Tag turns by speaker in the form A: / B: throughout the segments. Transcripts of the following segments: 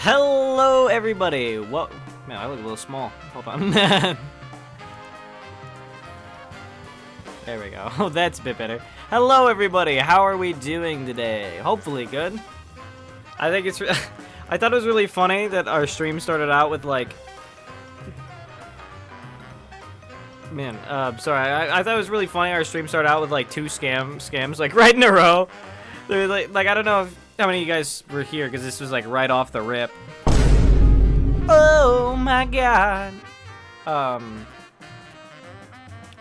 A: Hello, everybody. What? Man, I look a little small. Hold on. There we go. Oh, that's a bit better. Hello, everybody. How are we doing today? Hopefully good. I think it's... I thought it was really funny that our stream started out with, like... Man, sorry. I thought it was really funny our stream started out with, like, two scams, like, right in a row. They're like, I don't know how many of you guys were here, because this was, like, right off the rip. Oh, my God. But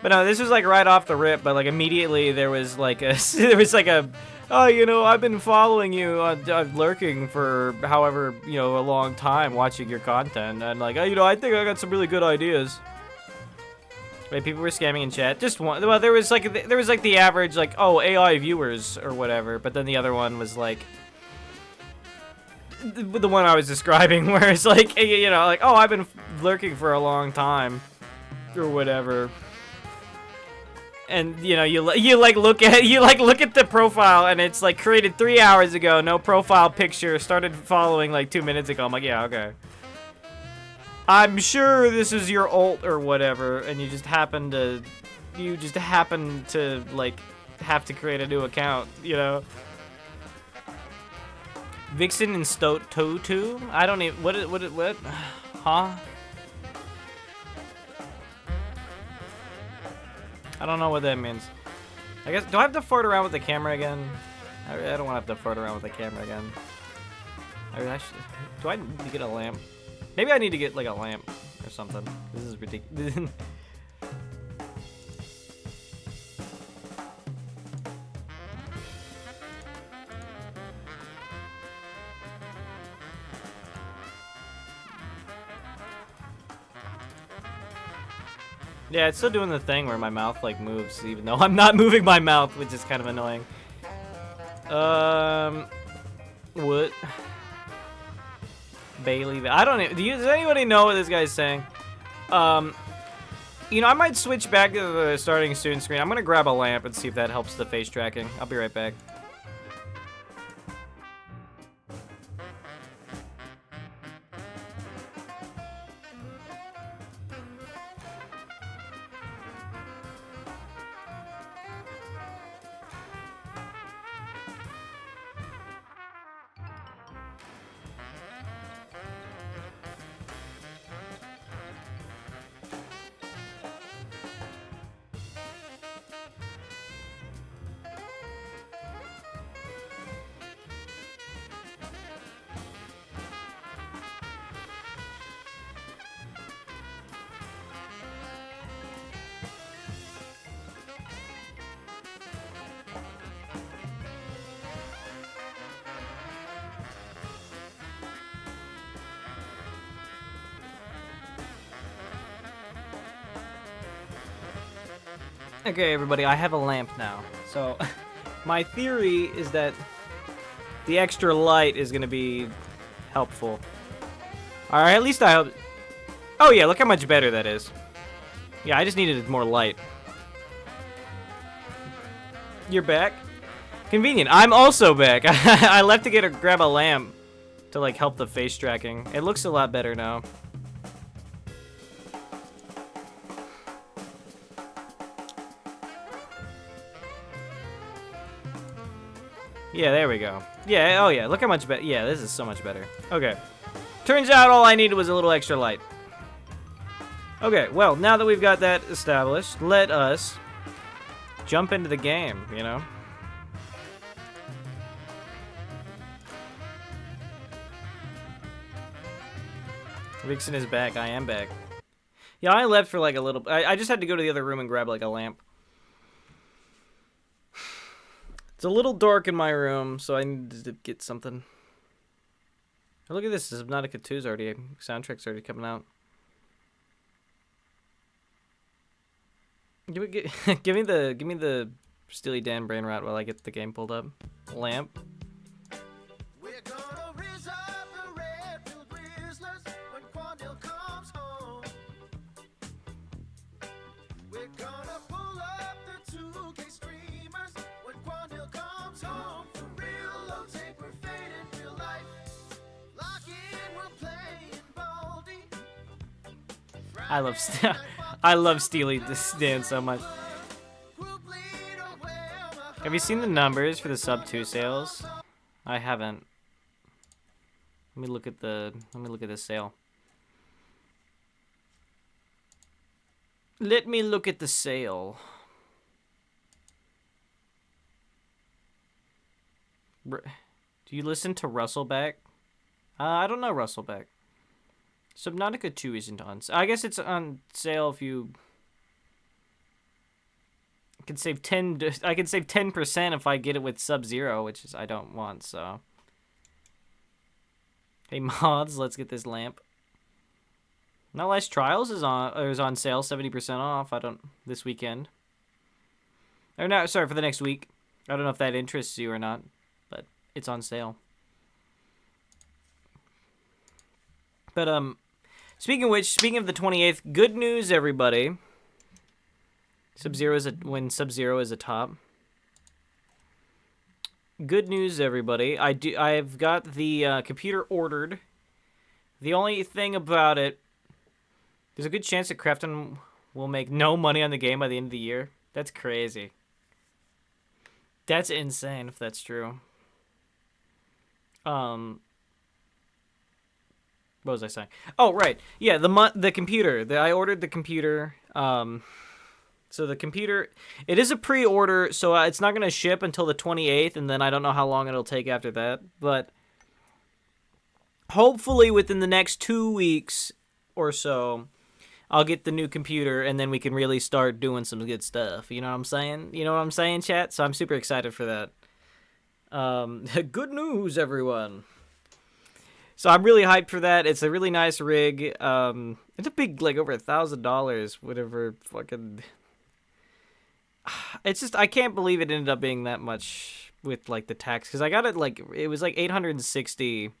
A: no, this was like right off the rip, but like immediately there was like a, oh, you know, I've been following you, lurking for however, you know, a long time watching your content, and like, oh, you know, I think I got some really good ideas. Wait, people were scamming in chat? Just one, well, there was like the average, like, oh, AI viewers or whatever, but then the other one was like, the one I was describing, where it's like, you know, like, oh, I've been lurking for a long time, or whatever. And you know, you look at the profile, and it's like created 3 hours ago, no profile picture, started following like 2 minutes ago. I'm like, yeah, okay. I'm sure this is your ult or whatever, and you just happen to like have to create a new account, you know. Vixen and Totu? I don't even what? Huh? I don't know what that means. I guess, do I have to fart around with the camera again? I don't want to have to fart around with the camera again. Do I need to get a lamp? Maybe I need to get like a lamp or something. This is ridiculous. Yeah, it's still doing the thing where my mouth like moves, even though I'm not moving my mouth, which is kind of annoying. What? Bailey, I don't know. Does anybody know what this guy's saying? You know, I might switch back to the starting student screen. I'm gonna grab a lamp and see if that helps the face tracking. I'll be right back. Okay, everybody, I have a lamp now. So, my theory is that the extra light is going to be helpful. Alright, at least I hope... Oh yeah, look how much better that is. Yeah, I just needed more light. You're back? Convenient. I'm also back. I left to grab a lamp to like help the face tracking. It looks a lot better now. Yeah, there we go. Yeah, oh yeah, look how much better. Yeah, this is so much better. Okay. Turns out all I needed was a little extra light. Okay, well, now that we've got that established, let us jump into the game, you know? Vixen is back. I am back. Yeah, I left for like a little... I just had to go to the other room and grab like a lamp. It's a little dark in my room, so I need to get something. Oh, look at this. Subnautica 2's already... Soundtrack's already coming out. Give me the Steely Dan brain rot while I get the game pulled up. Lamp.
B: Home for real, low take, we're fading real life. Lock in, we're
A: I love I love Steely Dan so much. Have you seen the numbers for the sub 2 sales? I haven't. Let me look at the sale. Let me look at the sale. Do you listen to Russellback? I don't know Russellback. Subnautica 2 isn't on sale. I guess it's on sale if you... I can save 10% if I get it with Sub-Zero, which is I don't want, so... Hey mods, let's get this lamp. Not Last Trials is on sale, 70% off. This weekend. Or no, sorry, for the next week. I don't know if that interests you or not, but it's on sale. But speaking of which, speaking of the 28th, good news, everybody. When Sub-Zero is a top. Good news, everybody. I've got the computer ordered. The only thing about it, there's a good chance that Crafton will make no money on the game by the end of the year. That's crazy. That's insane if that's true. What was I saying? Oh, right. Yeah, the computer. I ordered the computer. So the computer, it is a pre-order, so it's not going to ship until the 28th, and then I don't know how long it'll take after that. But hopefully within the next 2 weeks or so, I'll get the new computer, and then we can really start doing some good stuff. You know what I'm saying? You know what I'm saying, chat? So I'm super excited for that. Good news, everyone. So I'm really hyped for that. It's a really nice rig. It's a big, like, over $1,000, whatever fucking... It's just, I can't believe it ended up being that much with, like, the tax. Because I got it, like, it was, like, 860.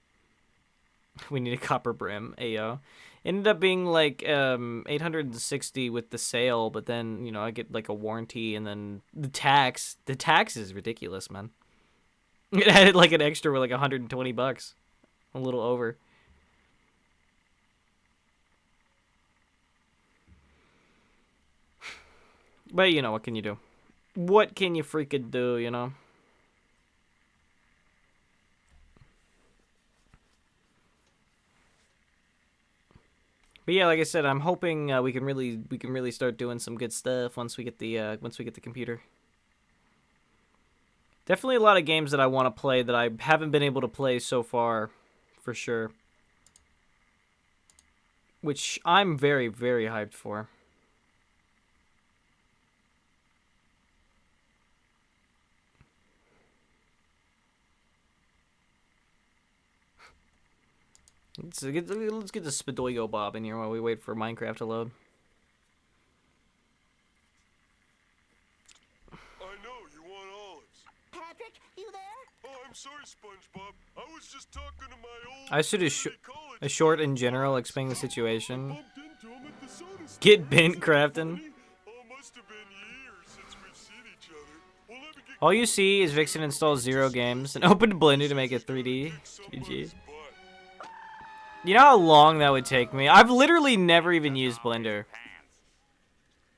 A: We need a copper brim, ayo. Ended up being, like, 860 with the sale. But then, you know, I get, like, a warranty. And then the tax. The tax is ridiculous, man. It added, like, an extra, like, 120 bucks. A little over. But, you know, what can you do? What can you freaking do, you know? But yeah, like I said, I'm hoping we can really start doing some good stuff once we get the computer. Definitely a lot of games that I want to play that I haven't been able to play so far, for sure. Which I'm very, very hyped for. Let's get the Spadoyo Bob in here while we wait for Minecraft to load.
B: I know, you want olives.
C: Patrick, you there?
B: Oh, I'm sorry, SpongeBob. I was just talking to my old...
A: I should a short in general explaining the situation.
B: Bumped into him at the soda store.
A: Get bent, Crafton.
B: Oh, must have been years since we've seen each other. Well, let me get...
A: All you see is Vixen installs 0 games and opened Blender to make it 3D. GG. You know how long that would take me? I've literally never even used Blender.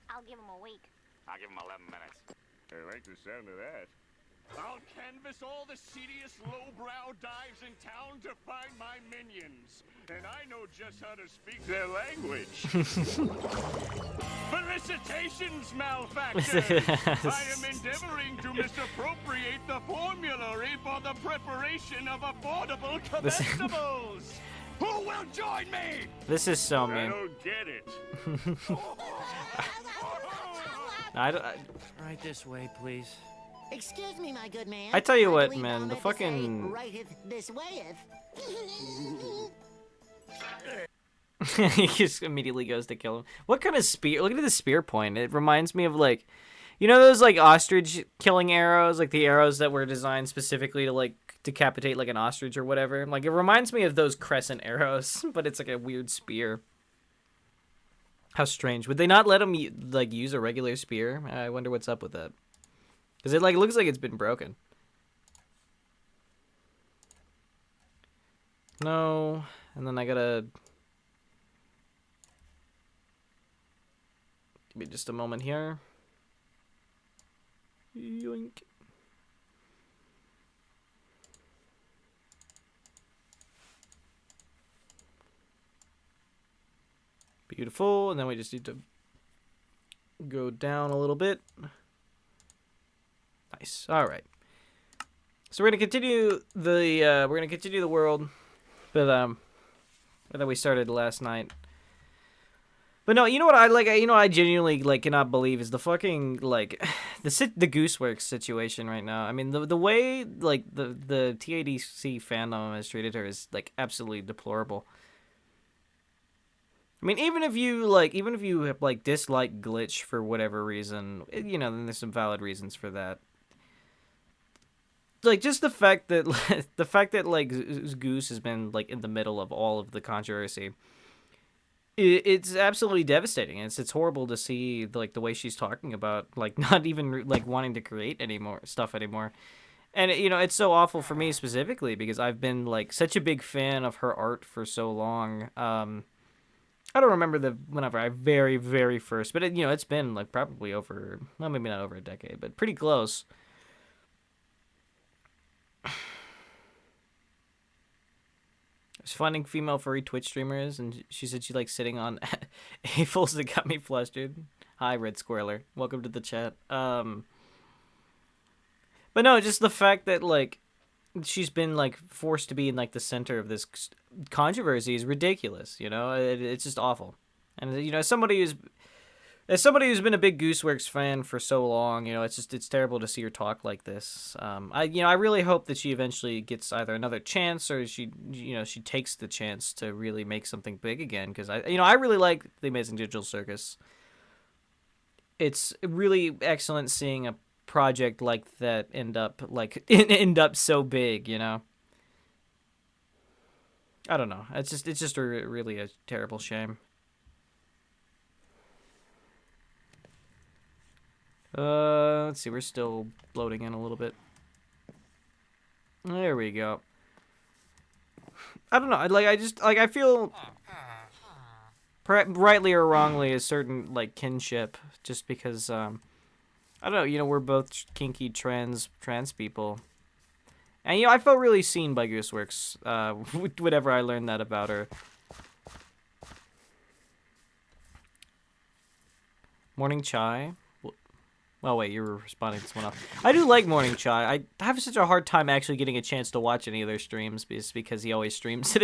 C: I'll give him a week.
D: I'll give him 11 minutes.
E: I like the sound of that. I'll canvass all the seediest lowbrow dives in town to find my minions. And I know just how to speak their language. Felicitations, malefactors! I am endeavoring to misappropriate the formulary for the preparation of affordable comestibles. Who will join me?
A: This is so
E: I
A: mean.
E: don't get it.
F: Right this way, please.
C: Excuse me, my good man.
A: I tell you what,
C: believe
A: man,
C: I'm
A: the
C: meant to say,
A: fucking-
C: righteth this wayeth.
A: He just immediately goes to kill him. What kind of spear? Look at the spear point. It reminds me of, like, you know those, like, ostrich killing arrows? Like the arrows that were designed specifically to, like, decapitate, like, an ostrich or whatever. Like, it reminds me of those crescent arrows, but it's like a weird spear. How strange. Would they not let him, like, use a regular spear? I wonder what's up with that. Because it, like, looks like it's been broken. No. And then I gotta... Give me just a moment here. Yoink. Beautiful, and then we just need to go down a little bit. Nice. All right. So we're gonna continue the world, but that we started last night. But no, you know what I like? You know what I genuinely like cannot believe is the fucking like the Gooseworks situation right now. I mean the way like the TADC fandom has treated her is like absolutely deplorable. I mean, even if you like dislike Glitch for whatever reason, you know, then there's some valid reasons for that. Like just the fact that like Goose has been like in the middle of all of the controversy, it's absolutely devastating. It's horrible to see like the way she's talking about like not even like wanting to create stuff anymore. And you know, it's so awful for me specifically because I've been like such a big fan of her art for so long. I don't remember whenever I very, very first, but you know, it's been like probably over, well, maybe not over a decade, but pretty close. I was finding female furry Twitch streamers, and she said she likes sitting on AFOLs that got me flustered. Hi, Red Squirreler. Welcome to the chat. But no, just the fact that like she's been like forced to be in like the center of this controversy is ridiculous. You know, it's just awful. And you know, as somebody who's been a big Gooseworks fan for so long, you know, it's terrible to see her talk like this. I really hope that she eventually gets either another chance or she takes the chance to really make something big again. Because I really like The Amazing Digital Circus. It's really excellent seeing a project like that end up so big, you know. I don't know. It's just really a terrible shame. Let's see. We're still loading in a little bit. There we go. I don't know. I feel rightly or wrongly a certain like kinship just because I don't know, you know, we're both kinky trans people. And, you know, I felt really seen by Gooseworks whenever I learned that about her. Morning Chai. Oh, wait, you were responding to someone else. I do like Morning Chai. I have such a hard time actually getting a chance to watch any of their streams because he always streams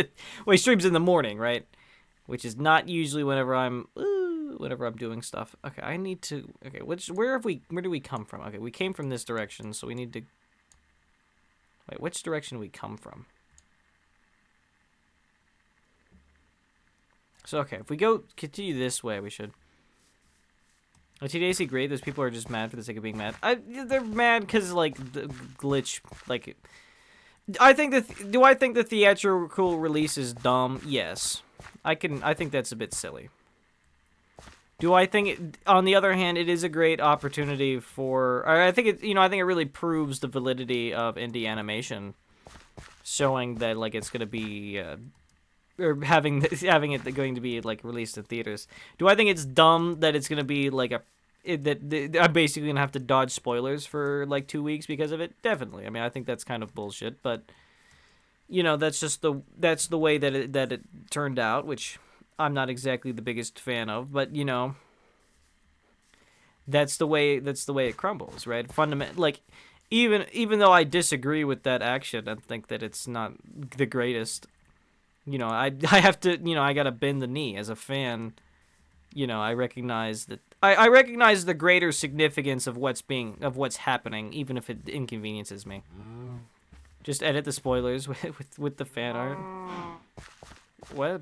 A: he streams in the morning, right? Which is not usually whenever I'm doing stuff. Okay, I need to. Okay, where do we come from? Okay, we came from this direction, so we need to. Wait, which direction do we come from? So okay, if we continue this way, we should. TDAC great. Those people are just mad for the sake of being mad. They're mad because like the Glitch. Like, I think do I think the theatrical release is dumb? Yes, I think that's a bit silly. Do I think on the other hand, it is a great opportunity for? I think it really proves the validity of indie animation, showing that like it's gonna be, or having it going to be like released in theaters. Do I think it's dumb that it's gonna be like that I'm basically gonna have to dodge spoilers for like 2 weeks because of it? Definitely. I mean, I think that's kind of bullshit, but you know, that's the way that it turned out, which I'm not exactly the biggest fan of, but you know, that's the way it crumbles, right? Like, even though I disagree with that action and think that it's not the greatest, you know, I have to, you know, I gotta bend the knee as a fan. You know, I recognize that I recognize the greater significance of what's happening, even if it inconveniences me. Just edit the spoilers with the fan art. What?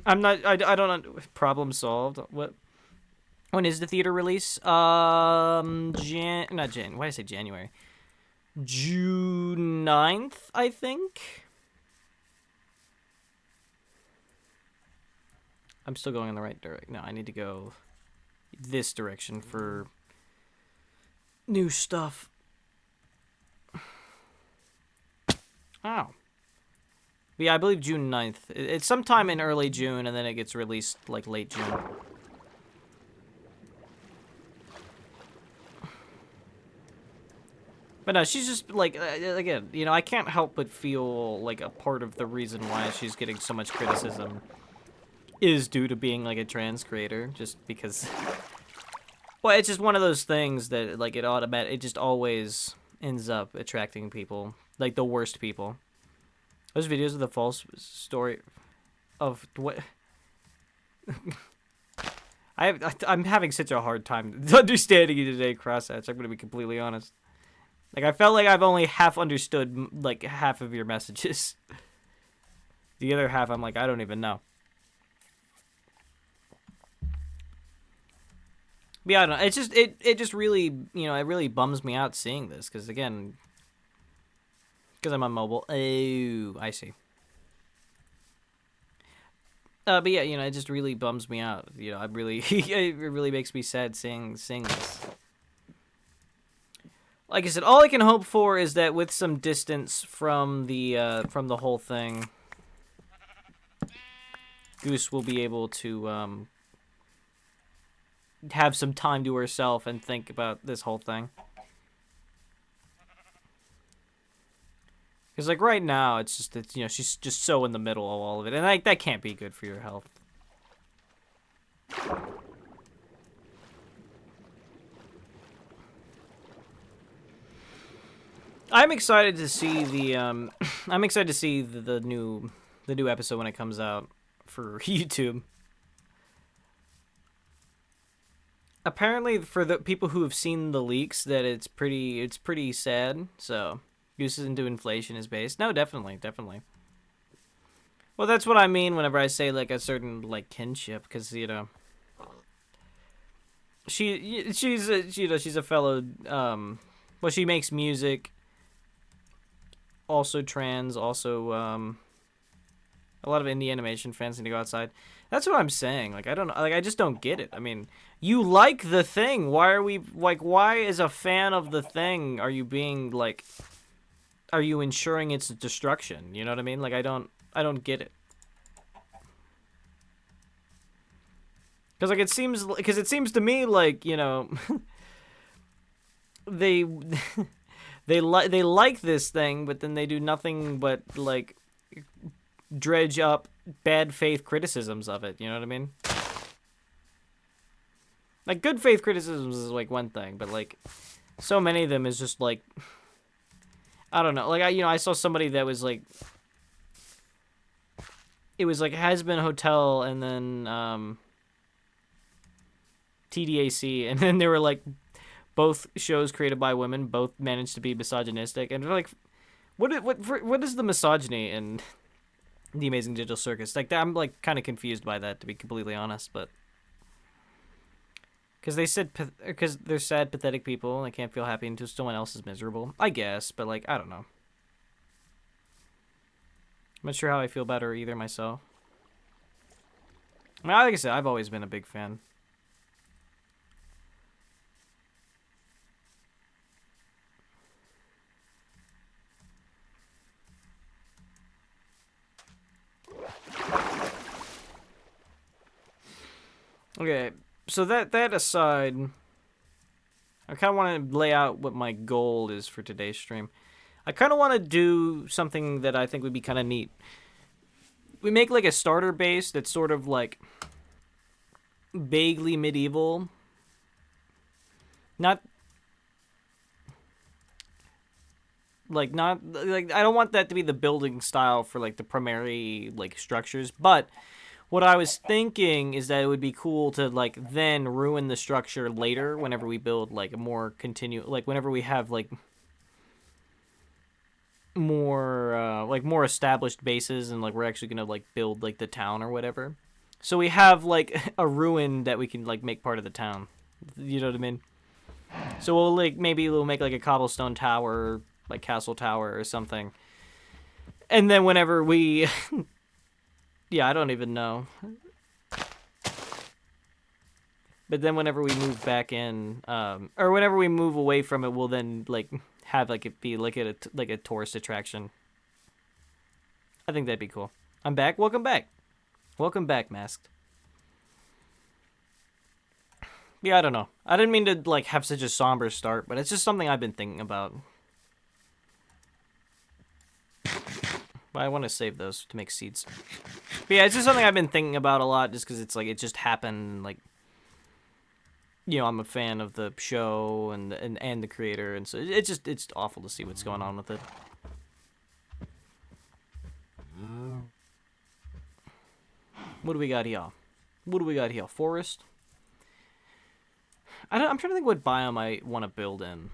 A: I'm not. I don't. Problem solved. What? When is the theater release? Not Jan. Why did I say January? June 9th, I think. I'm still going in the right direction. No, I need to go this direction for new stuff. Oh. Yeah, I believe June 9th. It's sometime in early June, and then it gets released, like, late June. But no, she's just like, again, you know, I can't help but feel like a part of the reason why she's getting so much criticism is due to being like a trans creator, just because. Well, it's just one of those things that like it just always ends up attracting people, like the worst people. Those videos of the false story of what. I'm having such a hard time understanding you today, Crosshatch. I'm gonna be completely honest. Like, I felt like I've only half understood, like, half of your messages. The other half, I'm like, I don't even know. But yeah, I don't know. It's just, it just really, you know, it really bums me out seeing this. Because, again, because I'm on mobile. Oh, I see. But yeah, you know, it just really bums me out. You know, I really, it really makes me sad seeing this. Like I said, all I can hope for is that with some distance from the whole thing, Goose will be able to have some time to herself and think about this whole thing. Because like right now, it's just that, you know, she's just so in the middle of all of it, and like that can't be good for your health. I'm excited to see the I'm excited to see the new episode when it comes out for YouTube. Apparently, for the people who have seen the leaks, that it's pretty sad. So, Goose into inflation is based. No, definitely. Well, that's what I mean whenever I say like a certain like kinship, because you know, she's a fellow. Well, she makes music. Also trans, also a lot of indie animation fans need to go outside. That's what I'm saying. Like, I don't know, like I just don't get it. I mean, you like the thing. Why are we like, why as a fan of the thing are you being like, are you ensuring its destruction? You know what I mean? Like, I don't get it. Cuz like it seems to me like, you know, they they like this thing, but then they do nothing but like dredge up bad faith criticisms of it. You know what I mean? Like good faith criticisms is like one thing, but like so many of them is just like, I don't know. Like I saw somebody that was like, it was like Has Been Hotel and then TDAC, and then they were like, both shows created by women, both managed to be misogynistic, and they're like, what is the misogyny in The Amazing Digital Circus? Like, I'm like kind of confused by that, to be completely honest, but because they said because they're sad, pathetic people, and they can't feel happy until someone else is miserable. I guess, but like I don't know. I'm not sure how I feel about her either myself. I mean, like I said, I've always been a big fan. Okay, so that aside, I kind of want to lay out what my goal is for today's stream. I kind of want to do something that I think would be kind of neat. We make like a starter base that's sort of like vaguely medieval. Not like I don't want that to be the building style for like the primary like structures, but what I was thinking is that it would be cool to like then ruin the structure later whenever we build like a more like whenever we have like more established bases and like we're actually gonna like build like the town or whatever. So we have like a ruin that we can like make part of the town. You know what I mean? So we'll like maybe we'll make like a cobblestone tower, like castle tower or something. And then whenever we yeah, I don't even know. But then whenever we move back in, or whenever we move away from it, we'll then like have like it be like a tourist attraction. I think that'd be cool. I'm back. Welcome back. Welcome back, Masked. Yeah, I don't know. I didn't mean to like have such a somber start, but it's just something I've been thinking about. But I want to save those to make seeds. But yeah, it's just something I've been thinking about a lot, just because it's like it just happened. Like, you know, I'm a fan of the show and the creator, and so it's awful to see what's going on with it. What do we got here? What do we got here? Forest. I'm trying to think what biome I want to build in.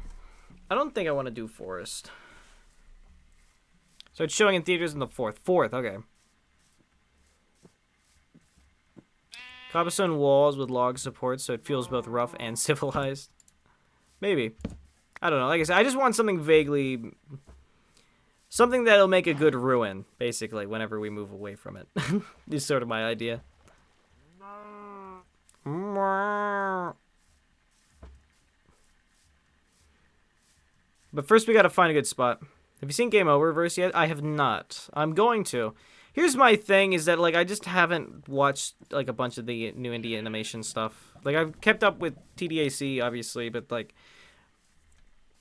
A: I don't think I want to do forest. So it's showing in theaters in the 4th. 4th, okay. Cobblestone walls with log support, so it feels both rough and civilized. Maybe. I don't know. Like I said, I just want something vaguely... Something that'll make a good ruin, basically, whenever we move away from it. This is sort of my idea. But first we gotta find a good spot. Have you seen Game Oververse yet? I have not. I'm going to. Here's my thing, is that, like, I just haven't watched, like, a bunch of the new indie animation stuff. Like, I've kept up with TDAC, obviously, but, like...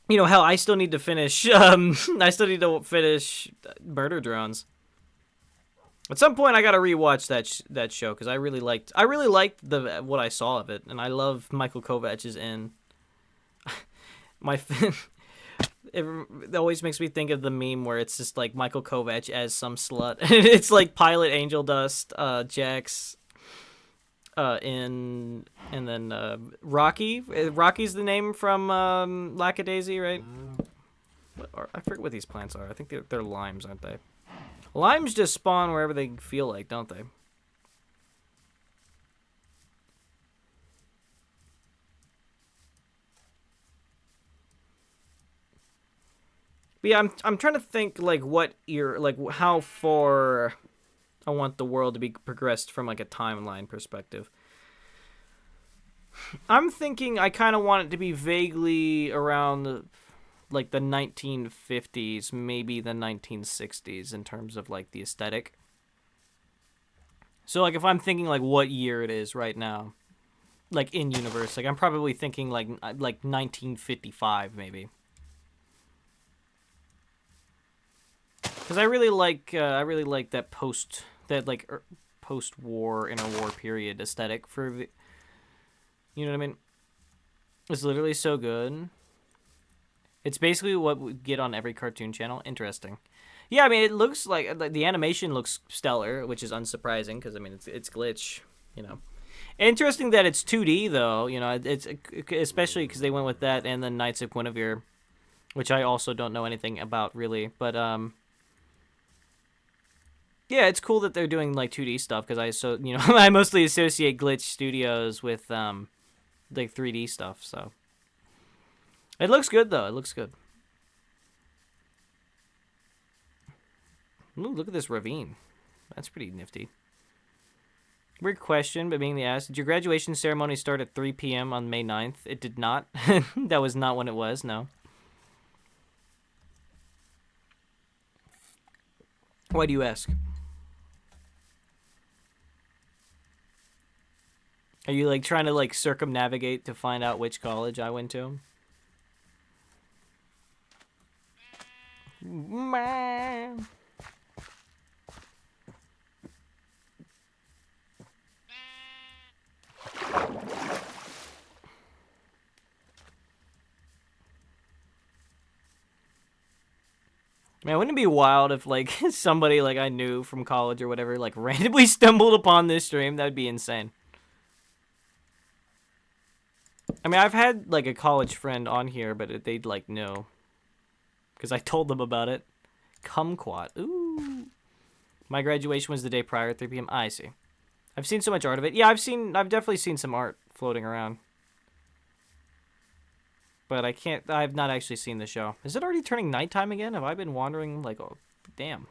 A: You know, hell, I still need to finish, I still need to finish Murder Drones. At some point, I gotta rewatch that show, because I really liked what I saw of it, and I love Michael Kovach's in. It always makes me think of the meme where it's just, like, Michael Kovach as some slut. It's, like, Pilot, Angel Dust, Jax, and then Rocky. Rocky's the name from Lackadaisy, right? I forget what these plants are. I think they're limes, aren't they? Limes just spawn wherever they feel like, don't they? But yeah, I'm trying to think, like, how far I want the world to be progressed from, like, a timeline perspective. I'm thinking I kind of want it to be vaguely around, like, the 1950s, maybe the 1960s in terms of, like, the aesthetic. So, like, if I'm thinking, like, what year it is right now, like, in universe, like, I'm probably thinking, like 1955, maybe. Because I really like that post-war, interwar period aesthetic for the, you know what I mean? It's literally so good. It's basically what we get on every cartoon channel. Interesting. Yeah, I mean, it looks like the animation looks stellar, which is unsurprising because I mean it's Glitch, you know. Interesting that it's 2D though, you know. It's especially because they went with that and then Knights of Guinevere, which I also don't know anything about really, but yeah, it's cool that they're doing like 2D stuff because I mostly associate Glitch Studios with like 3D stuff, so it looks good though. It looks good. Ooh, look at this ravine. That's pretty nifty. Weird question, but being the ass, did your graduation ceremony start at 3 p.m. on May 9th? It did not. That was not when it was, no. Why do you ask? Are you, like, trying to, like, circumnavigate to find out which college I went to? Man. Man, wouldn't it be wild if, like, somebody, like, I knew from college or whatever, like, randomly stumbled upon this stream? That would be insane. I mean, I've had, like, a college friend on here, but they'd, like, know. Because I told them about it. Kumquat. Ooh. My graduation was the day prior at 3 p.m. I see. I've seen so much art of it. Yeah, I've definitely seen some art floating around. But I've not actually seen the show. Is it already turning nighttime again? Have I been wandering, like, oh, damn.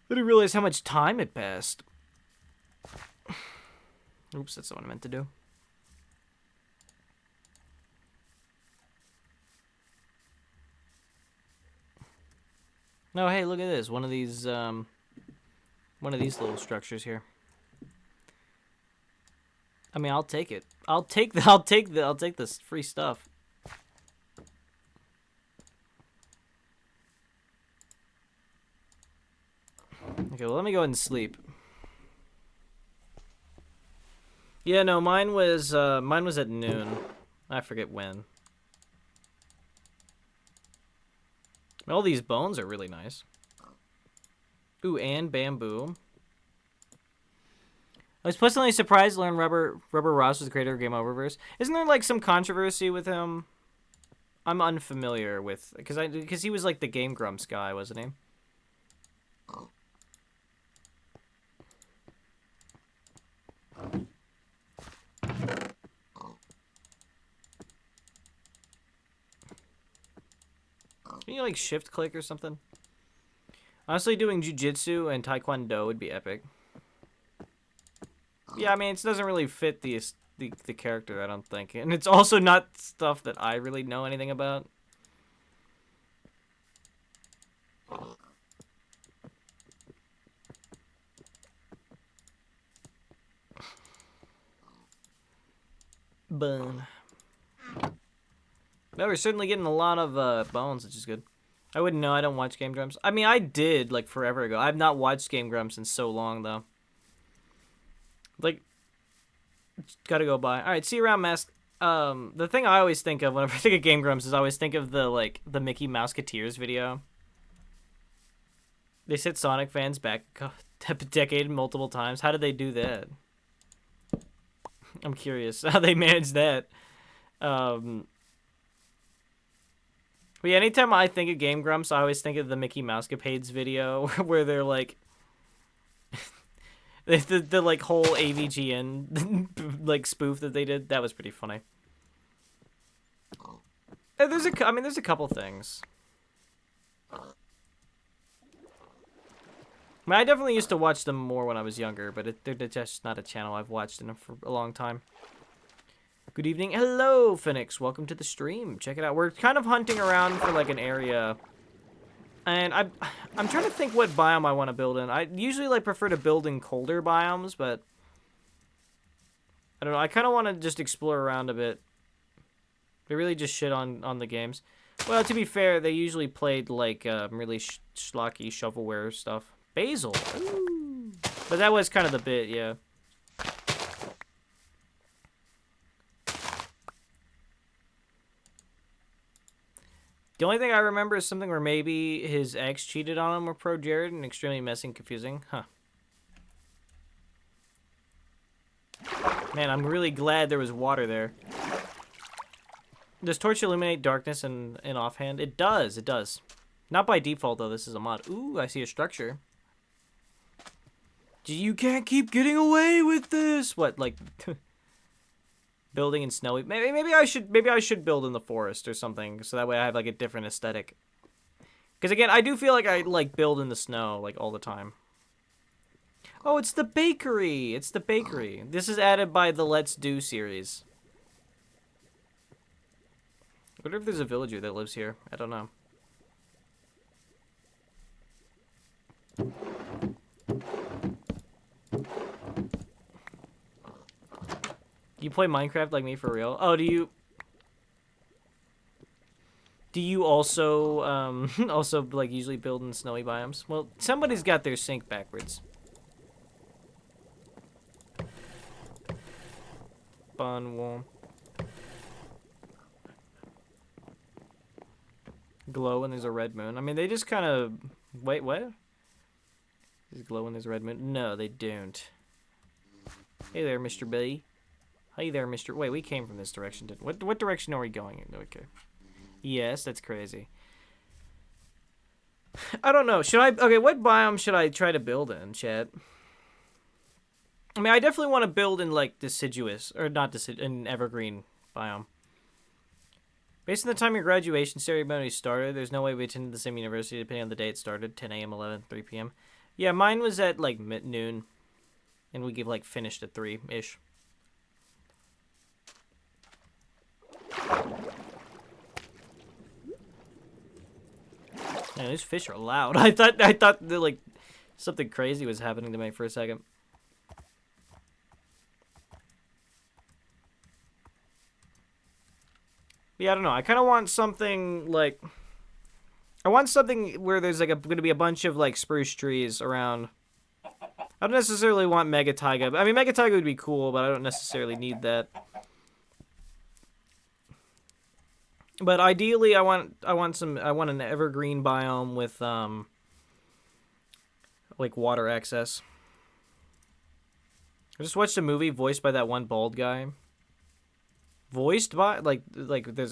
A: I didn't realize how much time had passed. Oops, that's not what I meant to do. No, hey, look at this. One of these little structures here. I mean, I'll take it. I'll take this free stuff. Okay, well, let me go ahead and sleep. Yeah, no, mine was at noon. I forget when. All these bones are really nice. Ooh, and bamboo. I was pleasantly surprised to learn Rubber Ross was the creator of Game Oververse. Isn't there like some controversy with him? I'm unfamiliar with because he was like the Game Grumps guy, wasn't he? Can you like shift click or something? Honestly, doing jujitsu and taekwondo would be epic. Yeah, I mean, it doesn't really fit the character, I don't think. And it's also not stuff that I really know anything about. Bone. No, we're certainly getting a lot of bones, which is good. I wouldn't know. I don't watch Game Grumps. I mean, I did, like, forever ago. I've not watched Game Grumps in so long, though. Like, gotta go by. Alright, see you around, Mask. The thing I always think of whenever I think of Game Grumps is I always think of the Mickey Mouseketeers video. They set Sonic fans back a decade multiple times. How did they do that? I'm curious how they managed that. But yeah, anytime I think of Game Grumps, I always think of the Mickey Mousecapades video where they're like, the like whole AVGN like spoof that they did. That was pretty funny. There's a couple things. I mean, I definitely used to watch them more when I was younger, but they're just not a channel I've watched in for a long time. Good evening. Hello, Phoenix. Welcome to the stream. Check it out. We're kind of hunting around for, like, an area. And I'm trying to think what biome I want to build in. I usually, like, prefer to build in colder biomes, but... I don't know. I kind of want to just explore around a bit. They really just shit on the games. Well, to be fair, they usually played, like, really schlocky shovelware stuff. Basil. Ooh. But that was kind of the bit, yeah. The only thing I remember is something where maybe his ex cheated on him with Pro Jared and extremely messy and confusing. Huh. Man, I'm really glad there was water there. Does torch illuminate darkness in offhand? It does, it does. Not by default, though. This is a mod. Ooh, I see a structure. You can't keep getting away with this! What, like... building in snowy... Maybe I should build in the forest or something, so that way I have, like, a different aesthetic. Because, again, I do feel like I, like, build in the snow, like, all the time. Oh, it's the bakery! It's the bakery. This is added by the Let's Do series. I wonder if there's a villager that lives here. I don't know. You play Minecraft like me for real? Oh, do you also, also, like, usually build in snowy biomes? Well, somebody's got their sink backwards. Bun warm. Glow when there's a red moon. I mean, they just kind of... Wait, what? Does it glow when there's a red moon? No, they don't. Hey there, Mr. B. Hey there, Mr. Wait, we came from this direction, didn't we? What direction are we going in? Okay. Yes, that's crazy. I don't know. Should I... Okay, what biome should I try to build in, chat? I mean, I definitely want to build in, like, deciduous... Or not deciduous... An evergreen biome. Based on the time your graduation ceremony started, there's no way we attended the same university depending on the day it started. 10 a.m., 11, 3 p.m. Yeah, mine was at, like, noon. And we, like, finished at 3-ish. Man, these fish are loud. I thought that, like, something crazy was happening to me for a second. Yeah, I don't know. I kind of want something, like... I want something where there's, like, going to be a bunch of, like, spruce trees around. I don't necessarily want Mega Taiga. I mean, Mega Taiga would be cool, but I don't necessarily need that. But ideally, I want an evergreen biome with like water access. I just watched a movie voiced by that one bald guy. Voiced by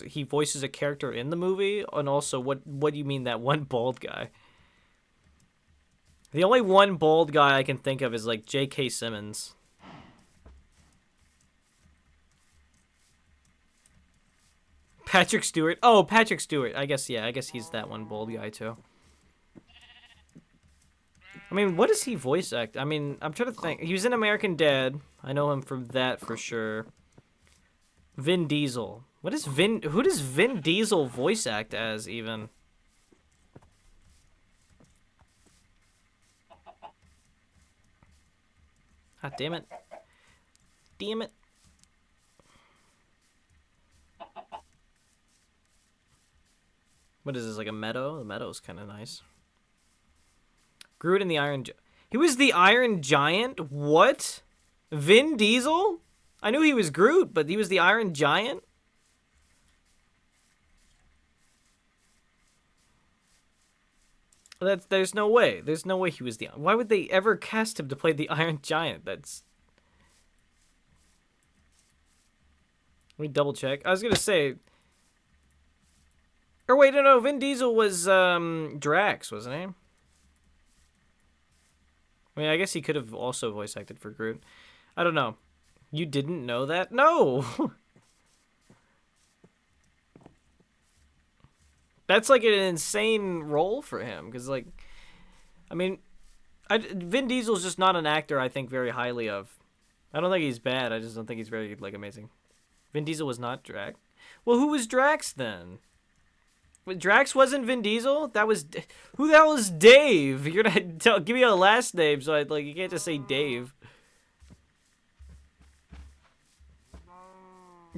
A: he voices a character in the movie, and also what do you mean that one bald guy? The only one bald guy I can think of is like J.K. Simmons. Patrick Stewart. Oh, Patrick Stewart. I guess he's that one bald guy too. I mean, what does he voice act? I mean, I'm trying to think. He was in American Dad. I know him from that for sure. Vin Diesel. Who does Vin Diesel voice act as even? Ah, damn it. Damn it. What is this, like a meadow? The meadow's kind of nice. Groot and the Iron Giant. He was the Iron Giant? What? Vin Diesel? I knew he was Groot, but he was the Iron Giant? There's no way. There's no way he was the... Why would they ever cast him to play the Iron Giant? That's... Let me double check. I was going to say... Or wait, no, Vin Diesel was Drax, wasn't he? I mean, I guess he could have also voice acted for Groot. I don't know. You didn't know that? No! That's like an insane role for him, because, like, I mean, Vin Diesel's just not an actor I think very highly of. I don't think he's bad, I just don't think he's very, like, amazing. Vin Diesel was not Drax. Well, who was Drax then? Drax wasn't Vin Diesel? That was... Who the hell is Dave? You're gonna give me a last name, so you can't just say Dave.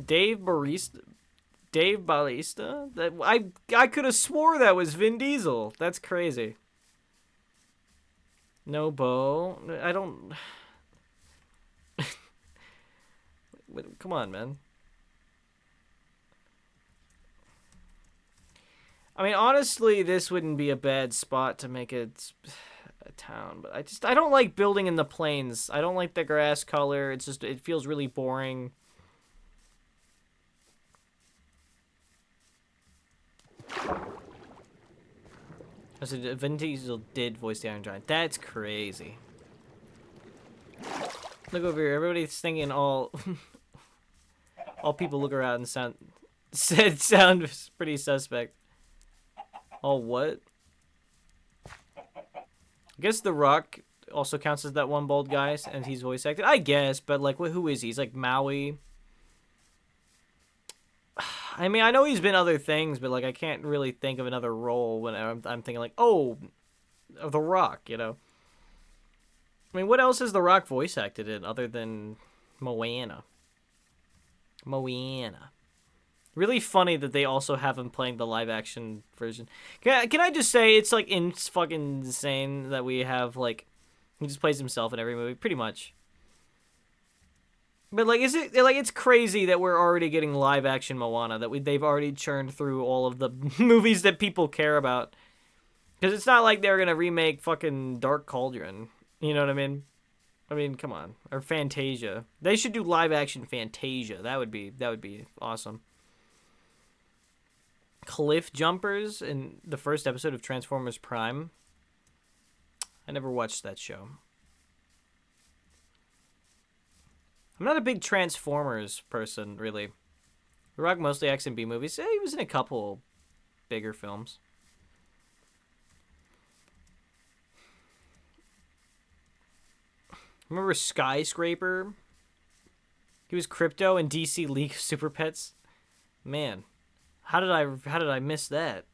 A: Dave Bautista? Dave Bautista? I could have swore that was Vin Diesel. That's crazy. No, Bo. I don't... Come on, man. I mean, honestly, this wouldn't be a bad spot to make it a town, but I don't like building in the plains. I don't like the grass color. It feels really boring. So Vin Diesel did voice the Iron Giant. That's crazy. Look over here. Everybody's thinking all people look around and sound pretty suspect. All what? I guess The Rock also counts as that one bald guy, and he's voice acted. I guess, but like, who is he? He's like Maui. I mean, I know he's been other things, but like, I can't really think of another role when I'm thinking like, oh, The Rock, you know. I mean, what else has The Rock voice acted in other than Moana? Moana. Really funny that they also have him playing the live-action version. Can I just say, it's, like, fucking insane that we have, like, he just plays himself in every movie, pretty much. But, like, it's crazy that we're already getting live-action Moana, that they've already churned through all of the movies that people care about. Because it's not like they're gonna remake fucking Dark Cauldron, you know what I mean? I mean, come on. Or Fantasia. They should do live-action Fantasia. That would be awesome. Cliff Jumpers in the first episode of Transformers Prime. I never watched that show. I'm not a big Transformers person, really. The Rock mostly acts in B movies. Yeah, he was in a couple bigger films. Remember Skyscraper? He was Crypto in DC League of Super Pets. Man. How did I miss that?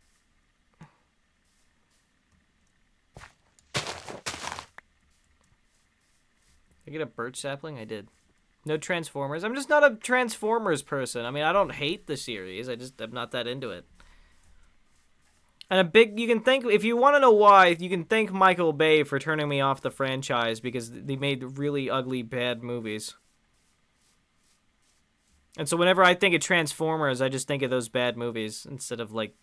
A: I get a birch sapling? I did. No Transformers. I'm just not a Transformers person. I mean, I don't hate the series. I'm not that into it. And a big, you can thank, if you want to know why, you can thank Michael Bay for turning me off the franchise because they made really ugly, bad movies. And so whenever I think of Transformers, I just think of those bad movies instead of, like,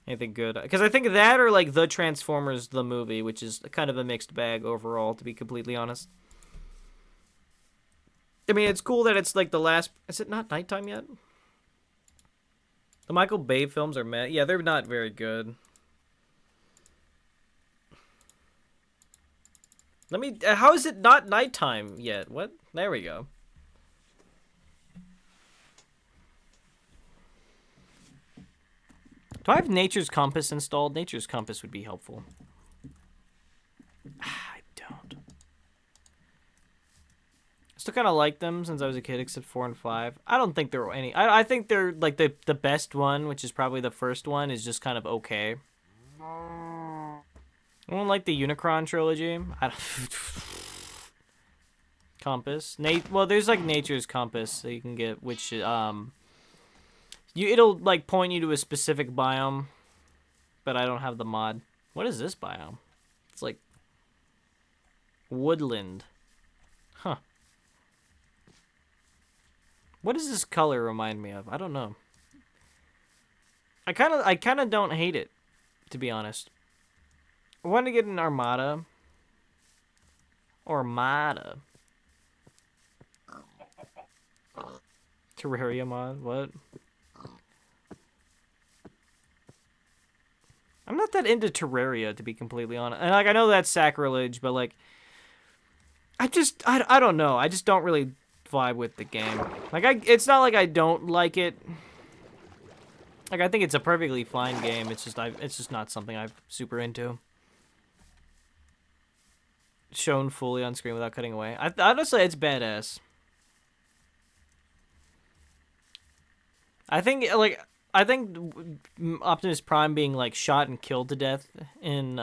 A: anything good. Because I think of that or, like, The Transformers, the movie, which is kind of a mixed bag overall, to be completely honest. I mean, it's cool that it's, like, the last... Is it not nighttime yet? The Michael Bay films are meh. Yeah, they're not very good. Let me... how is it not nighttime yet? What? There we go. Do I have Nature's Compass installed? Nature's Compass would be helpful. I don't. I still kind of like them since I was a kid, except 4 and 5. I don't think there were any... I think they're, like, the best one, which is probably the first one, is just kind of okay. I don't like the Unicron trilogy. I don't... Compass. Well, there's, like, Nature's Compass that you can get, which, it'll, like, point you to a specific biome, but I don't have the mod. What is this biome? It's, like, woodland. Huh. What does this color remind me of? I don't know. I kind of don't hate it, to be honest. I want to get an Armada. Armada. Terraria mod? What? I'm not that into Terraria, to be completely honest. And, like, I know that's sacrilege, but, like, I don't know. I just don't really vibe with the game. Like, it's not like I don't like it. Like, I think it's a perfectly fine game. It's just not something I'm super into. Shown fully on screen without cutting away. Honestly, it's badass. I think Optimus Prime being, like, shot and killed to death in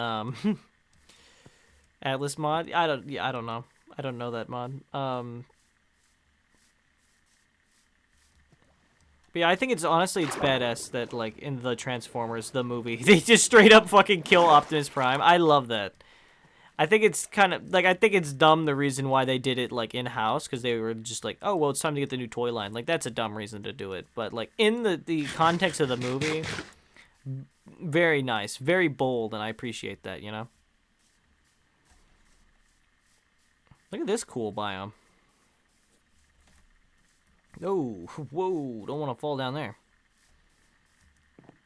A: Atlas mod. I don't know. I don't know that mod. But yeah, I think it's badass that, like, in the Transformers, the movie, they just straight up fucking kill Optimus Prime. I love that. I think it's kind of, like, I think it's dumb the reason why they did it, like, in-house, because they were just like, oh, well, it's time to get the new toy line. Like, that's a dumb reason to do it. But, like, in the context of the movie, very nice, very bold, and I appreciate that, you know? Look at this cool biome. Oh, whoa, don't want to fall down there.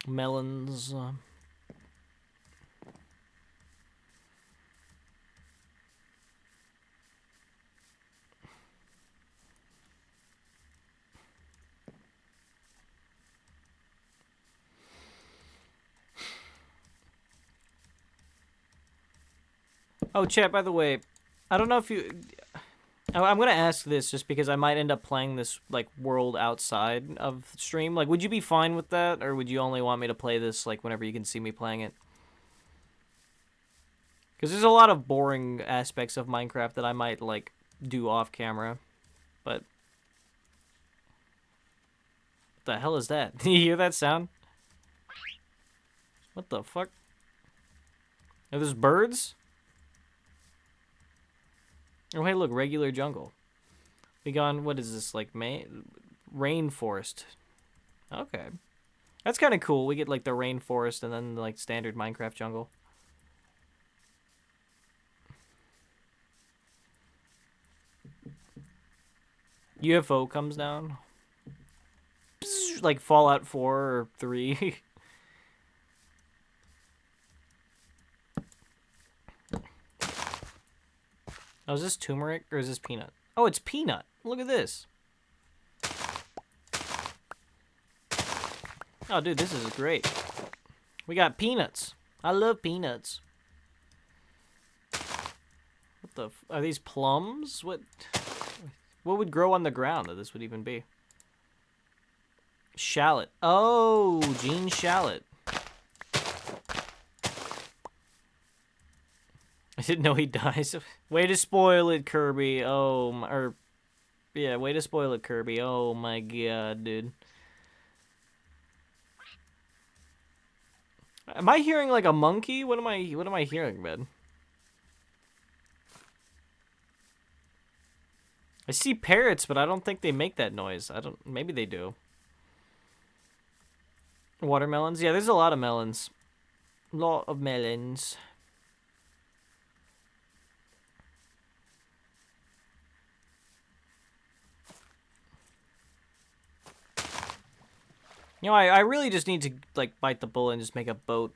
A: Melons. Oh, chat, by the way, I don't know if you... I'm going to ask this just because I might end up playing this, like, world outside of stream. Like, would you be fine with that? Or would you only want me to play this, like, whenever you can see me playing it? Because there's a lot of boring aspects of Minecraft that I might, like, do off camera. But... what the hell is that? You hear that sound? What the fuck? Are those birds? Oh, hey, look, regular jungle. We gone, what is this, like, rainforest. Okay. That's kind of cool. We get, like, the rainforest and then, like, standard Minecraft jungle. UFO comes down. Psst, like Fallout 4 or 3. Oh, is this turmeric or is this peanut? Oh, it's peanut. Look at this. Oh, dude, this is great. We got peanuts. I love peanuts. What the... are these plums? What would grow on the ground that this would even be? Shallot. Oh, Gene Shallot. I didn't know he dies. Way to spoil it, Kirby. Oh, yeah, way to spoil it, Kirby. Oh my god, dude. Am I hearing like a monkey? What am I hearing, man? I see parrots, but I don't think they make that noise. Maybe they do. Watermelons? Yeah, there's a lot of melons. Lot of melons. You know, I really just need to, like, bite the bullet and just make a boat.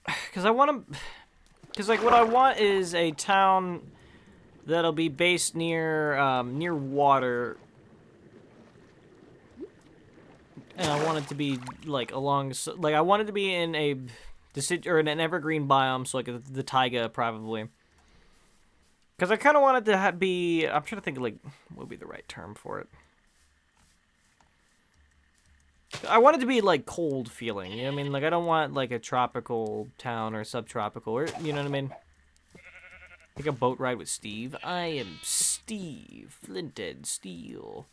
A: Because I want to... Because, like, what I want is a town that'll be based near, near water. And I want it to be, like, along... Like, I want it to be in in an evergreen biome, so, like, the taiga, probably. Because I kind of want it to be... I'm trying to think, like, what would be the right term for it. I want it to be, like, cold feeling, you know what I mean? Like, I don't want, like, a tropical town or subtropical, or, you know what I mean? Like a boat ride with Steve. I am Steve, Flinted Steel.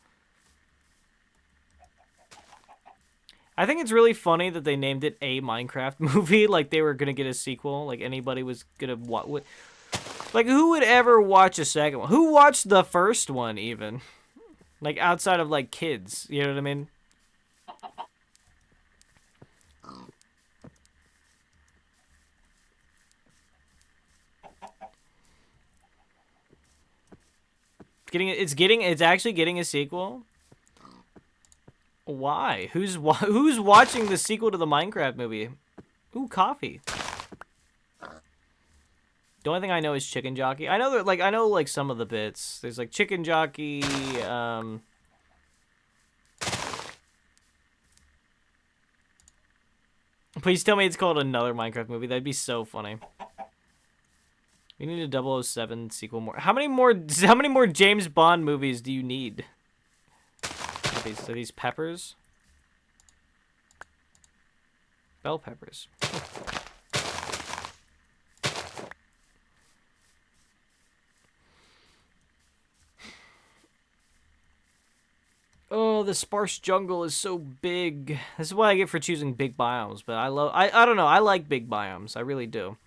A: I think it's really funny that they named it a Minecraft movie, like they were gonna get a sequel, like anybody was gonna what like, who would ever watch a second one? Who watched the first one, even? Like, outside of, like, kids, you know what I mean? It's actually getting a sequel? Why? Who's watching the sequel to the Minecraft movie? Ooh, coffee. The only thing I know is Chicken Jockey. I know that, like, like, some of the bits. There's, like, Chicken Jockey, Please tell me it's called another Minecraft movie. That'd be so funny. We need a 007 sequel more. How many more James Bond movies do you need? Are these peppers? Bell peppers. Oh, the sparse jungle is so big. This is what I get for choosing big biomes, but I don't know, I like big biomes. I really do.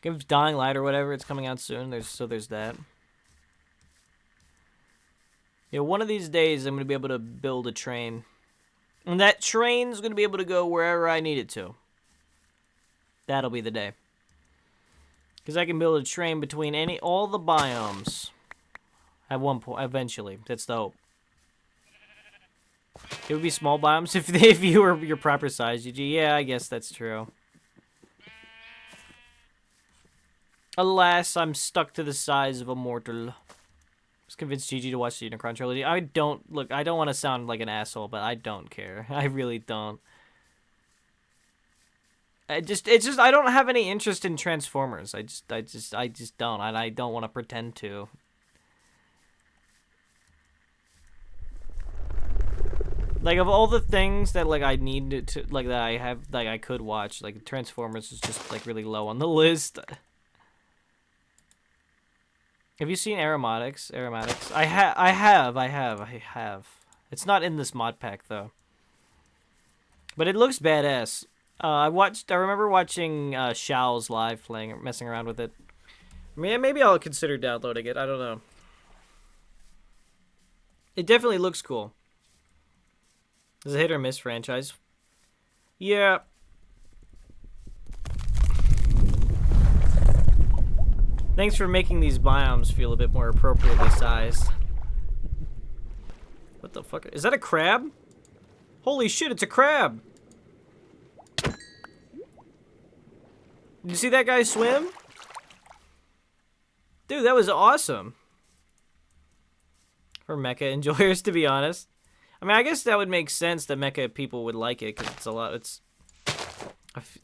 A: Give Dying Light or whatever, it's coming out soon. There's that. Yeah, one of these days I'm going to be able to build a train. And that train's going to be able to go wherever I need it to. That'll be the day. Because I can build a train between all the biomes. At one point, eventually. That's the hope. It would be small biomes if you were your proper size, GG. Yeah, I guess that's true. Alas, I'm stuck to the size of a mortal. I was convinced GG to watch the Unicron trilogy. I don't want to sound like an asshole, but I don't care. I really don't. It's just I don't have any interest in Transformers. I just don't, and I don't want to pretend to. Like, of all the things that, like, I need to, like, that I have, like, I could watch, like, Transformers is just, like, really low on the list. Have you seen Aromatics? I have. It's not in this mod pack, though. But it looks badass. I remember watching Shao's live messing around with it. Maybe I'll consider downloading it. I don't know. It definitely looks cool. Is it a hit or miss franchise? Yeah. Thanks for making these biomes feel a bit more appropriately sized. What the fuck? Is that a crab? Holy shit, it's a crab! Did you see that guy swim? Dude, that was awesome. For mecha enjoyers, to be honest. I mean, I guess that would make sense that mecha people would like it, because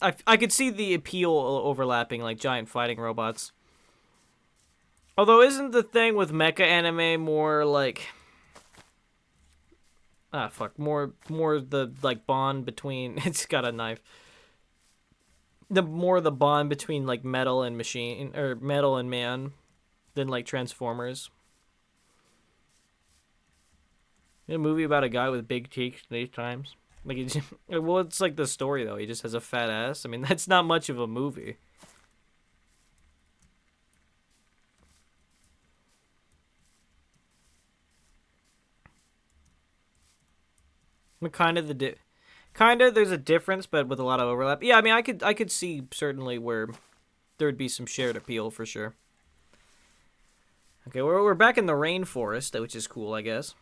A: I could see the appeal overlapping, like giant fighting robots. Although, isn't the thing with mecha anime more like... more the, like, bond between... It's got a knife. The bond between, like, metal and machine, or metal and man, than, like, Transformers. A movie about a guy with big teeth 8 times. Like, well, it's like the story though. He just has a fat ass. I mean, that's not much of a movie. Kind of there's a difference, but with a lot of overlap. Yeah, I mean, I could see certainly where there would be some shared appeal for sure. Okay, we're back in the rainforest, which is cool, I guess.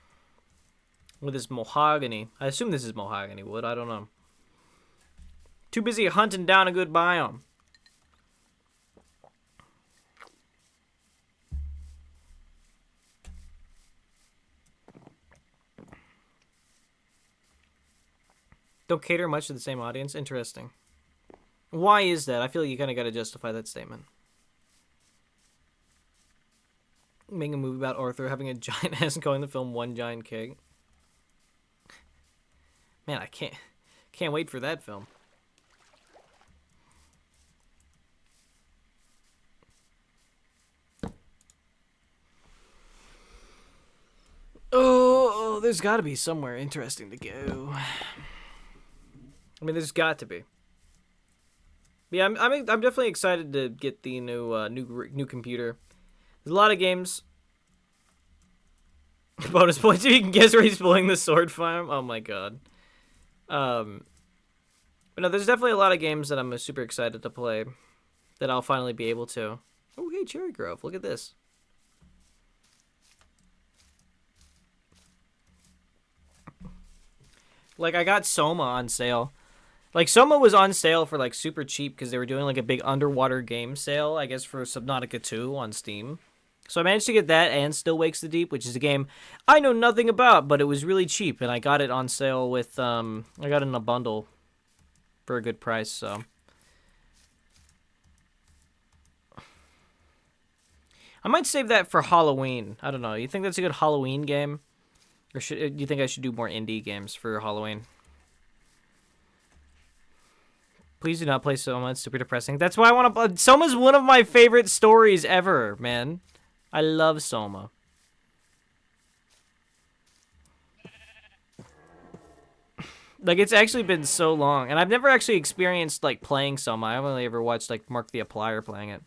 A: With this mahogany. I assume this is mahogany wood. I don't know. Too busy hunting down a good biome. Don't cater much to the same audience. Interesting. Why is that? I feel like you kind of got to justify that statement. Making a movie about Arthur having a giant ass and calling the film One Giant Cake. Man, I can't wait for that film. Oh, there's got to be somewhere interesting to go. I mean, there's got to be. Yeah, I'm definitely excited to get the new computer. There's a lot of games. Bonus points if you can guess where he's pulling the sword farm. Oh my god. But no, there's definitely a lot of games that I'm super excited to play that I'll finally be able to. Oh, hey, Cherry Grove. Look at this. Like, I got Soma on sale. Like, Soma was on sale for, like, super cheap because they were doing, like, a big underwater game sale, I guess, for Subnautica 2 on Steam. So I managed to get that and Still Wakes the Deep, which is a game I know nothing about, but it was really cheap, and I got it on sale with, I got it in a bundle for a good price, so. I might save that for Halloween. I don't know. You think that's a good Halloween game? Or do you think I should do more indie games for Halloween? Please do not play Soma. It's super depressing. That's why I want to... Soma's one of my favorite stories ever, man. I love Soma. Like, it's actually been so long. And I've never actually experienced, like, playing Soma. I've only ever watched, like, Mark the Applier playing it.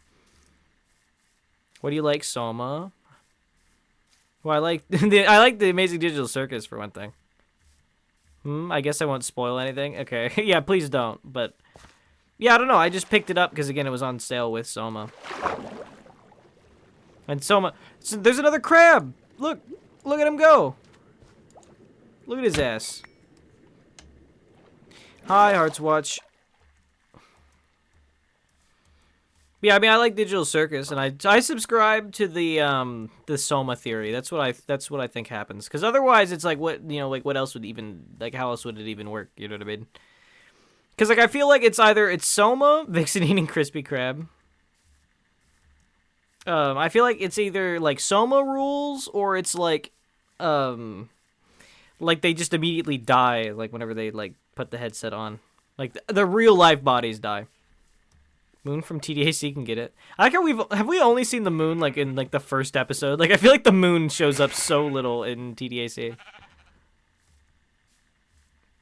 A: What do you like, Soma? Well, I like I like the Amazing Digital Circus, for one thing. I guess I won't spoil anything. Okay. Yeah, please don't. But, yeah, I don't know. I just picked it up because, again, it was on sale with Soma. And Soma... So there's another crab! Look! Look at him go! Look at his ass. Hi, Hearts Watch. Yeah, I mean, I like Digital Circus, and I subscribe to the Soma theory. That's what I think happens. Because otherwise, it's like, what, you know, like, what else would even, like, how else would it even work? You know what I mean? Because, like, I feel like it's either Soma, Vixen eating Krispy Kreme. I feel like it's either, like, Soma rules, or it's, like they just immediately die, like, whenever they, like, put the headset on. Like, the real-life bodies die. Moon from TDAC can get it. I like how have we only seen the moon, like, in, like, the first episode? Like, I feel like the moon shows up so little in TDAC.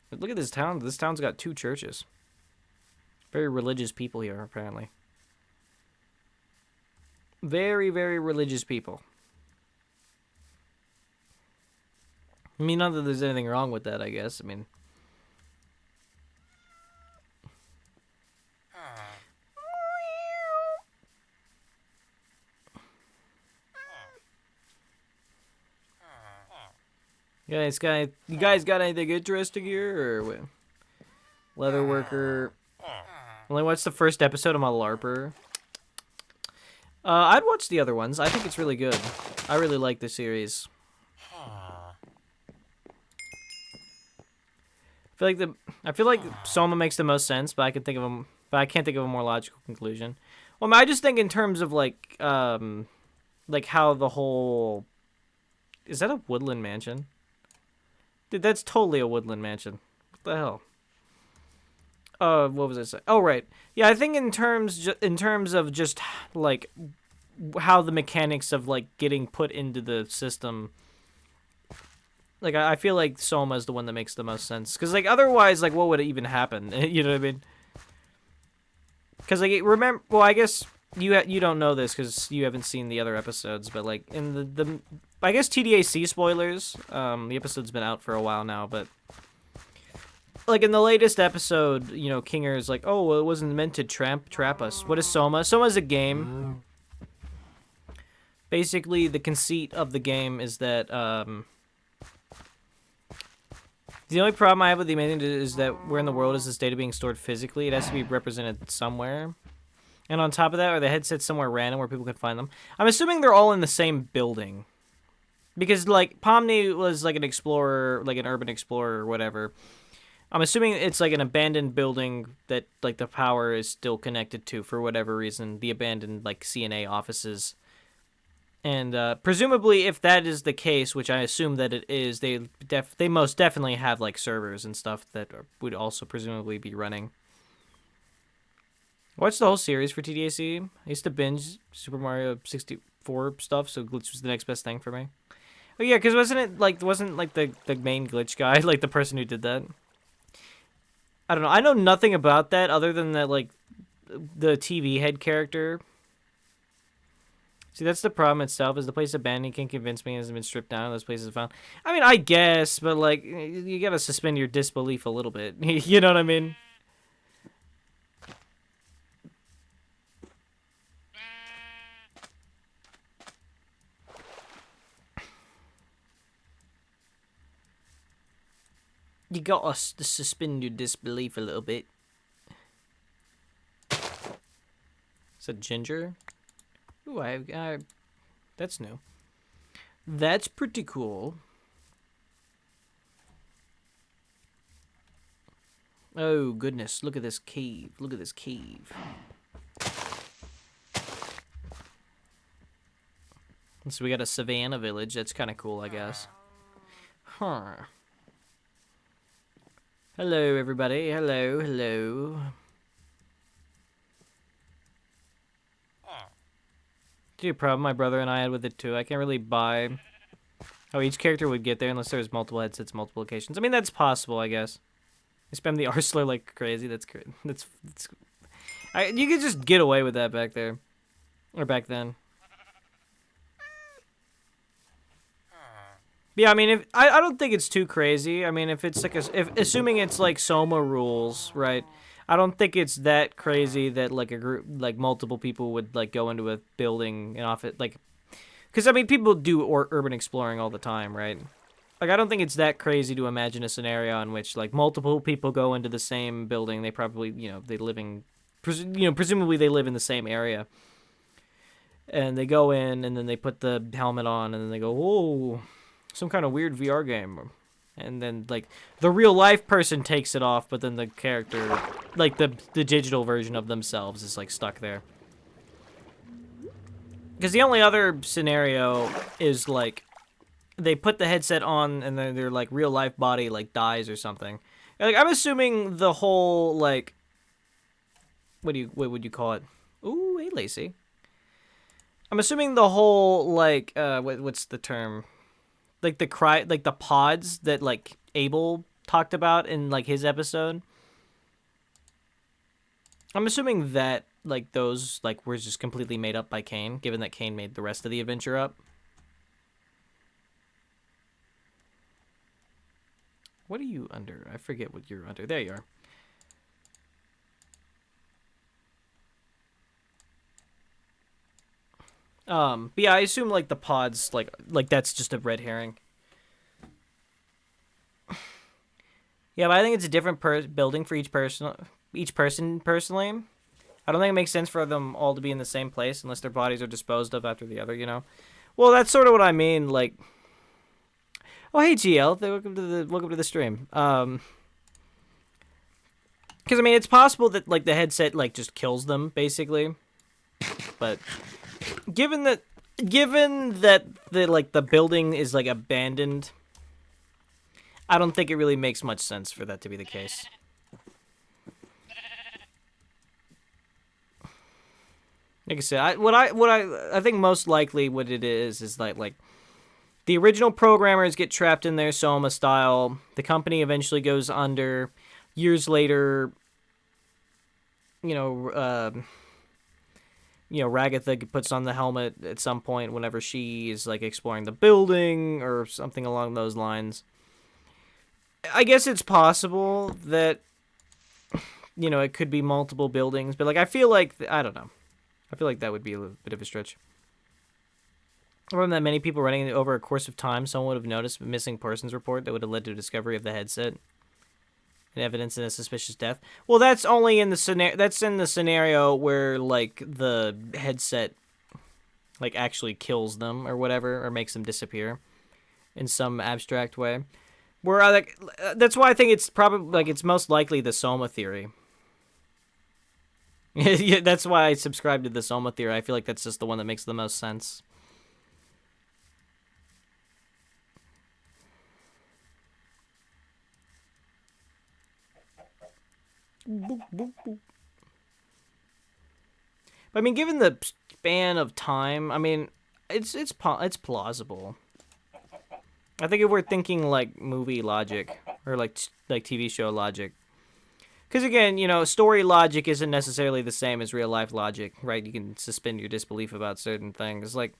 A: But look at this town. This town's got 2 churches. Very religious people here, apparently. Very, very religious people. I mean, not that there's anything wrong with that, I guess. I mean... You guys got anything interesting here, or what? Leather worker. Only watched the first episode. I'm a LARPer. I'd watch the other ones. I think it's really good. I really like the series. I feel like Soma makes the most sense, but I can't think of a more logical conclusion. Well, I just think in terms of like how the whole... Is that a woodland mansion? Dude, that's totally a woodland mansion. What the hell? What was I saying? Oh, right. Yeah, I think in terms of just like how the mechanics of like getting put into the system Like, I feel like Soma is the one that makes the most sense. Because, like, otherwise, like, what would even happen? You know what I mean? Because, like, remember... Well, I guess you don't know this because you haven't seen the other episodes. But, like, in the I guess TDAC spoilers. The episode's been out for a while now, but... Like, in the latest episode, you know, Kinger is like, oh, well, it wasn't meant to trap us. What is Soma? Soma's a game. Basically, the conceit of the game is that, the only problem I have with the amazing is that where in the world is this data being stored physically? It has to be represented somewhere. And on top of that, are the headsets somewhere random where people can find them? I'm assuming they're all in the same building. Because, like, Pomni was, like, an explorer, like, an urban explorer or whatever. I'm assuming it's, like, an abandoned building that, like, the power is still connected to for whatever reason. The abandoned, like, CNA offices. And presumably, if that is the case, which I assume that it is, they most definitely have like servers and stuff that would also presumably be running. I watched the whole series for TDAC. I used to binge Super Mario 64 stuff, so Glitch was the next best thing for me. Oh yeah, because wasn't the main Glitch guy like the person who did that? I don't know. I know nothing about that other than that like the TV head character. See, that's the problem itself, is the place abandoned. You can't convince me it hasn't been stripped down. Those places found. I mean, I guess, but, like, you gotta suspend your disbelief a little bit. You know what I mean? You gotta suspend your disbelief a little bit. Is that Ginger? Ooh, that's new. That's pretty cool. Oh, goodness. Look at this cave. Look at this cave. So we got a savannah village. That's kind of cool, I guess. Huh. Hello, everybody. Hello, hello. Dude, problem my brother and I had with it too. I can't really buy how each character would get there unless there's multiple headsets, multiple locations. I mean, that's possible, I guess. I spam the Arsler like crazy. That's great. You could just get away with that back there, or back then. Yeah, I mean, if I don't think it's too crazy. I mean, if it's like assuming it's like Soma rules, right? I don't think it's that crazy that like a group, like multiple people would like go into a building and off it, like, because I mean people do urban exploring all the time, right? Like I don't think it's that crazy to imagine a scenario in which like multiple people go into the same building. They probably, presumably they live in the same area, and they go in and then they put the helmet on and then they go, oh, some kind of weird VR game. And then, like, the real-life person takes it off, but then the character, like, the digital version of themselves is, like, stuck there. Because the only other scenario is, like, they put the headset on, and then their, like, real-life body, like, dies or something. Like, I'm assuming the whole, like, what would you call it? Ooh, hey, Lacey. I'm assuming the whole, like, what's the term? Like the pods that like Abel talked about in like his episode. I'm assuming that like those like were just completely made up by Kane, given that Kane made the rest of the adventure up. What are you under? I forget what you're under. There you are. But yeah, I assume like the pods, like that's just a red herring. Yeah, but I think it's a different building for each person personally. I don't think it makes sense for them all to be in the same place unless their bodies are disposed of after the other, you know. Well, that's sort of what I mean. Like, oh hey GL, welcome to the stream. Because I mean, it's possible that like the headset like just kills them basically, but. Given that the like the building is like abandoned, I don't think it really makes much sense for that to be the case. Like I said, I think most likely what it is like The original programmers get trapped in their Soma style. The company eventually goes under. Years later, Ragatha puts on the helmet at some point whenever she is like exploring the building or something along those lines. I guess it's possible that it could be multiple buildings, but like I feel like I don't know. I feel like that would be a little bit of a stretch. From that many people running over a course of time, someone would have noticed a missing persons report that would have led to a discovery of the headset and evidence in a suspicious death. Well, that's only in the scenario. That's in the scenario where like the headset like actually kills them or whatever, or makes them disappear in some abstract way. Where that's why I think it's probably like it's most likely the Soma theory. Yeah, that's why I subscribe to the Soma theory. I feel like that's just the one that makes the most sense. I mean, given the span of time, I mean, it's plausible. I think if we're thinking like movie logic or like TV show logic, because again, story logic isn't necessarily the same as real life logic, right? You can suspend your disbelief about certain things. Like,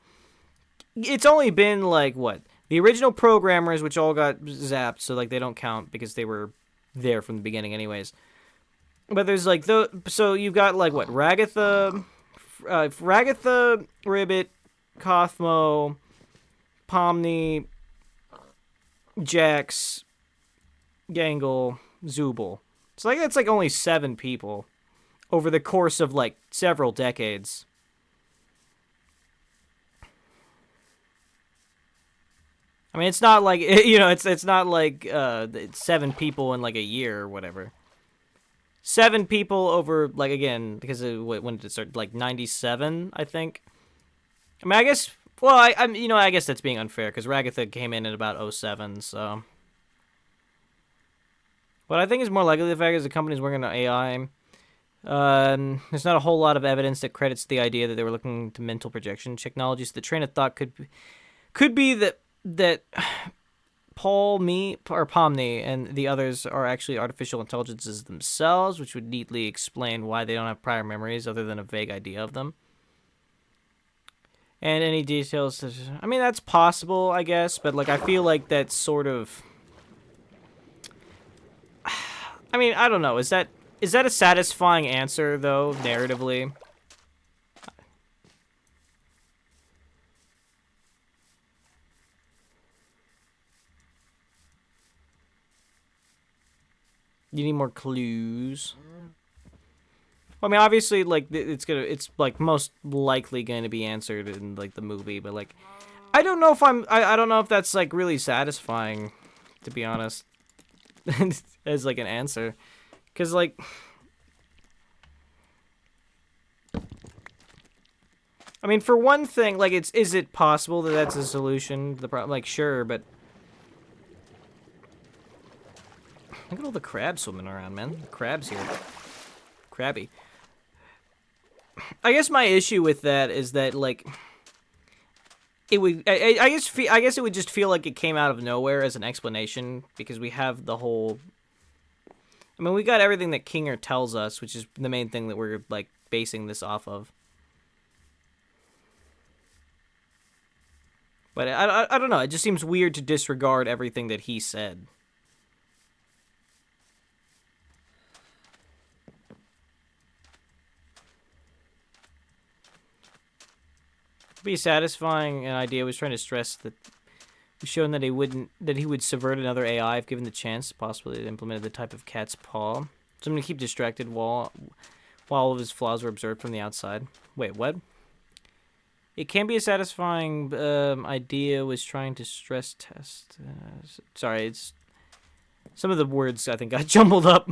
A: it's only been like what the original programmers, which all got zapped, so like they don't count because they were there from the beginning, anyways. But there's like so you've got like what Ragatha, Ribbit, Kothmo, Pomni, Jax, Gangle, Zooble. So like that's like only 7 people over the course of like several decades. I mean, it's not like it's not like 7 people in like a year or whatever. 7 people over like again because when did it start? Like 97, I think. I mean, I guess. Well, I guess that's being unfair because Ragatha came in at about 07, so. What I think is more likely the fact is the company's working on AI. There's not a whole lot of evidence that credits the idea that they were looking to mental projection technologies. The train of thought could be that Pomni and the others are actually artificial intelligences themselves, which would neatly explain why they don't have prior memories other than a vague idea of them. And any details, I mean, that's possible, I guess, but like I feel like that's sort of, I mean, I don't know. Is that a satisfying answer though, narratively? You need more clues. I mean, obviously, like it's like most likely going to be answered in like the movie, but like, I don't know if I don't know if that's like really satisfying, to be honest, as like an answer, because like, I mean, for one thing, like is it possible that that's a solution to the problem? Like, sure, but look at all the crabs swimming around, man. The crabs here, crabby. I guess my issue with that is that like it would I guess it would just feel like it came out of nowhere as an explanation because we have the whole I mean we got everything that Kinger tells us, which is the main thing that we're like basing this off of. But I don't know, it just seems weird to disregard everything that he said. Be satisfying. An idea was trying to stress that shown that he would subvert another AI if given the chance, possibly it implemented the type of cat's paw. So I'm gonna keep distracted while all of his flaws were observed from the outside. Wait, what? It can be a satisfying idea was trying to stress test. Sorry, it's some of the words I think got jumbled up.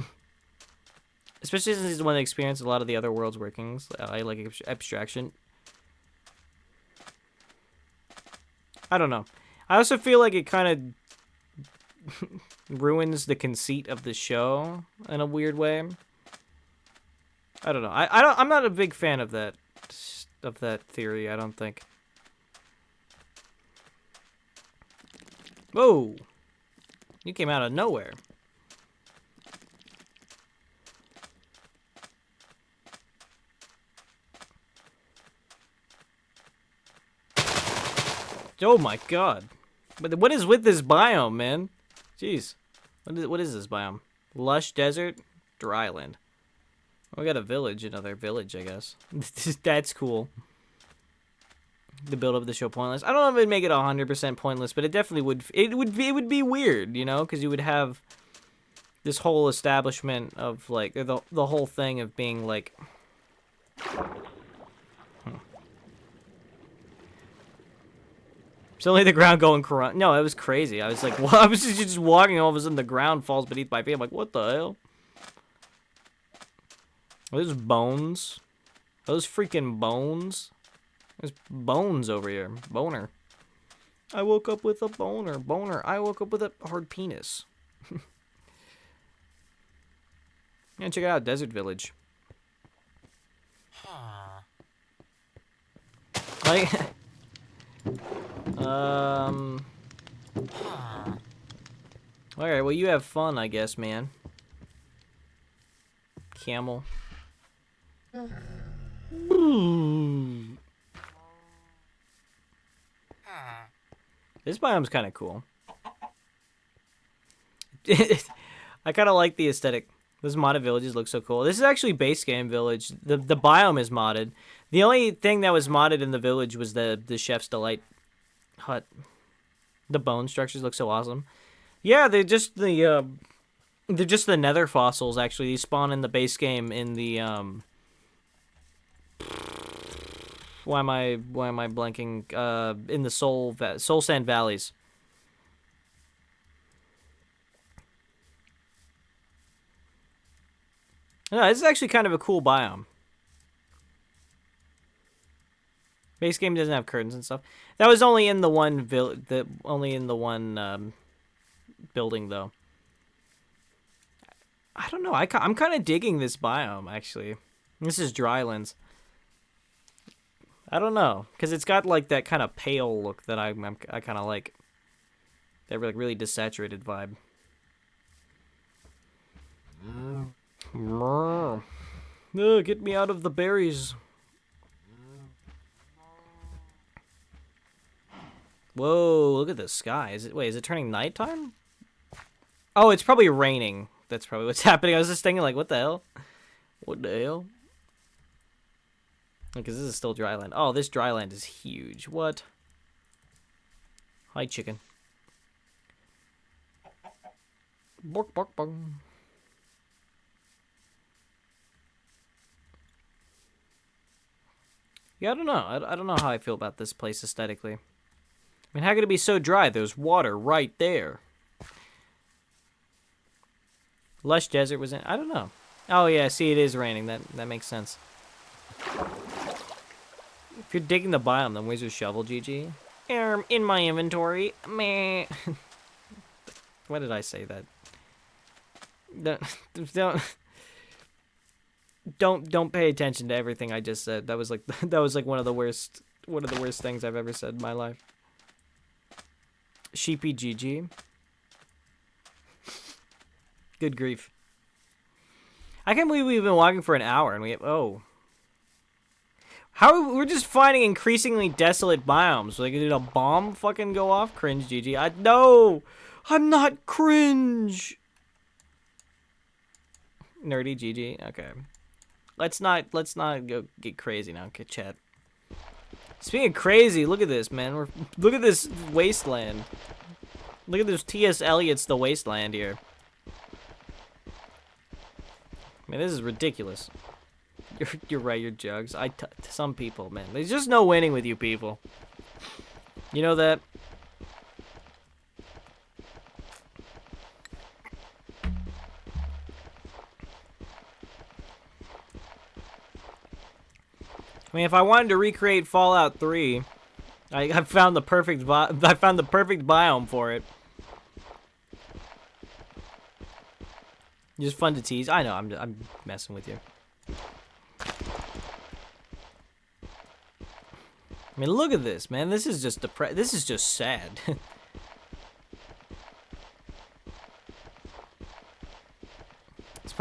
A: Especially since he's the one that experienced a lot of the other world's workings. I like abstraction. I don't know. I also feel like it kind of ruins the conceit of the show in a weird way. I don't know. I'm not a big fan of that theory, I don't think. Whoa! You came out of nowhere. Oh my god. But what is with this biome, man? Jeez. What is this biome? Lush desert, dryland. We got a village, another village, I guess. That's cool. The build up of the show pointless. I don't know if it'd make it 100% pointless, but it definitely would. It would be weird, you know, because you would have this whole establishment of like the whole thing of being like. It's only the ground going corrupt. No, it was crazy. I was like, well, I was just walking, all of a sudden the ground falls beneath my feet. I'm like, what the hell? Those bones. Those freaking bones. There's bones over here. Boner. I woke up with a boner. Boner. I woke up with a hard penis. Yeah, check it out. Desert Village. Like... Alright, well, you have fun, I guess, man. Camel. This biome's kind of cool. I kind of like the aesthetic. Those modded villages look so cool. This is actually base game village. The biome is modded. The only thing that was modded in the village was the Chef's Delight hut. The bone structures look so awesome. Yeah, they're just the nether fossils. Actually, these spawn in the base game in the Why am I blanking? In the Soul Sand Valleys. No, this is actually kind of a cool biome. Base game doesn't have curtains and stuff. That was only in the one building though. I don't know. I'm kind of digging this biome actually. This is drylands. I don't know, cause it's got like that kind of pale look that I kind of like. That like really desaturated vibe. No, get me out of the berries. Whoa, look at the sky. Is it turning nighttime? Oh, it's probably raining. That's probably what's happening. I was just thinking like, what the hell? What the hell? Because this is still dryland. Oh, this dryland is huge. What? Hi, chicken. Bork, bork, bork. Yeah, I don't know. I don't know how I feel about this place aesthetically. I mean, how could it be so dry? There's water right there. Lush desert was in... I don't know. Oh, yeah, see, it is raining. That makes sense. If you're digging the biome, then where's your shovel, GG? In my inventory. Meh. Why did I say that? Don't pay attention to everything I just said. That was like one of the worst things I've ever said in my life. Sheepy GG. Good grief. I can't believe we've been walking for an hour and we have, oh. We're just finding increasingly desolate biomes. Like, did a bomb fucking go off? Cringe GG. No! I'm not cringe! Nerdy GG. Okay. Let's not go get crazy now, okay, chat. Speaking of crazy, look at this, man. Look at this wasteland. Look at this T.S. Eliot's The Wasteland here. Man, this is ridiculous. You're right, you're jugs. Some people, man. There's just no winning with you people. You know that? I mean, if I wanted to recreate Fallout 3, I found the perfect biome for it. Just fun to tease. I know, I'm messing with you. I mean, look at this, man. This is just sad.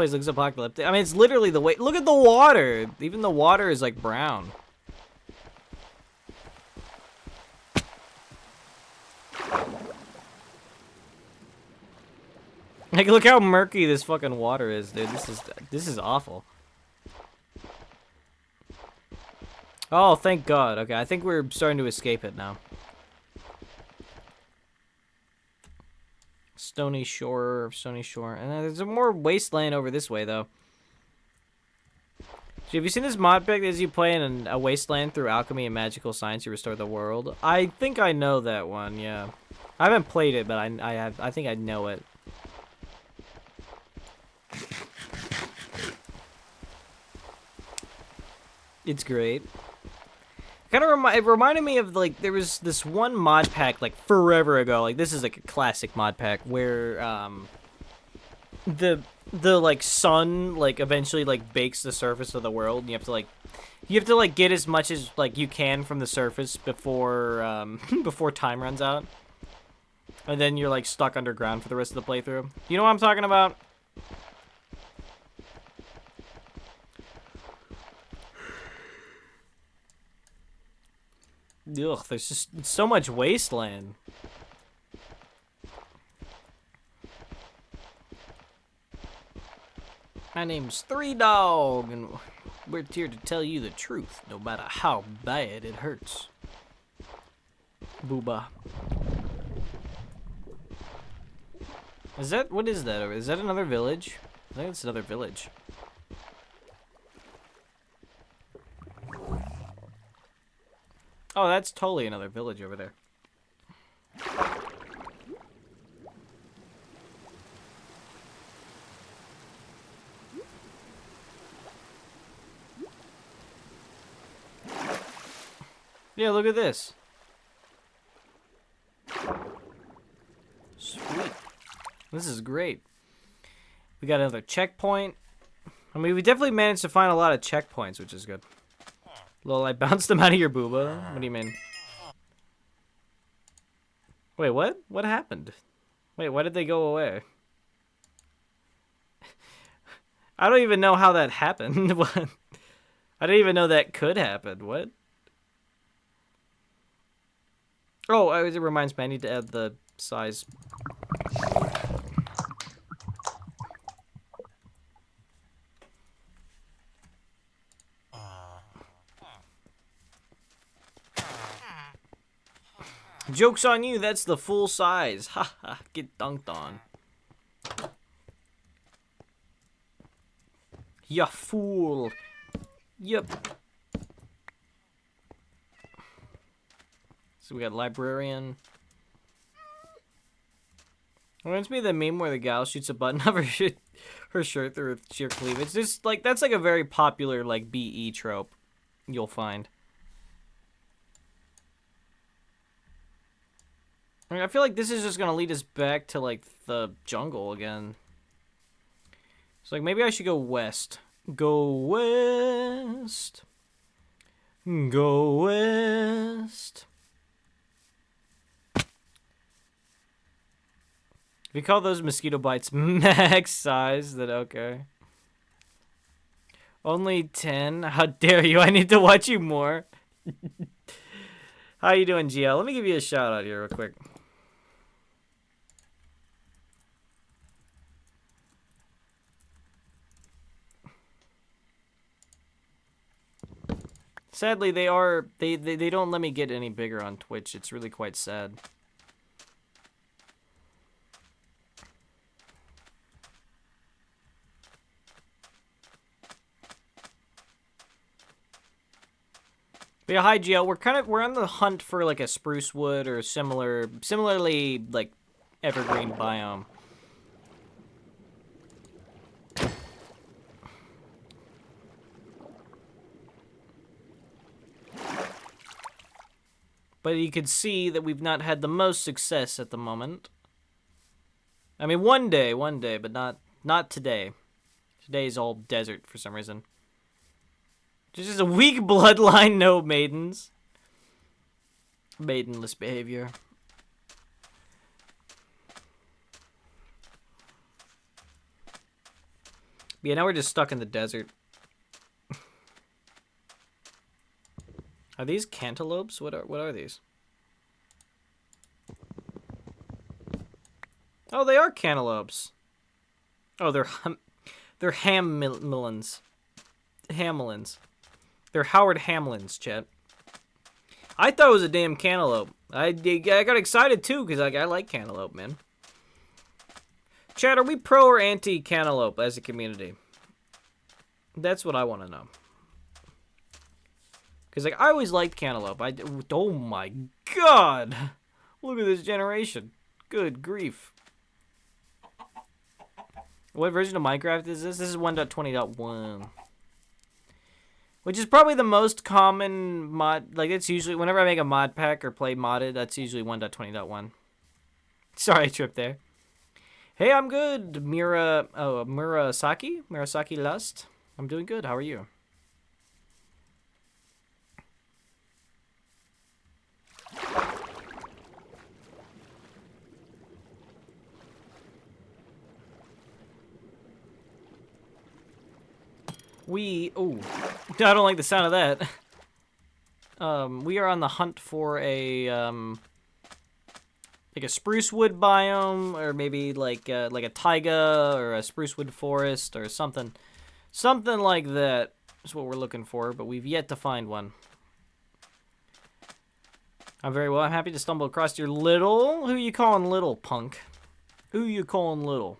A: place looks apocalyptic. I mean, it's literally the way. Look at the water. Even the water is like brown. Like, look how murky this fucking water is, dude. This is awful. Oh, thank God. Okay, I think we're starting to escape it now. Stony Shore. And then there's a more wasteland over this way, though. So have you seen this mod pack as you play in a wasteland through alchemy and magical science, you restore the world? I think I know that one, yeah. I haven't played it, but I think I know it. It's great. Kind of it reminded me of, like, there was this one mod pack like forever ago. Like, this is like a classic mod pack where the like sun like eventually like bakes the surface of the world, and you have to like get as much as like you can from the surface before before time runs out, and then you're like stuck underground for the rest of the playthrough. You know what I'm talking about? Ugh, there's just so much wasteland. My name's Three Dog, and we're here to tell you the truth, no matter how bad it hurts. Booba. What is that over? Is that another village? I think it's another village. Oh, that's totally another village over there. Yeah, look at this. Sweet. This is great. We got another checkpoint. I mean, we definitely managed to find a lot of checkpoints, which is good. Lol, I bounced them out of your booba. What do you mean? Wait, what? What happened? Wait, why did they go away? I don't even know how that happened. What? I didn't even know that could happen. What? Oh, it reminds me, I need to add the size. Joke's on you, that's the full size. Ha ha, get dunked on. Ya fool. Yep. So we got librarian. Reminds me of the meme where the gal shoots a button of her shirt through her sheer cleavage. Just like that's like a very popular like BE trope you'll find. I mean, I feel like this is just gonna lead us back to like the jungle again. So like maybe I should go west. Go west. Go west. If you call those mosquito bites max size, then okay. Only 10? How dare you? I need to watch you more. How you doing, GL? Let me give you a shout out here real quick. Sadly, they don't let me get any bigger on Twitch. It's really quite sad. But yeah, hi GL. We're on the hunt for like a spruce wood or similarly like evergreen biome. But you can see that we've not had the most success at the moment. I mean, one day, but not today. Today's all desert for some reason. This is a weak bloodline, no maidens. Maidenless behavior. Yeah, now we're just stuck in the desert. Are these cantaloupes? What are these? Oh, they are cantaloupes. Oh, they're Hamlins. Hamlins. They're Howard Hamlins, chat. I thought it was a damn cantaloupe. I got excited too because I like cantaloupe, man. Chat, are we pro or anti cantaloupe as a community? That's what I want to know. Because like I always liked cantaloupe. Oh my god, look at this generation. Good grief. What version of Minecraft is this? This is 1.20.1. Which is probably the most common mod. Like, it's usually, whenever I make a mod pack or play modded, that's usually 1.20.1. Sorry, I tripped there. Hey, I'm good. Murasaki? Murasaki Lust? I'm doing good. How are you? Oh, I don't like the sound of that. We are on the hunt for a, like a spruce wood biome, or maybe like a taiga, or a spruce wood forest, or something. Something like that is what we're looking for, but we've yet to find one. I'm very well. I'm happy to stumble across your little... Who you calling little, punk? Who you calling little?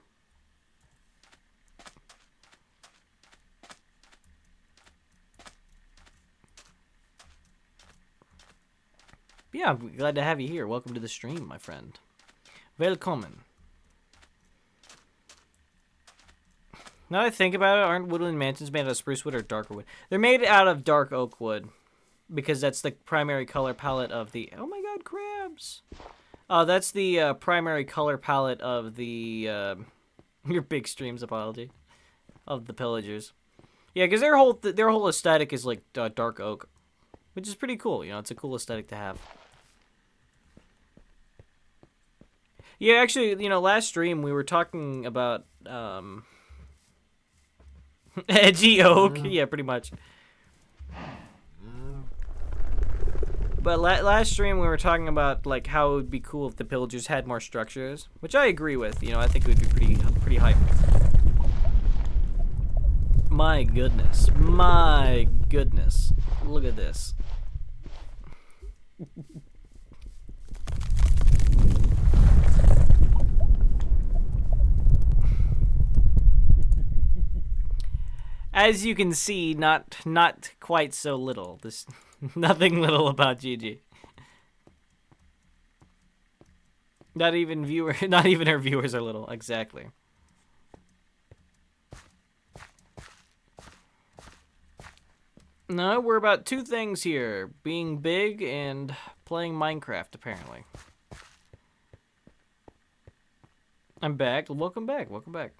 A: Yeah, I'm glad to have you here. Welcome to the stream, my friend. Welcome. Now that I think about it, aren't woodland mansions made out of spruce wood or darker wood? They're made out of dark oak wood, because that's the primary color palette of the... Oh my god, crabs! That's the primary color palette of the... your big streams apology. Of the pillagers. Yeah, because their whole aesthetic is like dark oak. Which is pretty cool, you know, it's a cool aesthetic to have. Yeah, actually, you know, last stream we were talking about, edgy oak. Yeah, pretty much. But last stream we were talking about, like, how it would be cool if the pillagers had more structures. Which I agree with, you know, I think it would be pretty hype. My goodness. My goodness. Look at this. As you can see, not quite so little. There's nothing little about Gigi. Not even her viewers are little, exactly. No, we're about two things here. Being big and playing Minecraft, apparently. I'm back. Welcome back. Welcome back.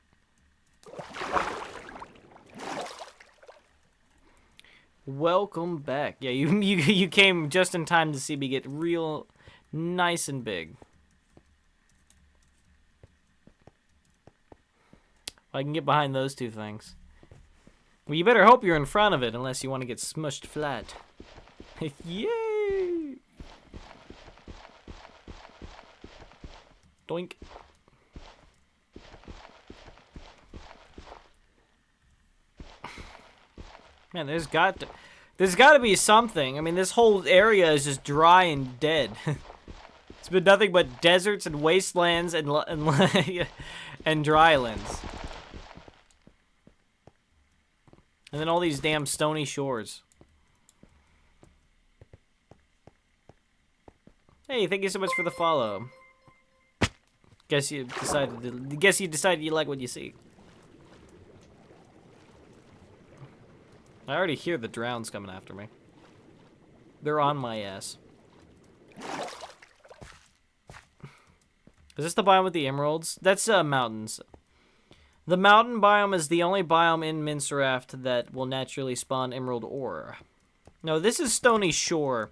A: Welcome back. Yeah, you came just in time to see me get real nice and big. I can get behind those two things. Well, you better hope you're in front of it, unless you want to get smushed flat. Yay! Doink. Man, there's got to be something. I mean, this whole area is just dry and dead. It's been nothing but deserts and wastelands and and drylands. And then all these damn stony shores. Hey, thank you so much for the follow. Guess you decided you like what you see. I already hear the drowns coming after me. They're on my ass. Is this the biome with the emeralds? That's mountains. The mountain biome is the only biome in Minecraft that will naturally spawn emerald ore. No, this is Stony Shore.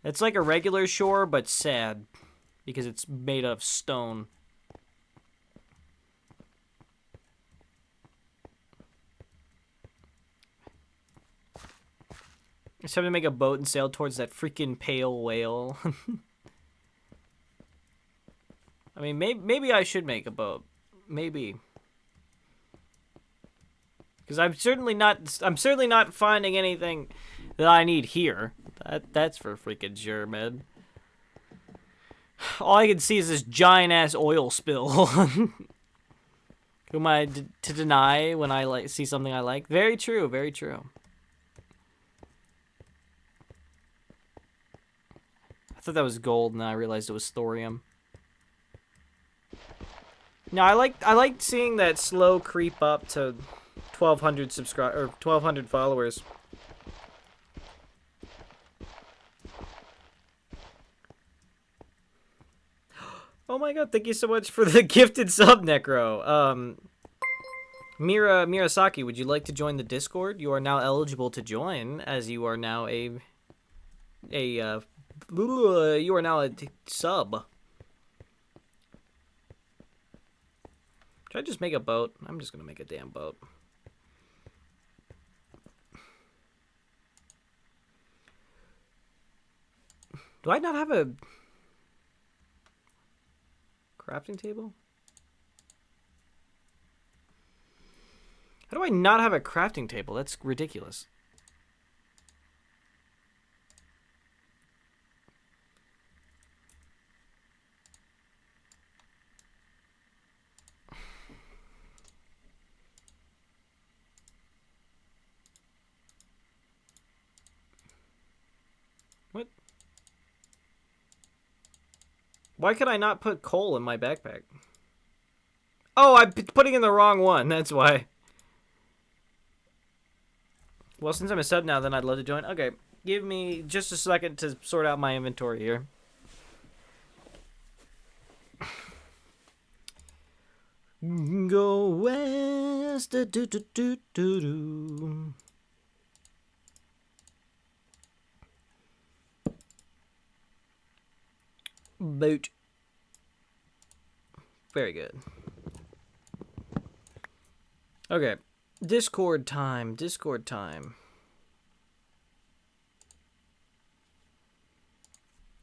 A: It's like a regular shore, but sad. Because it's made of stone. It's time to make a boat and sail towards that freaking pale whale. I mean, maybe I should make a boat. Maybe. Because I'm certainly not finding anything that I need here. That's for freaking sure, man. All I can see is this giant ass oil spill. Who am I to deny when I see something I like? Very true, very true. I thought that was gold, and then I realized it was thorium. No, I like seeing that slow creep up to 1,200 or 1,200 followers. Oh my god, thank you so much for the gifted sub, Necro. Mirasaki, would you like to join the Discord? You are now eligible to join, as you are now you are now a sub. Should I just make a boat? I'm just gonna make a damn boat. Do I not have a crafting table? How do I not have a crafting table? That's ridiculous. What? Why could I not put coal in my backpack? Oh, I'm putting in the wrong one. That's why. Well, since I'm a sub now, then I'd love to join. Okay, give me just a second to sort out my inventory here. Go west, do do do do do. Boot. Very good. Okay. Discord time. Discord time.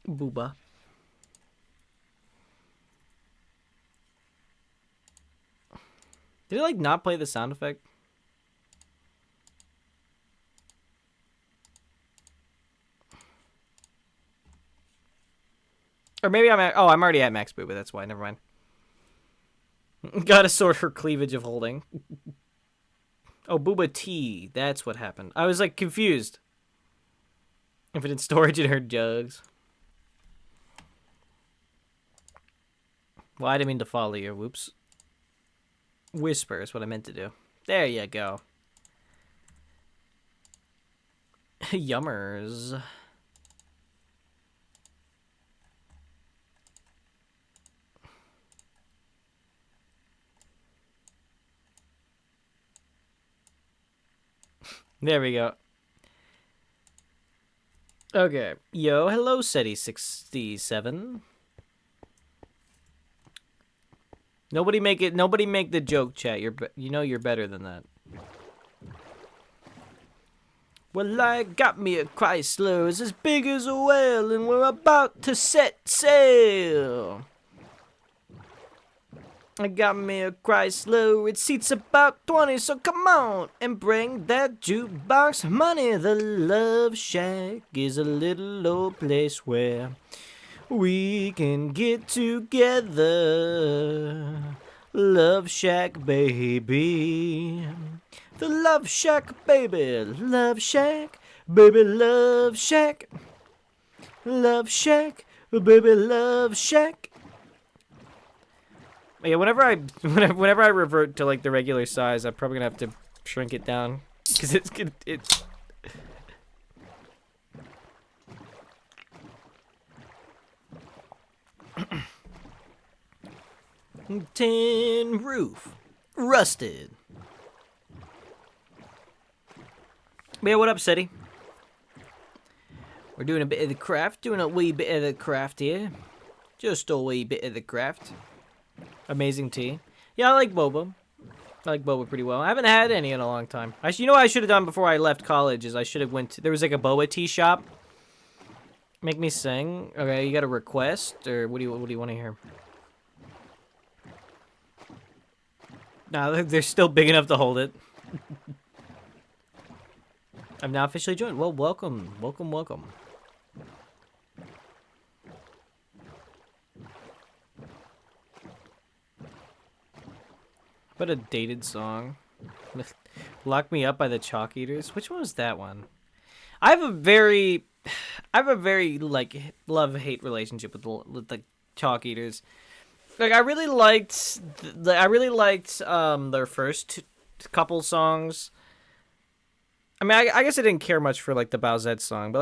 A: Booba. Did it, like, not play the sound effect? Or maybe I'm at... Oh, I'm already at max booba. That's why. Never mind. Gotta sort her cleavage of holding. Oh, Booba T. That's what happened. I was, like, confused. Infinite storage in her jugs. Well, I didn't mean to follow you. Whoops. Whisper is what I meant to do. There you go. Yummers. There we go. Okay. Yo, hello, SETI67. Nobody make the joke, chat. You know you're better than that. Well, I got me a Chrysler. It's as big as a whale, and we're about to set sail. I got me a Chrysler, it seats about 20, so come on and bring that jukebox money. The Love Shack is a little old place where we can get together. Love Shack, baby. The Love Shack, baby. Love Shack, baby, Love Shack. Love Shack, baby, Love Shack. Yeah, whenever I revert to like the regular size, I'm probably gonna have to shrink it down because it's 10 roof rusted. But yeah, what up, City? We're doing a bit of the craft, doing a wee bit of the craft here, just a wee bit of the craft. Amazing tea. Yeah, I like boba. I like boba pretty well. I haven't had any in a long time. You know what I should have done before I left college is I should have went to, there was like a boba tea shop. Make me sing. Okay, you got a request or what do you want to hear? No, they're still big enough to hold it. I've now officially joined. Well, welcome. What a dated song. Lock Me Up by the Chalk Eaters. Which one was that one? I have a very like love-hate relationship with the Chalk Eaters. Like I really liked their first couple songs. I mean, I guess I didn't care much for like the Bowsette song, but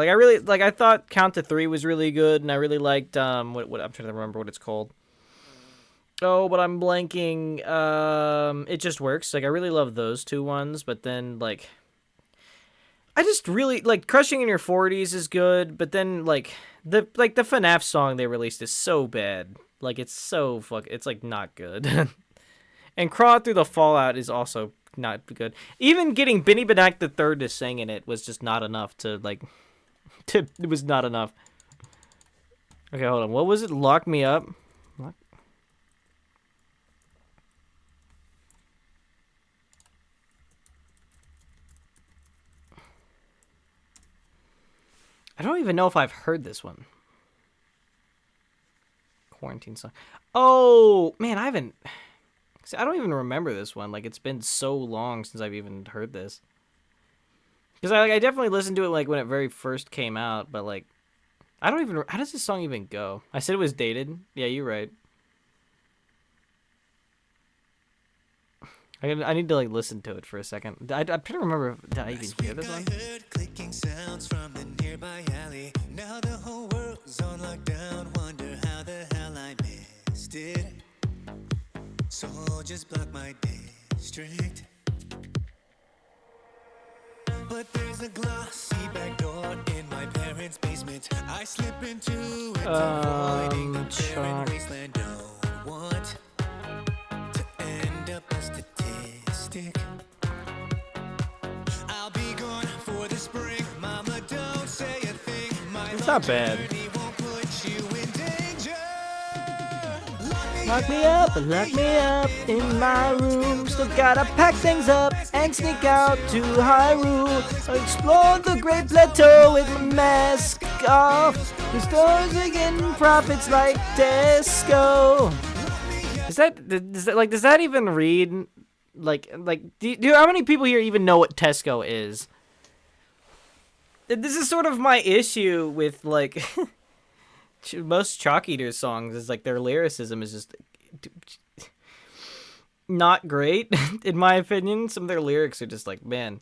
A: like I thought Count to 3 was really good, and I really liked what I'm trying to remember what it's called. Oh, but I'm blanking. It Just Works. Like I really love those two ones, but then like I just really like Crushing in Your 40s is good, but then like the FNAF song they released is so bad. Like it's like not good. And Crawl Through the Fallout is also not good. Even getting Benny Benak the Third to sing in it was just not enough it was not enough. Okay, hold on. What was it? Lock Me Up? I don't even know if I've heard this one. Quarantine song. Oh, man, I don't even remember this one. Like, it's been so long since I've even heard this. Because I definitely listened to it, like, when it very first came out, but, like, how does this song even go? I said it was dated. Yeah, you're right. I need to, like, listen to it for a second. I'm trying to remember, did I even hear this one?
D: Heard clicking sounds from the nearby alley. Now the whole world's on lockdown. Wonder how the hell I missed it. Soldiers block my district. But there's a glossy back door in my parents' basement. I slip into it, avoiding a barren wasteland. Don't want to end up a statistic. I'll be gone for the spring. Mama, don't say a thing. My
A: It's not bad.
D: journey won't put you in danger.
A: Lock me up in my room. Still gotta pack things up and sneak out to Hyrule. Explore the Great Plateau with my mask off. The stores are getting profits like Tesco. Does that even read? Like, how many people here even know what Tesco is? This is sort of my issue with, like, most Chalk Eaters songs is, like, their lyricism is just not great, in my opinion. Some of their lyrics are just like, man.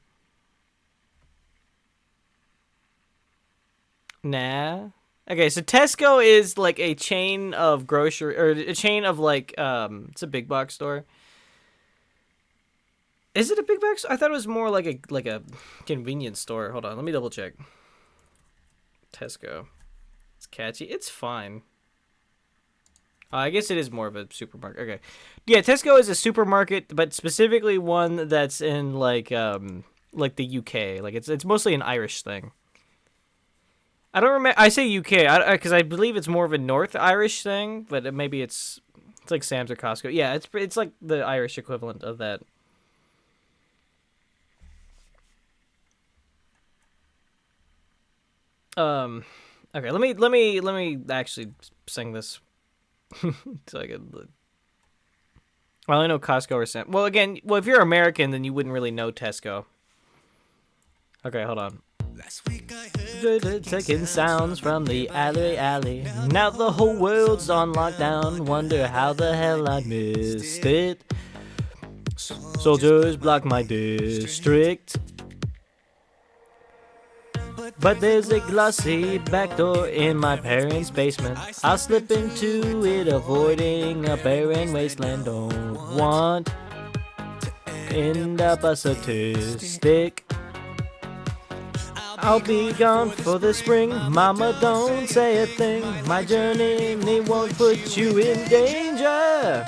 A: Nah. Okay, so Tesco is, like, a chain of grocery, or a chain of, like, it's a big box store. Is it a big box? I thought it was more like a convenience store. Hold on, let me double check. Tesco. It's catchy. It's fine. I guess it is more of a supermarket. Okay. Yeah, Tesco is a supermarket, but specifically one that's in like the UK. Like it's mostly an Irish thing. I don't remember. I say UK because I believe it's more of a North Irish thing, but maybe it's like Sam's or Costco. Yeah, it's like the Irish equivalent of that. Okay, let me actually sing this. So I could. Well, I know Costco or Sam. Well, again, if you're American, then you wouldn't really know Tesco. Okay, hold on.
D: Last week I heard
A: Taking sounds from the alley. Now the whole world's on lockdown. Wonder how the hell I missed it. Soldiers block my district. But there's a glossy back door in my parents' basement. I'll slip into it, avoiding a barren wasteland. Don't want to end up a statistic. I'll be gone for the spring. Mama, don't say a thing. My journey won't put you in danger.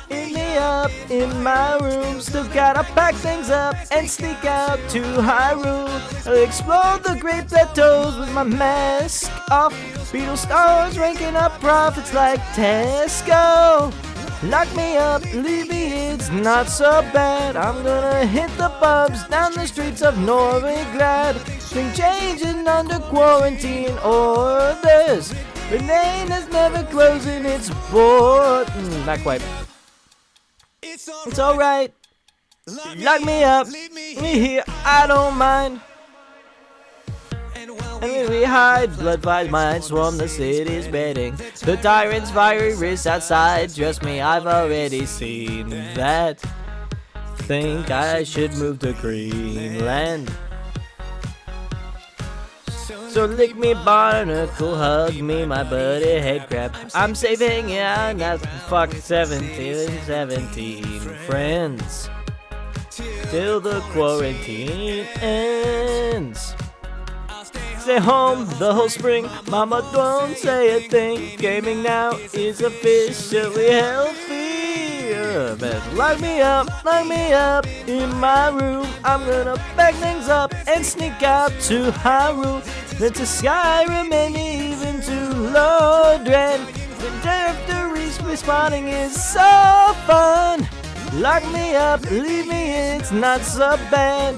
A: In the me up in my room. Still gotta pack things up and sneak out to Hyrule. I'll explore the great plateaus with my mask off. Beetle stars ranking up profits like Tesco. Lock me up, leave me, it's not so bad. I'm gonna hit the pubs down the streets of Novigrad. Thing changing under quarantine orders. Bananas never closing its board. Not quite. It's alright. Lock me up, leave me here, I don't mind. And when we hide, blood fights might swarm the city's bedding. The tyrant's fiery wrists outside, trust me, I've already seen that. Think I should move to Greenland. So lick me barnacle, hug me, my buddy head crab. I'm safe hanging out, now fuck 17 friends. Till the quarantine ends. Stay home the whole spring, mama don't say a thing. Gaming now is officially healthy. Man, lock me up in my room. I'm gonna pack things up and sneak out to Hyrule. Then to Skyrim and even to Lordran. The directories responding is so fun. Lock me up, leave me, it's not so bad.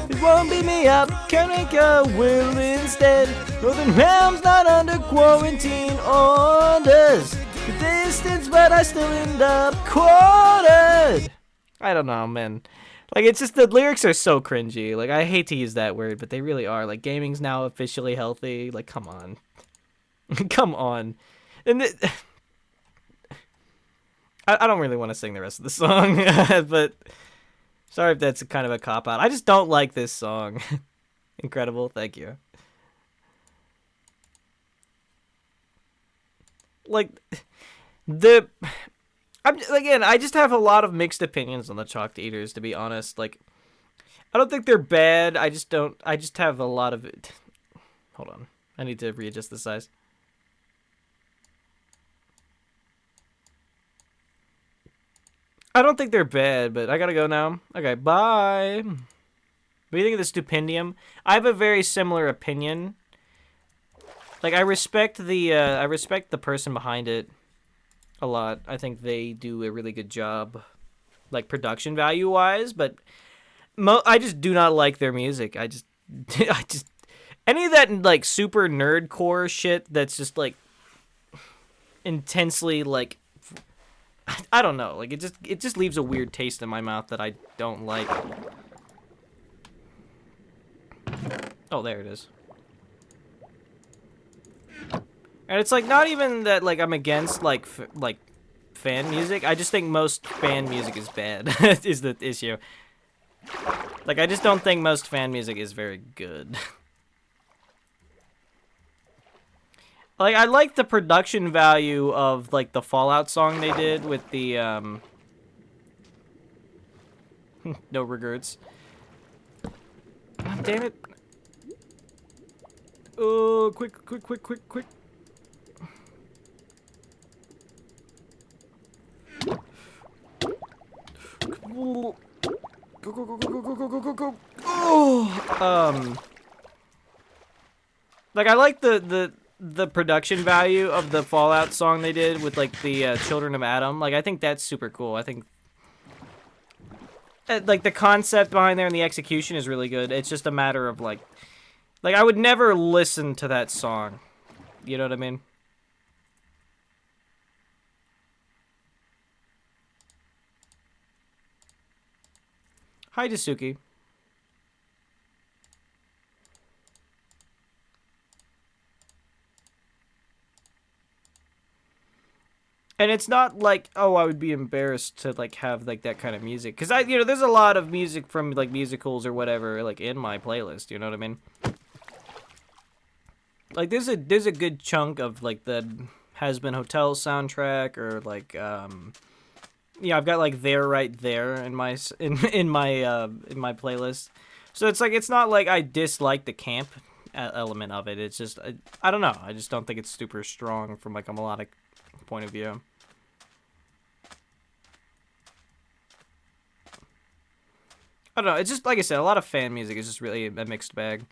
A: It won't beat me up, Karnika will instead. Northern Realm's not under quarantine orders. The distance, but I still end up quartered. I don't know, man. Like, it's just the lyrics are so cringy. Like, I hate to use that word, but they really are. Like, gaming's now officially healthy. Like, come on. Come on. And I don't really want to sing the rest of the song, but sorry if that's kind of a cop-out. I just don't like this song. Incredible, thank you. Like, again, I just have a lot of mixed opinions on the Chalked Eaters, to be honest. Like, I don't think they're bad, I just have a lot of it. Hold on, I need to readjust the size. I don't think they're bad, but I gotta go now. Okay, bye. What do you think of the Stupendium? I have a very similar opinion. Like, I respect the person behind it a lot. I think they do a really good job, like, production value-wise, but I just do not like their music. I just any of that, like, super nerdcore shit that's just, like, intensely, like, I don't know, like, it just leaves a weird taste in my mouth that I don't like. Oh, there it is. And it's, like, not even that, like, I'm against, like, fan music. I just think most fan music is bad, is the issue. Like, I just don't think most fan music is very good. Like, I like the production value of, like, the Fallout song they did with the, no regrets. Oh, damn it. Oh, quick. Go. Oh, like, I like the production value of the Fallout song they did with, like, the Children of Adam. Like, I think that's super cool. I think, like, the concept behind there and the execution is really good. It's just a matter of, like, I would never listen to that song. You know what I mean? Hi, Dasuki. And it's not like, oh, I would be embarrassed to, like, have, like, that kind of music. Because, there's a lot of music from, like, musicals or whatever, like, in my playlist, you know what I mean? Like, there's a good chunk of, like, the Has Been Hotel soundtrack, or, like, yeah, I've got, like, There Right There in my playlist. So it's, like, it's not like I dislike the camp element of it. It's just, I don't know. I just don't think it's super strong from, like, a melodic point of view. I don't know. It's just like I said, a lot of fan music is just really a mixed bag.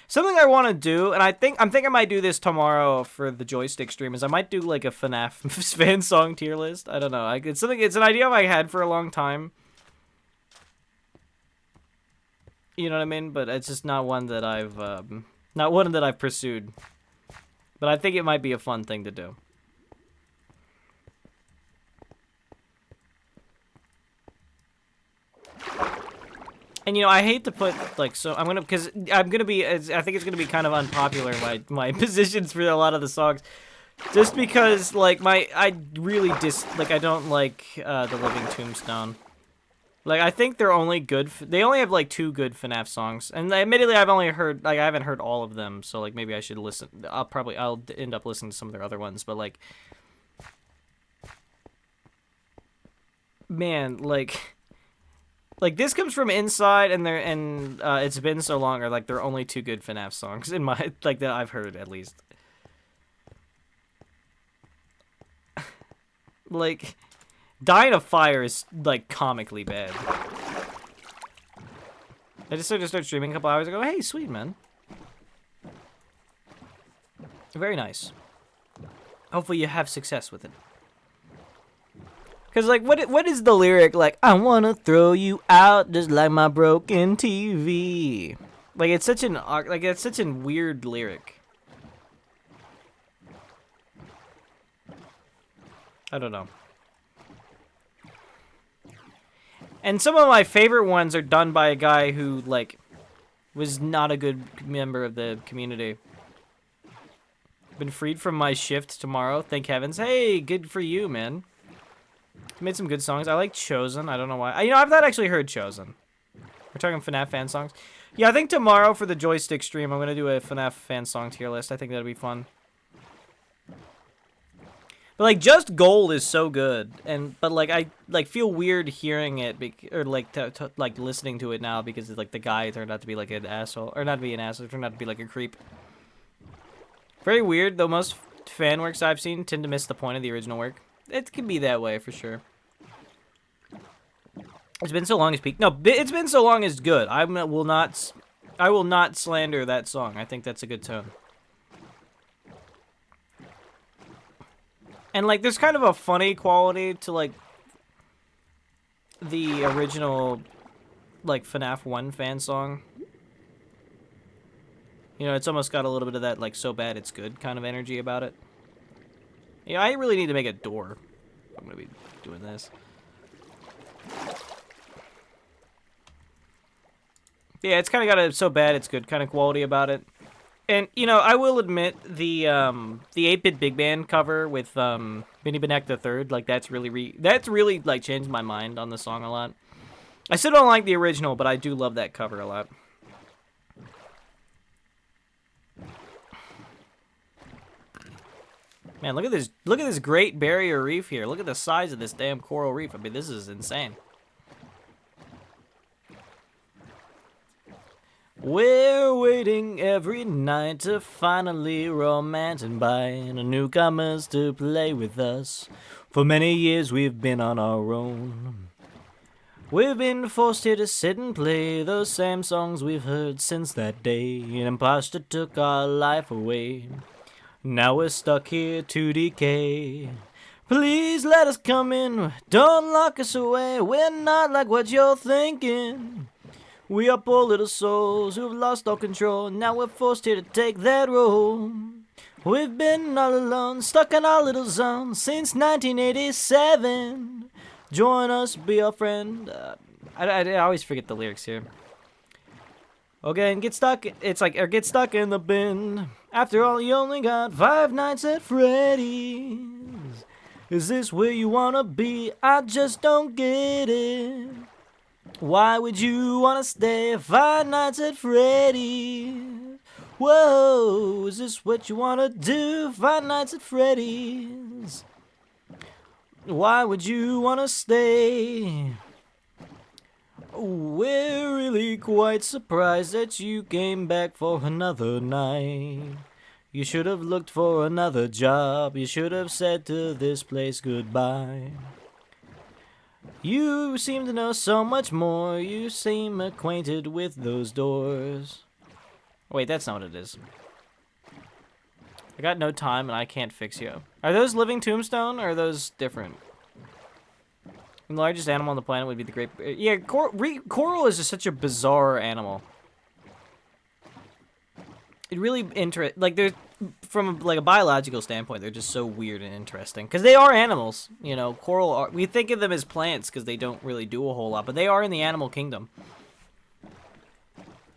A: Something I want to do, and I'm thinking I might do this tomorrow for the joystick stream, is I might do like a FNAF fan song tier list. I don't know. It's an idea I had for a long time. You know what I mean? But it's just not one that I've pursued. But I think it might be a fun thing to do. And, you know, I hate to put, like, so, I think it's gonna be kind of unpopular, my positions for a lot of the songs. Just because, like, I really I don't like, The Living Tombstone. Like, I think they're only good, they only have, like, 2 good FNAF songs. And admittedly, I've only heard, like, I haven't heard all of them, so, like, maybe I should listen. I'll end up listening to some of their other ones, but, like, man, like, this comes from Inside, and It's Been So Long are, like, they're only 2 good FNAF songs in my, like, that I've heard, at least. Like, Dying of Fire is, like, comically bad. I just started streaming a couple hours ago. Hey, sweet, man. Very nice. Hopefully you have success with it. Because, like, what is the lyric? Like, I want to throw you out just like my broken TV. Like, it's such a weird lyric. I don't know. And some of my favorite ones are done by a guy who, like, was not a good member of the community. Been freed from my shift tomorrow, thank heavens. Hey, good for you, man. Made some good songs. I like Chosen. I don't know why. You know, I've not actually heard Chosen. We're talking FNAF fan songs. Yeah, I think tomorrow for the joystick stream, I'm going to do a FNAF fan song tier list. I think that'll be fun. But, like, Just Gold is so good. But, like, I, like, feel weird hearing it, or, like, like, listening to it now because, like, the guy turned out to be, like, an asshole. Or not to be an asshole, turned out to be, like, a creep. Very weird, though most fan works I've seen tend to miss the point of the original work. It can be that way, for sure. It's Been So Long is peak. No, It's Been So Long is good. I will not slander that song. I think that's a good tone. And, like, there's kind of a funny quality to, like, the original, like, FNAF 1 fan song. You know, it's almost got a little bit of that, like, so bad it's good kind of energy about it. Yeah, I really need to make a door. I'm gonna be doing this. Yeah, it's kind of got a so bad it's good kind of quality about it. And, you know, I will admit, the 8-Bit Big Band cover with, Benny Benek III, like, that's really, like, changed my mind on the song a lot. I still don't like the original, but I do love that cover a lot. Man, look at this Great Barrier Reef here. Look at the size of this damn coral reef. I mean, this is insane. We're waiting every night to finally romance and invite newcomers to play with us. For many years we've been on our own. We've been forced here to sit and play those same songs we've heard since that day. An imposter took our life away. Now we're stuck here to decay. Please let us come in, don't lock us away. We're not like what you're thinking. We are poor little souls who've lost all control. Now we're forced here to take that role. We've been all alone, stuck in our little zone since 1987. Join us, be our friend. I always forget the lyrics here. Okay, and get stuck. It's like, or get stuck in the bin. After all, you only got 5 nights at Freddy's. Is this where you wanna be? I just don't get it. Why would you wanna stay 5 nights at Freddy's? Whoa, is this what you wanna do? 5 nights at Freddy's. Why would you wanna stay? We're really quite surprised that you came back for another night. You should have looked for another job. You should have said to this place goodbye. You seem to know so much more. You seem acquainted with those doors. Wait, that's not what it is. I got no time and I can't fix you. Are those living tombstone or are those different? The largest animal on the planet would be the great... Yeah, coral is just such a bizarre animal. It really like there's from like a biological standpoint, they're just so weird and interesting because they are animals. You know, coral are, we think of them as plants because they don't really do a whole lot, but they are in the animal kingdom.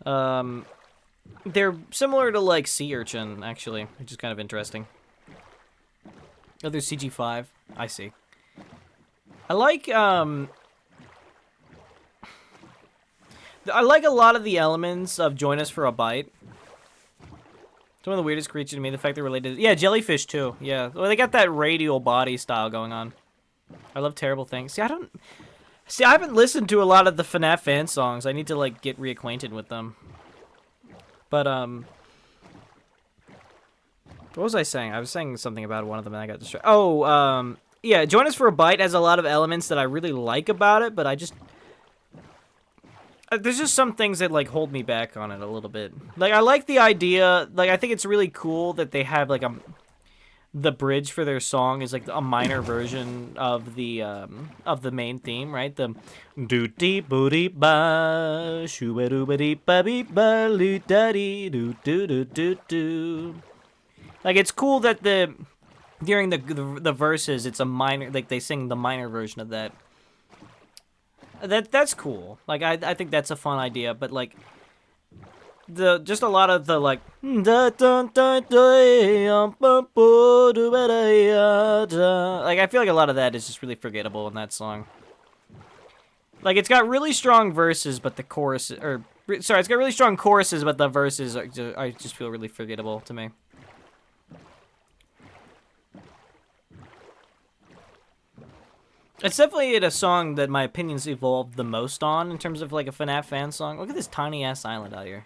A: They're similar to like sea urchin actually, which is kind of interesting. Oh, there's CG5. I see. I like a lot of the elements of Join Us for a Bite. It's one of the weirdest creatures to me, the fact they're related. Yeah, jellyfish too. Yeah, well, they got that radial body style going on. I love Terrible Things. See, I haven't listened to a lot of the FNAF fan songs. I need to like get reacquainted with them. But what was I saying? I was saying something about one of them and I got distracted. Oh, yeah, Join Us for a Bite has a lot of elements that I really like about it, but I just... there's just some things that, like, hold me back on it a little bit. Like, I like the idea... Like, I think it's really cool that they have, like, the bridge for their song is, like, a minor version of the main theme, right? The... Do-dee-boo-dee-ba, shoo-ba-doo-ba-dee-ba-loo-da-dee-doo-doo-doo-doo. Like, it's cool that during the verses, it's a minor, like they sing the minor version of that. That's cool. Like I think that's a fun idea, but like just a lot of the like like I feel like a lot of that is just really forgettable in that song. Like it's got really strong verses, but the chorus it's got really strong choruses, but the verses I just feel really forgettable to me. It's definitely a song that my opinions evolved the most on in terms of like a FNAF fan song. Look at this tiny ass island out here.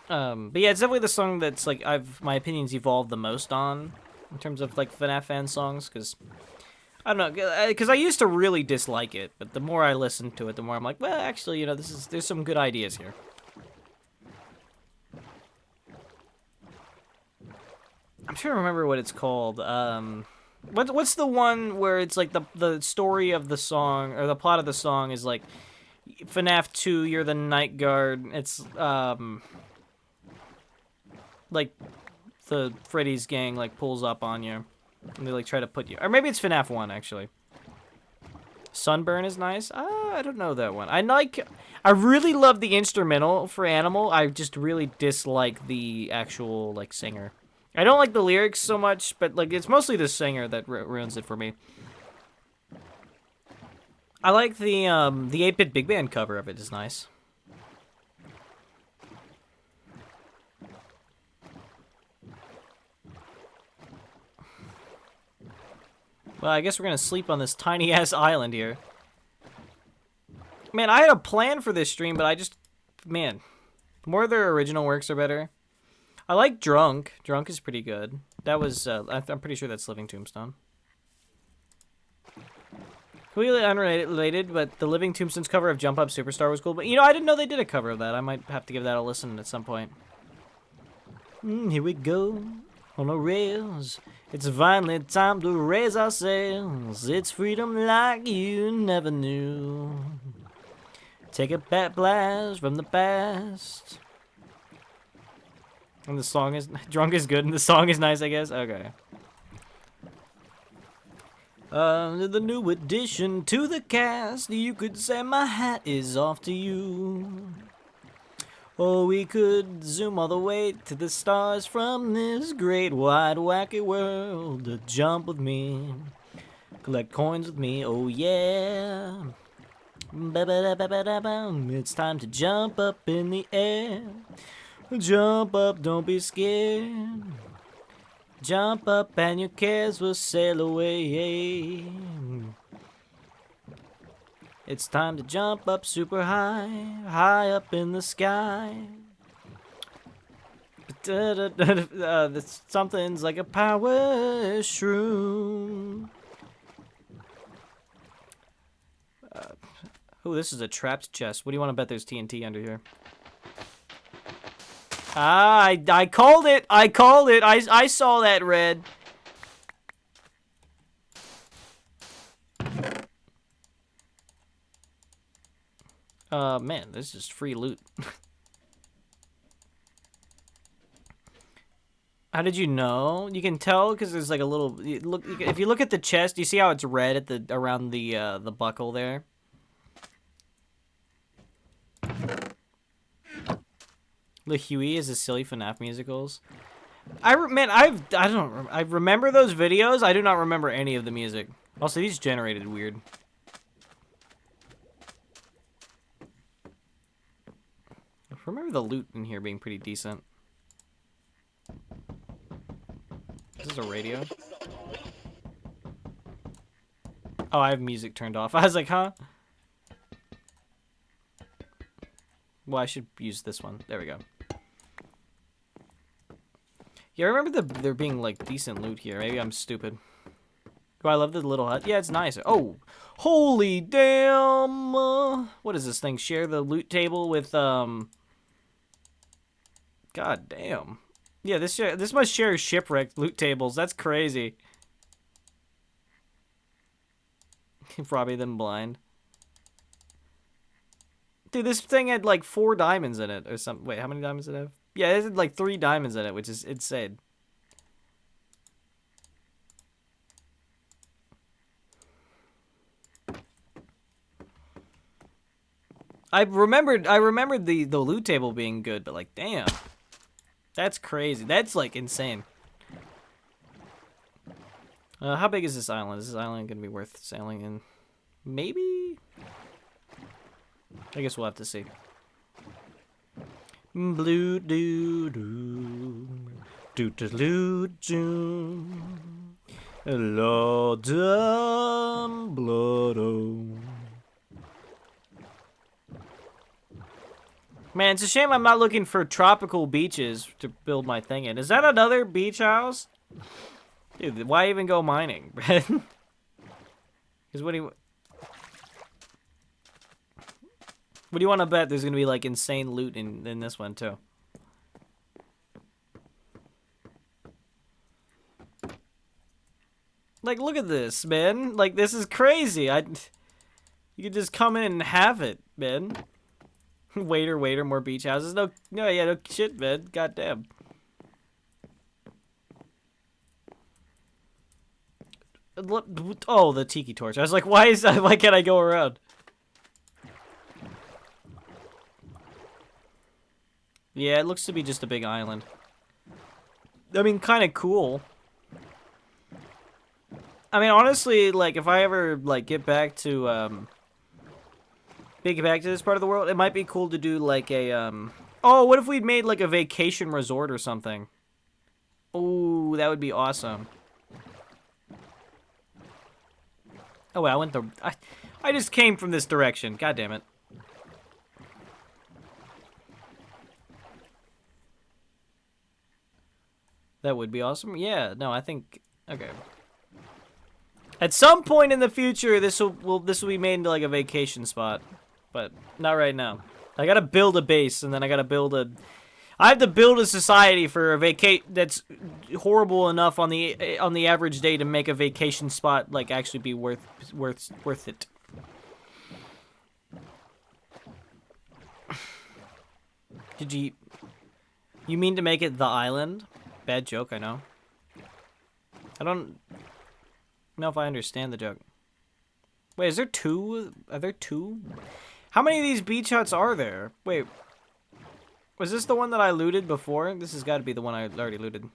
A: But yeah, it's definitely the song that's like my opinions evolved the most on in terms of like FNAF fan songs because I don't know, because I used to really dislike it, but the more I listen to it, the more I'm like, well, actually, you know, there's some good ideas here. I'm trying to remember what it's called. What's the one where it's like the story of the song or the plot of the song is like FNAF 2, you're the night guard. It's like the Freddy's gang like pulls up on you and they like try to put you, or maybe it's FNAF 1 actually. Sunburn is nice. I don't know that one. I really love the instrumental for Animal. I just really dislike the actual like singer. I don't like the lyrics so much, but like it's mostly the singer that ruins it for me. I like the 8-bit big band cover of it is nice. Well, I guess we're gonna sleep on this tiny ass island here. Man, I had a plan for this stream, but man, more of their original works are better. I like Drunk. Drunk is pretty good. That was, I'm pretty sure that's Living Tombstone. Completely unrelated, but the Living Tombstone's cover of Jump Up Superstar was cool. But, you know, I didn't know they did a cover of that. I might have to give that a listen at some point. Here we go on the rails. It's finally time to raise our sails. It's freedom like you never knew. Take a bat blast from the past. And the song is... Drunk is good and the song is nice, I guess? Okay. The new addition to the cast. You could say my hat is off to you. Or we could zoom all the way to the stars from this great wide wacky world to jump with me. Collect coins with me, oh yeah. It's time to jump up in the air. Jump up, don't be scared. Jump up and your cares will sail away. It's time to jump up super high, high up in the sky. Something's like a power shroom. Oh, this is a trapped chest. What do you want to bet there's TNT under here? Ah, I called it. I called it. I saw that red. Man, this is free loot. How did you know? You can tell because there's like a little. Look, if you look at the chest, you see how it's red at the around the buckle there. The Huey is the silly FNAF musicals. I remember those videos. I do not remember any of the music. Also, these generated weird. I remember the loot in here being pretty decent. This is a radio. Oh, I have music turned off. I was like, huh? Well, I should use this one. There we go. Yeah, I remember there being, like, decent loot here. Maybe I'm stupid. Oh, I love the little hut. Yeah, it's nice. Oh, holy damn. What is this thing? Share the loot table with, God damn. Yeah, this must share shipwrecked loot tables. That's crazy. Robbie them blind. Dude, this thing had like 4 diamonds in it or something. Wait, how many diamonds did it have? Yeah, it had like 3 diamonds in it, which is insane. I remembered the loot table being good, but like, damn. That's crazy. That's like insane. How big is this island? Is this island gonna be worth sailing in? Maybe? I guess we'll have to see. Blue doo doo doo doo doo Lord blood. Man, it's a shame I'm not looking for tropical beaches to build my thing in. Is that another beach house? Dude, why even go mining, Brad? Because what do you want to bet there's going to be, like, insane loot in this one, too? Like, look at this, man. Like, this is crazy. You could just come in and have it, man. Waiter, more beach houses. No shit, man. Goddamn. Oh, the tiki torch. I was like, why can't I go around? Yeah, it looks to be just a big island. I mean, kind of cool. I mean, honestly, like, if I ever, like, get back to this part of the world, it might be cool to do, like, a, oh, what if we'd made, like, a vacation resort or something? Oh, that would be awesome. Oh, wait, I just came from this direction. God damn it. That would be awesome. Yeah, no, I think, okay. At some point in the future, this will be made into like a vacation spot, but not right now. I gotta build a base, and then I have to build a society for a that's horrible enough on the average day to make a vacation spot like actually be worth it. You mean to make it the island? Bad joke, I know. I don't know if I understand the joke. Wait, is there 2? Are there 2? How many of these beach huts are there? Wait. Was this the one that I looted before? This has got to be the one I already looted.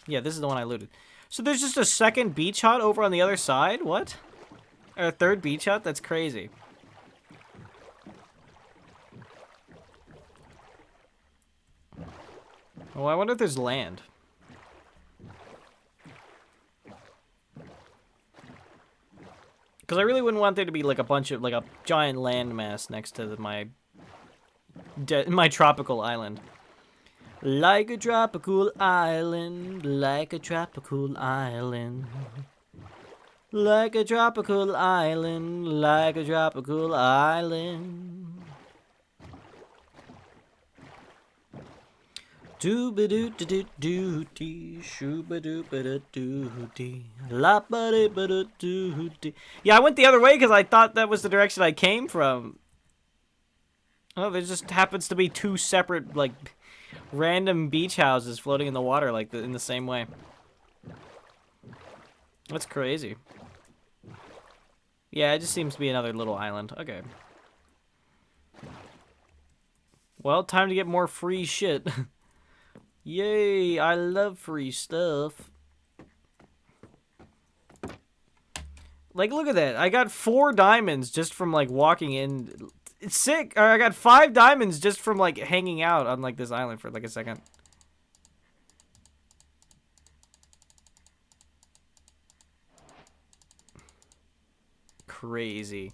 A: Yeah, this is the one I looted. So there's just a second beach hut over on the other side? What? Or a third beach hut? That's crazy. Oh, I wonder if there's land. Because I really wouldn't want there to be like a bunch of, like a giant landmass next to my tropical island. Like a tropical island, like a tropical island. Like a tropical island, like a tropical island. Doo-ba-doo-doo-doo-dee, shoo-ba-doo-ba-doo-dee, la-ba-dee-ba-doo-dee. Yeah, I went the other way because I thought that was the direction I came from. Oh, there just happens to be two separate, like, random beach houses floating in the water, like, in the same way. That's crazy. Yeah, it just seems to be another little island. Okay. Well, time to get more free shit. Yay, I love free stuff. Like, look at that. I got 4 diamonds just from, like, walking in. It's sick. Or I got 5 diamonds just from, like, hanging out on, like, this island for, like, a second. Crazy.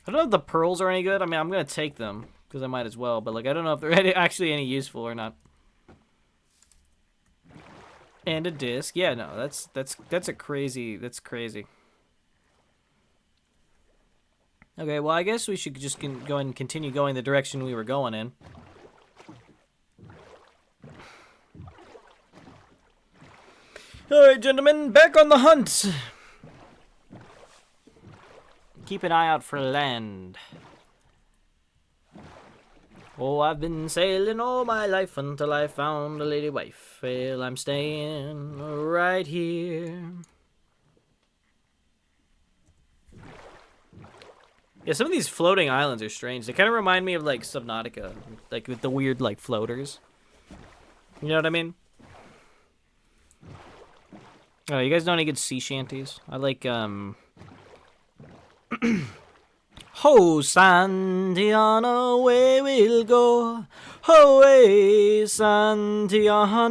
A: I don't know if the pearls are any good. I mean, I'm gonna take them because I might as well. But like, I don't know if they're actually any useful or not. And a disc. Yeah, no, that's a crazy. That's crazy. Okay, well, I guess we should just go ahead and continue going the direction we were going in. All right, gentlemen, back on the hunt. Keep an eye out for land. Oh, I've been sailing all my life until I found a lady wife. Well, I'm staying right here. Yeah, some of these floating islands are strange. They kind of remind me of, like, Subnautica. Like, with the weird, like, floaters. You know what I mean? Oh, you guys know any good sea shanties? I like, Ho, Santiana, away we'll go. Away, Santiana.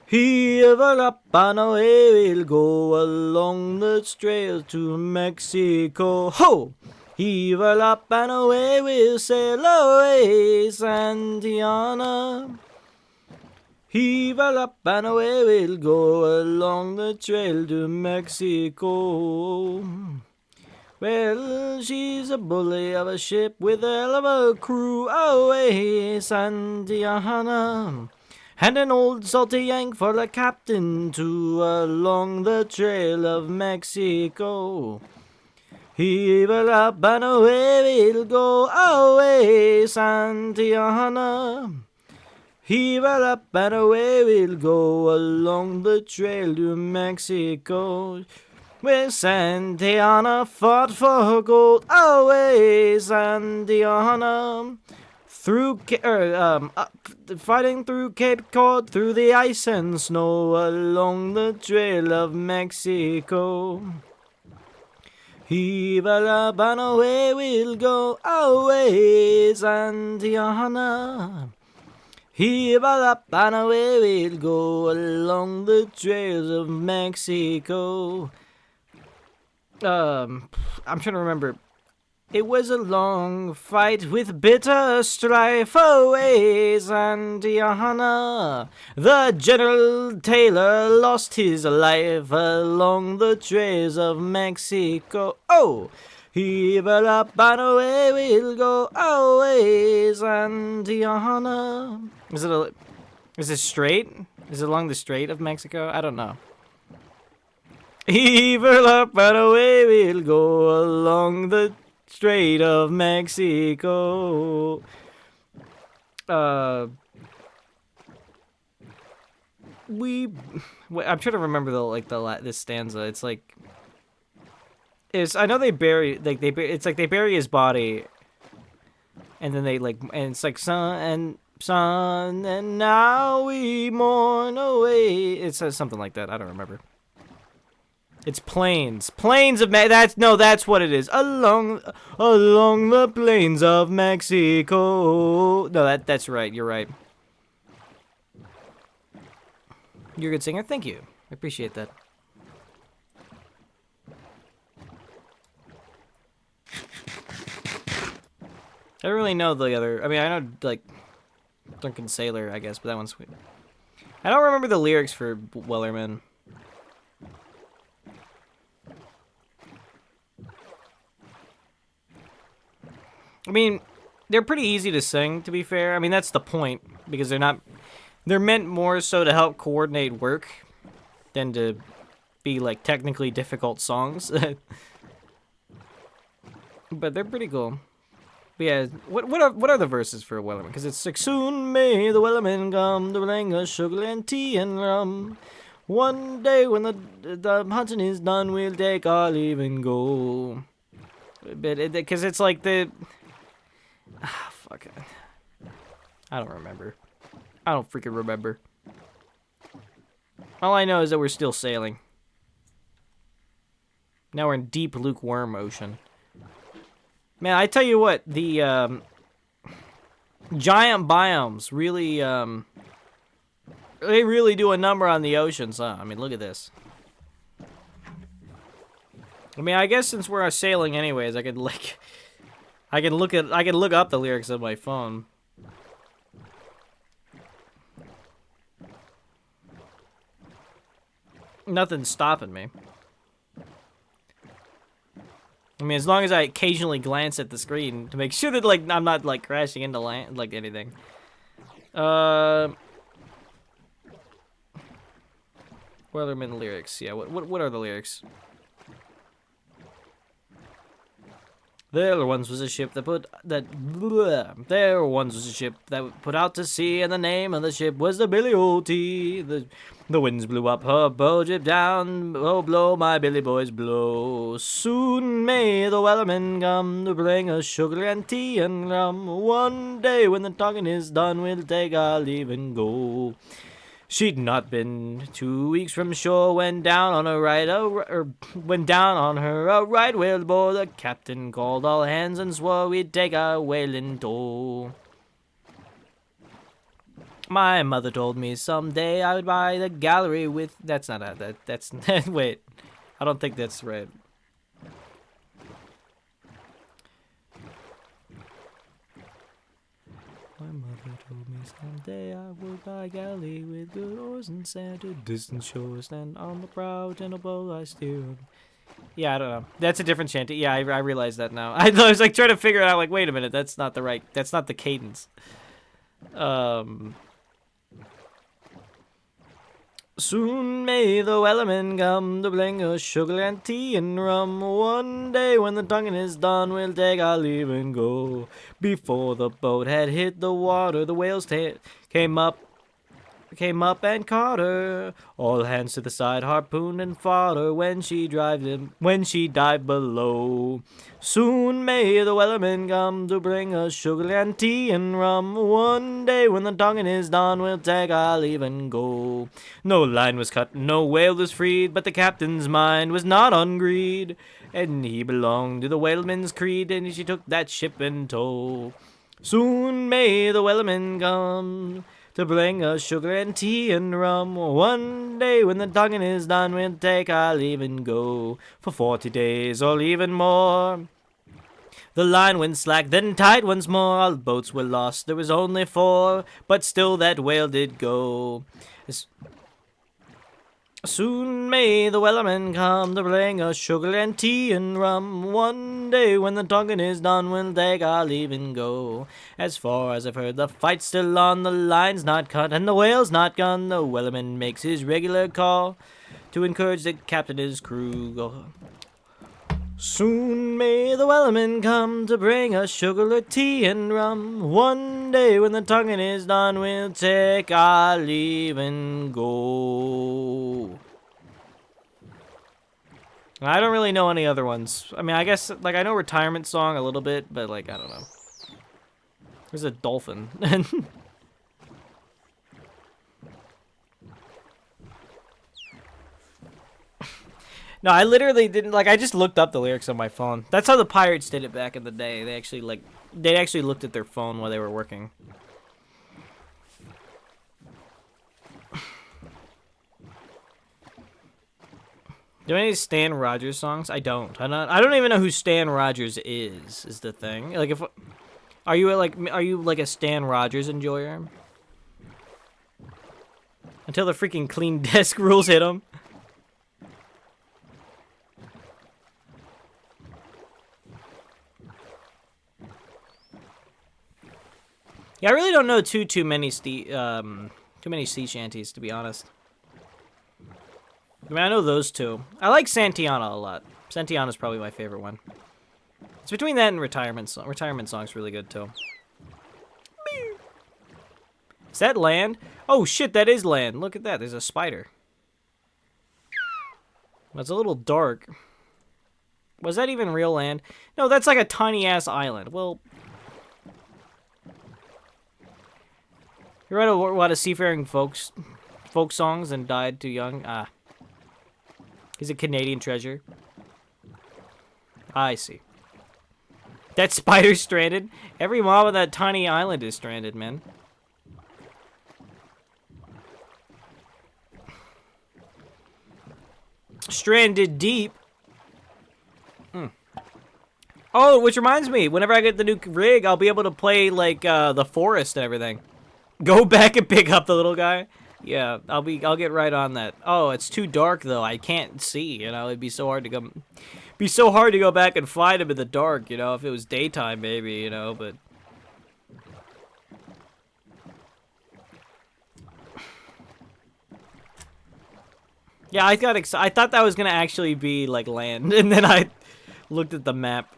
A: Heave up and away we'll go along the trail to Mexico. Ho! Heave up and away we'll sail away, Santiana. Heave up and away we'll go along the trail to Mexico. Well, she's a bully of a ship with a hell of a crew. Away, Santiana. And an old salty yank for the captain too, along the trail of Mexico. Heave up and away we'll go. Away, Santiana. Heave up and away we'll go along the trail to Mexico. Where Santiana fought for gold. Away, Santiana. Fighting through Cape Cod, through the ice and snow, along the trail of Mexico. Heave up and away we'll go. Away, Santiana. Heave up and away we'll go along the trails of Mexico. I'm trying to remember. It was a long fight with bitter strife. Away, Santiana. The General Taylor lost his life along the trails of Mexico. Oh! Heave up and away we'll go. Away, Santiana. Is it straight? Is it along the Strait of Mexico? I don't know. Heave up and away we'll go along the Strait of Mexico. I'm trying to remember this stanza. It's like, I know they bury it's like they bury his body, and then and it's like sun, and now we mourn away. It says something like that. I don't remember. It's plains of that's what it is. Along the plains of Mexico. No, that's right. You're right. You're a good singer. Thank you. I appreciate that. I don't really know the other. I mean, I know like Drunken Sailor, I guess, but that one's sweet. I don't remember the lyrics for Wellerman. I mean, they're pretty easy to sing, to be fair. I mean, that's the point, because they're meant more so to help coordinate work than to be, like, technically difficult songs. But they're pretty cool. But yeah, what are the verses for Wellerman? Because it's like, soon may the Wellerman come to bring us sugar and tea and rum. One day when the hunting is done, we'll take our leave and go. But because it's like the... fuck it. I don't remember. I don't freaking remember. All I know is that we're still sailing. Now we're in deep lukewarm ocean. Man, I tell you what, the giant biomes really, they really do a number on the oceans, huh? I mean, look at this. I mean, I guess since we're sailing anyways, I could like, I can look up the lyrics on my phone. Nothing's stopping me. I mean, as long as I occasionally glance at the screen to make sure that, like, I'm not, like, crashing into land, like, anything. Wellerman lyrics. Yeah, what are the lyrics? There once was a ship that there once was a ship that put out to sea, and the name of the ship was the Billy O.T. The winds blew up her bow, drip down, oh blow my Billy boys blow. Soon may the Wellerman come to bring us sugar and tea and rum. One day when the talking is done, we'll take our leave and go. She'd not been 2 weeks from shore when down on her right whale bore. The captain called all hands and swore we'd take our whale in tow. My mother told me someday I would buy the gallery with... That's not a... That's... Wait. I don't think that's right. My mother told me someday I would buy a galley with good oars and sand to distant shores, and on the prow gentle bow I steer. Yeah, I don't know. That's a different chanty. Yeah, I realize that now. I was like trying to figure it out. Like, wait a minute, that's not the right. That's not the cadence. Soon may the Wellerman come to bring us sugar and tea and rum. One day when the tonguing is done, we'll take our leave and go. Before the boat had hit the water, the whales came up and caught her. All hands to the side, harpooned and fought her when she dived below. Soon may the Wellerman come to bring us sugar and tea and rum. One day when the tonguing is done, we'll take our leave and go. No line was cut, no whale was freed, but the captain's mind was not on greed, and he belonged to the whaleman's creed, and she took that ship in tow. Soon may the Wellerman come to bring us sugar and tea and rum. One day when the tonguing is done, we'll take our leave and go. For 40 days or even more, the line went slack, then tight once more. All boats were lost, there was only 4, but still that whale did go. Soon may the Wellerman come to bring us sugar and tea and rum. One day when the talking is done, we'll take our leave and go. As far as I've heard, the fight's still on, the line's not cut, and the whale's not gone. The Wellerman makes his regular call to encourage the captain and his crew. Go. Soon may the Wellerman come to bring us sugar, tea, and rum. One day when the tonguing is done, we'll take our leave and go. I don't really know any other ones. I mean, I guess, like, I know Retirement Song a little bit, but, like, I don't know. There's a dolphin. No, I literally didn't, like, I just looked up the lyrics on my phone. That's how the pirates did it back in the day. They actually, like, they actually looked at their phone while they were working. Do any Stan Rogers songs? I don't. I don't even know who Stan Rogers is the thing. Like, Are you like a Stan Rogers enjoyer? Until the freaking clean desk rules hit him. Yeah, I really don't know too many sea shanties, to be honest. I mean, I know those two. I like Santiana a lot. Santiana's probably my favorite one. It's between that and Retirement Song. Retirement Song's really good too. Is that land? Oh shit, that is land. Look at that. There's a spider. That's a little dark. Was that even real land? No, that's like a tiny ass island. Well, you read a lot of seafaring folk songs and died too young. Ah, he's a Canadian treasure. I see. That spider's stranded. Every mob on that tiny island is stranded, man. Stranded deep. Oh, which reminds me, whenever I get the new rig, I'll be able to play like the forest and everything. Go back and pick up the little guy. Yeah, I'll get right on that. Oh, it's too dark though. I can't see. You know, it'd be so hard to go back and find him in the dark. You know, if it was daytime, maybe. You know, but. Yeah, I thought that was gonna actually be like land, and then I looked at the map.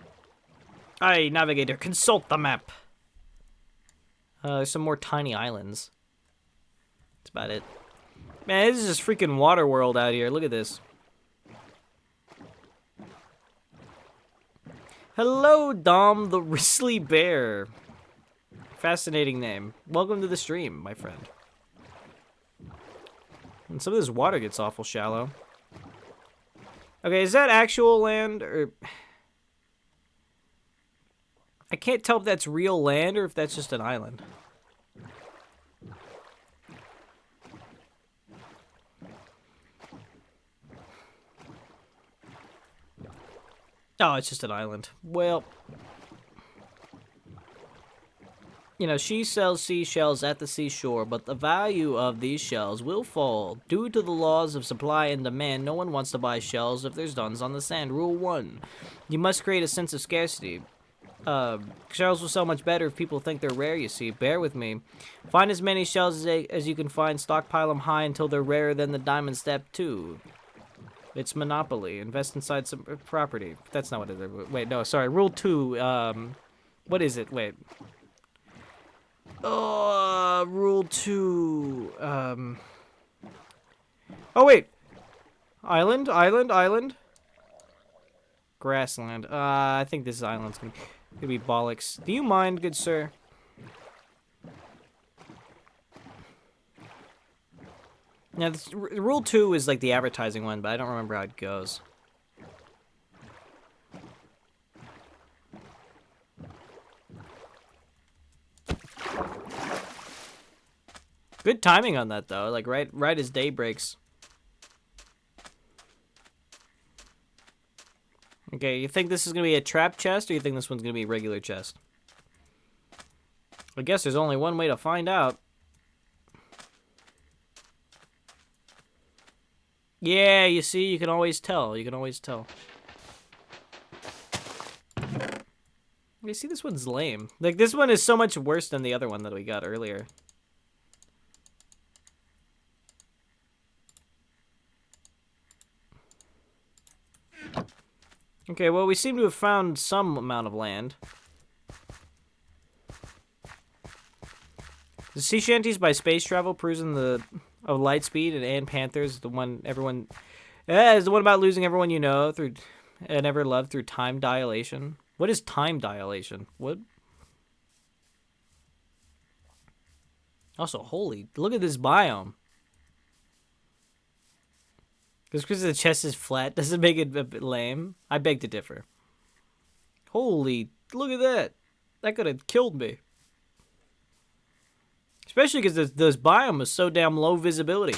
A: Hi, navigator, consult the map. There's some more tiny islands. That's about it. Man, this is just freaking water world out here. Look at this. Hello, Dom the Risley Bear. Fascinating name. Welcome to the stream, my friend. And some of this water gets awful shallow. Okay, is that actual land or... I can't tell if that's real land or if that's just an island. Oh, it's just an island. Well... You know, she sells seashells at the seashore, but the value of these shells will fall. Due to the laws of supply and demand, no one wants to buy shells if there's duns on the sand. Rule 1. You must create a sense of scarcity. Shells will sell much better if people think they're rare, you see. Bear with me. Find as many shells as you can find. Stockpile them high until they're rarer than the diamond. Step 2. It's Monopoly. Invest inside some property. That's not what it is. Wait, no, sorry. Rule 2. What is it? Wait. Rule 2. Oh, wait. Island. Grassland. I think this island's gonna be bollocks. Do you mind, good sir? Now, rule 2 is like the advertising one, but I don't remember how it goes. Good timing on that, though. Like, right as day breaks. Okay, you think this is going to be a trap chest, or you think this one's going to be a regular chest? I guess there's only one way to find out. Yeah, you see, you can always tell. You can always tell. You see, this one's lame. Like, this one is so much worse than the other one that we got earlier. Okay, well, we seem to have found some amount of land. The sea shanties by space travel proves of light speed and Panthers, the one everyone is the one about losing everyone you know through and ever loved through time dilation. What is time dilation? What? Also, holy, look at this biome. Just because the chest is flat doesn't make it a bit lame. I beg to differ. Holy, look at that. That could have killed me. Especially because this biome is so damn low visibility.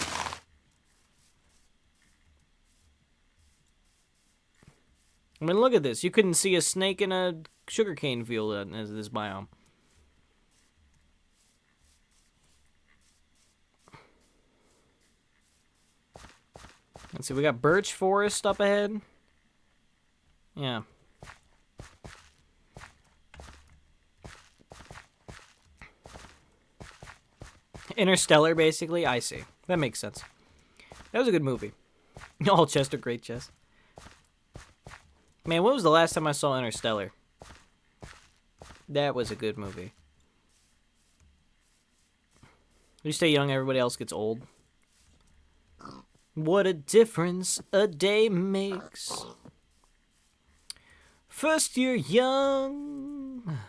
A: I mean, look at this. You couldn't see a snake in a sugarcane field in this biome. Let's see, we got Birch Forest up ahead. Yeah. Interstellar, basically. I see. That makes sense. That was a good movie. All Chester, great chest. Man, when was the last time I saw Interstellar? That was a good movie. You stay young, everybody else gets old. What a difference a day makes. First you're young,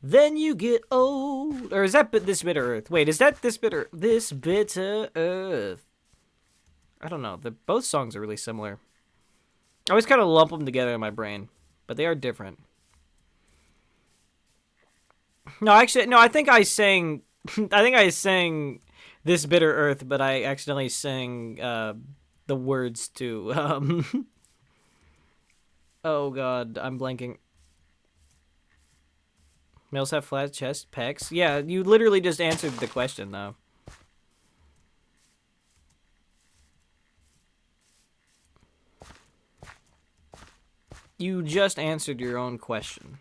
A: then you get old. Or is that This Bitter Earth? Wait, is that This Bitter Earth? I don't know. Both songs are really similar. I always kind of lump them together in my brain, but they are different. No, actually, no. I think I sang This Bitter Earth, but I accidentally sang the words to. Oh God, I'm blanking. Males have flat chest, pecs. Yeah, you literally just answered the question, though. You just answered your own question.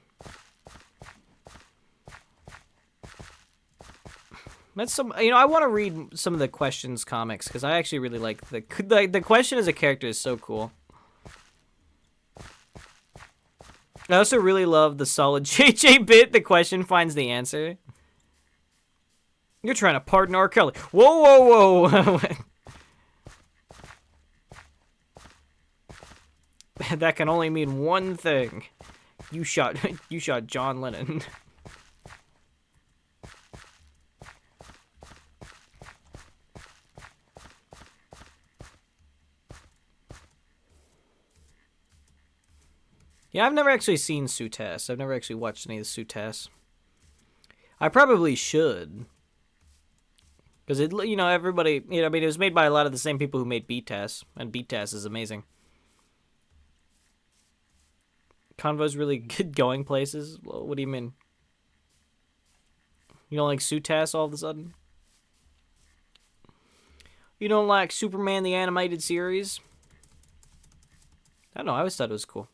A: That's some, you know, I want to read some of the questions comics because I actually really like the question as a character is so cool. I also really love the solid JJ bit. The question finds the answer. You're trying to pardon R. Kelly. Whoa, whoa, whoa. That can only mean one thing. You shot John Lennon. Yeah, I've never actually seen Sutas. I've never actually watched any of the Sutas. I probably should. Because, you know, everybody, you know, I mean, it was made by a lot of the same people who made BTAS, and BTAS is amazing. Convo's really good going places? Well, what do you mean? You don't like Sutas all of a sudden? You don't like Superman the Animated Series? I don't know, I always thought it was cool.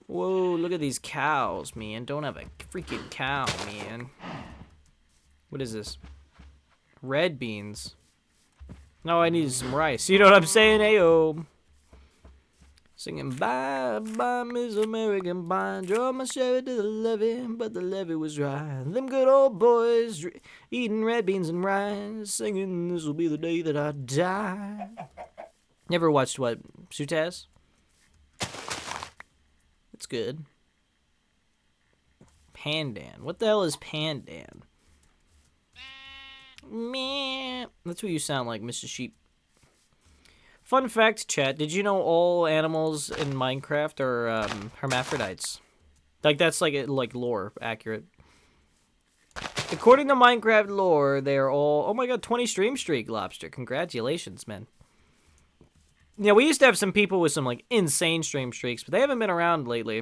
A: Whoa, look at these cows, man. Don't have a freaking cow, man. What is this? Red beans. No, I needed some rice. You know what I'm saying? Ayo. Singing bye, bye, Miss American Pie. Drove my Chevy to the levee, but the levee was dry. Them good old boys eating red beans and rice, singing this will be the day that I die. Never watched what? Sutas? It's good. Pandan. What the hell is Pandan? Meh. That's what you sound like, Mr. Sheep. Fun fact, chat. Did you know all animals in Minecraft are hermaphrodites? Like, that's like lore accurate. According to Minecraft lore, they are all... Oh my god, 20 stream streak, Lobster. Congratulations, man. Yeah, we used to have some people with some, like, insane stream streaks, but they haven't been around lately.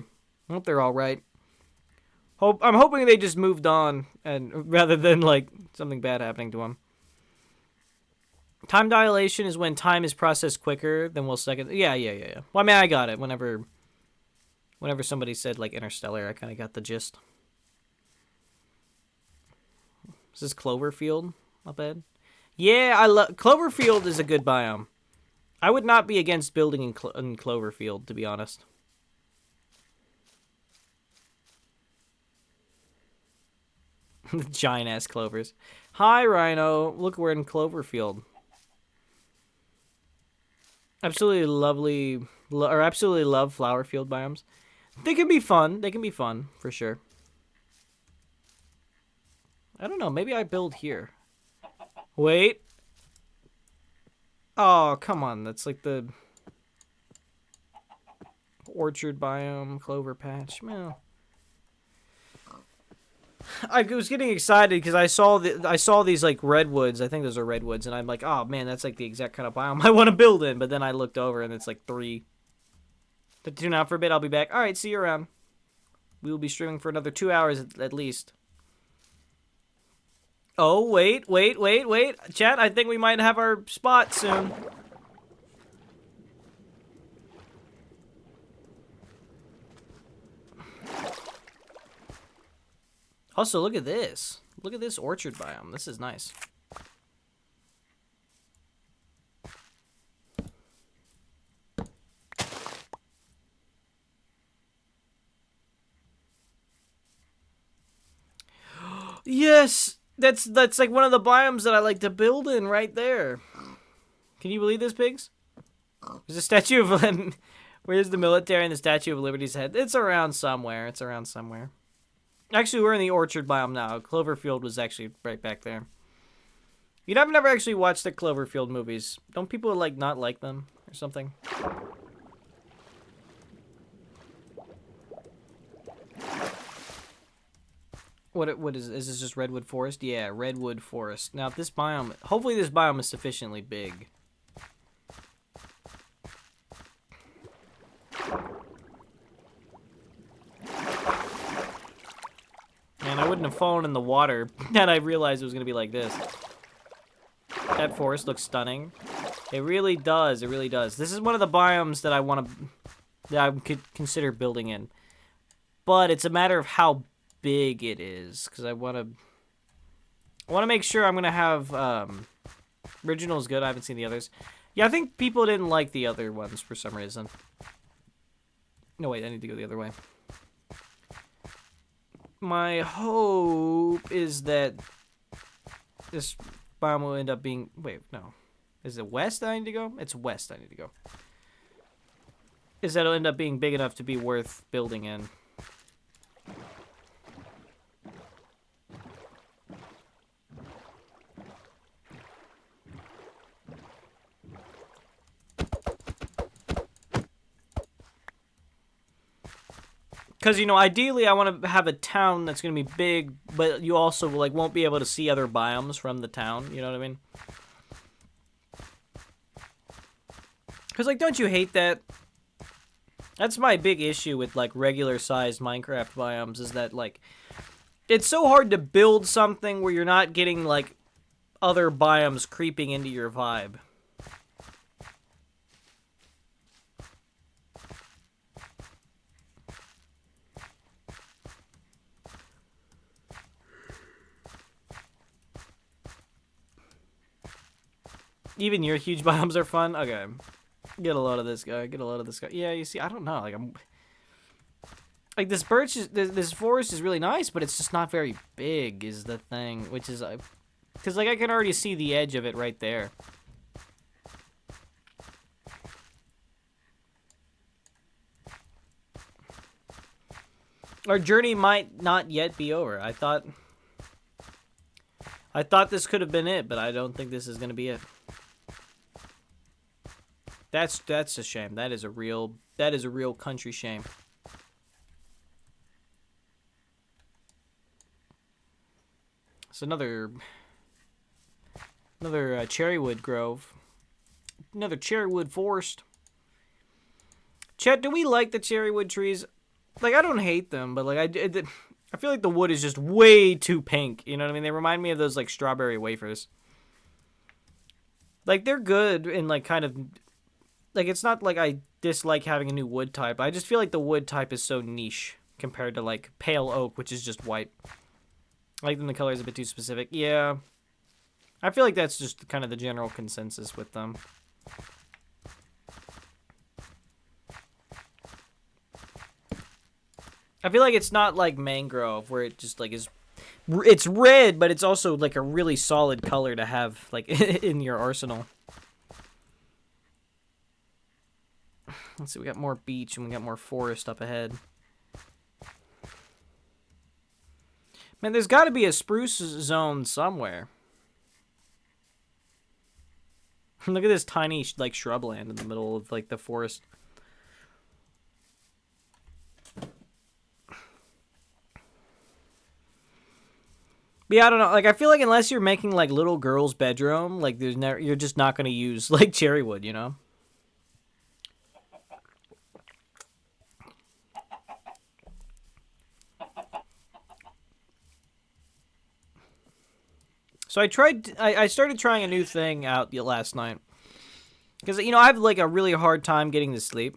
A: I hope they're alright. I'm hoping they just moved on, and rather than, like, something bad happening to them. Time dilation is when time is processed quicker than will second... Yeah. Well, I mean, I got it. Whenever somebody said, like, Interstellar, I kind of got the gist. Is this Cloverfield up ahead? Yeah, Cloverfield is a good biome. I would not be against building in Cloverfield, to be honest. Giant-ass clovers. Hi, Rhino. Look, we're in Cloverfield. Absolutely lovely, or absolutely love flower field biomes. They can be fun. They can be fun, for sure. I don't know. Maybe I build here. Wait. Oh, come on. That's like the orchard biome, clover patch. Well, I was getting excited because I saw these like redwoods. I think those are redwoods, and I'm like, oh man, that's like the exact kind of biome I want to build in. But then I looked over, and it's like 3. To tune out for a bit, I'll be back. All right, see you around. We will be streaming for another 2 hours at least. Oh, wait. Chat, I think we might have our spot soon. Also, look at this. Look at this orchard biome. This is nice. Yes! That's like one of the biomes that I like to build in right there. Can you believe this, pigs? There's a statue of... Where's the military and the Statue of Liberty's head? It's around somewhere. It's around somewhere. Actually, we're in the orchard biome now. Cloverfield was actually right back there. You know, I've never actually watched the Cloverfield movies. Don't people, like, not like them or something? What is this just Redwood Forest? Yeah, Redwood Forest. Now, if this biome... Hopefully this biome is sufficiently big. Man, I wouldn't have fallen in the water had I realized it was going to be like this. That forest looks stunning. It really does. It really does. This is one of the biomes that I want to... that I could consider building in. But it's a matter of how big it is. Because I want to make sure I'm going to have... original is good. I haven't seen the others. Yeah, I think people didn't like the other ones for some reason. No, wait. I need to go the other way. My hope is that this biome will end up being... Wait, no. Is it west I need to go? It's west I need to go. Is that it'll end up being big enough to be worth building in. Because, you know, ideally I want to have a town that's going to be big, but you also, like, won't be able to see other biomes from the town, you know what I mean? Because, like, don't you hate that? That's my big issue with, like, regular-sized Minecraft biomes, is that, like, it's so hard to build something where you're not getting, like, other biomes creeping into your vibe. Even your huge biomes are fun? Okay. Get a load of this guy. Get a load of this guy. Yeah, you see, I don't know. Like, like, this birch is... This forest is really nice, but it's just not very big is the thing. Which is... Because, like, I can already see the edge of it right there. Our journey might not yet be over. I thought this could have been it, but I don't think this is going to be it. That's a shame. That is a real country shame. It's another cherrywood grove. Another cherrywood forest. Chet, do we like the cherrywood trees? Like, I don't hate them, but like I feel like the wood is just way too pink. You know what I mean? They remind me of those like strawberry wafers. Like, they're good and like kind of... Like, it's not like I dislike having a new wood type. I just feel like the wood type is so niche compared to, like, pale oak, which is just white. I like them, the color is a bit too specific. Yeah. I feel like that's just kind of the general consensus with them. I feel like it's not like mangrove, where it just, like, is... It's red, but it's also, like, a really solid color to have, like, in your arsenal. Let's see, we got more beach and we got more forest up ahead. Man, there's got to be a spruce zone somewhere. Look at this tiny, like, shrubland in the middle of, like, the forest. But yeah, I don't know. Like, I feel like unless you're making, like, little girl's bedroom, like, there's never, you're just not going to use, like, cherrywood, you know? So I started trying a new thing out last night. Because, you know, I have, like, a really hard time getting to sleep.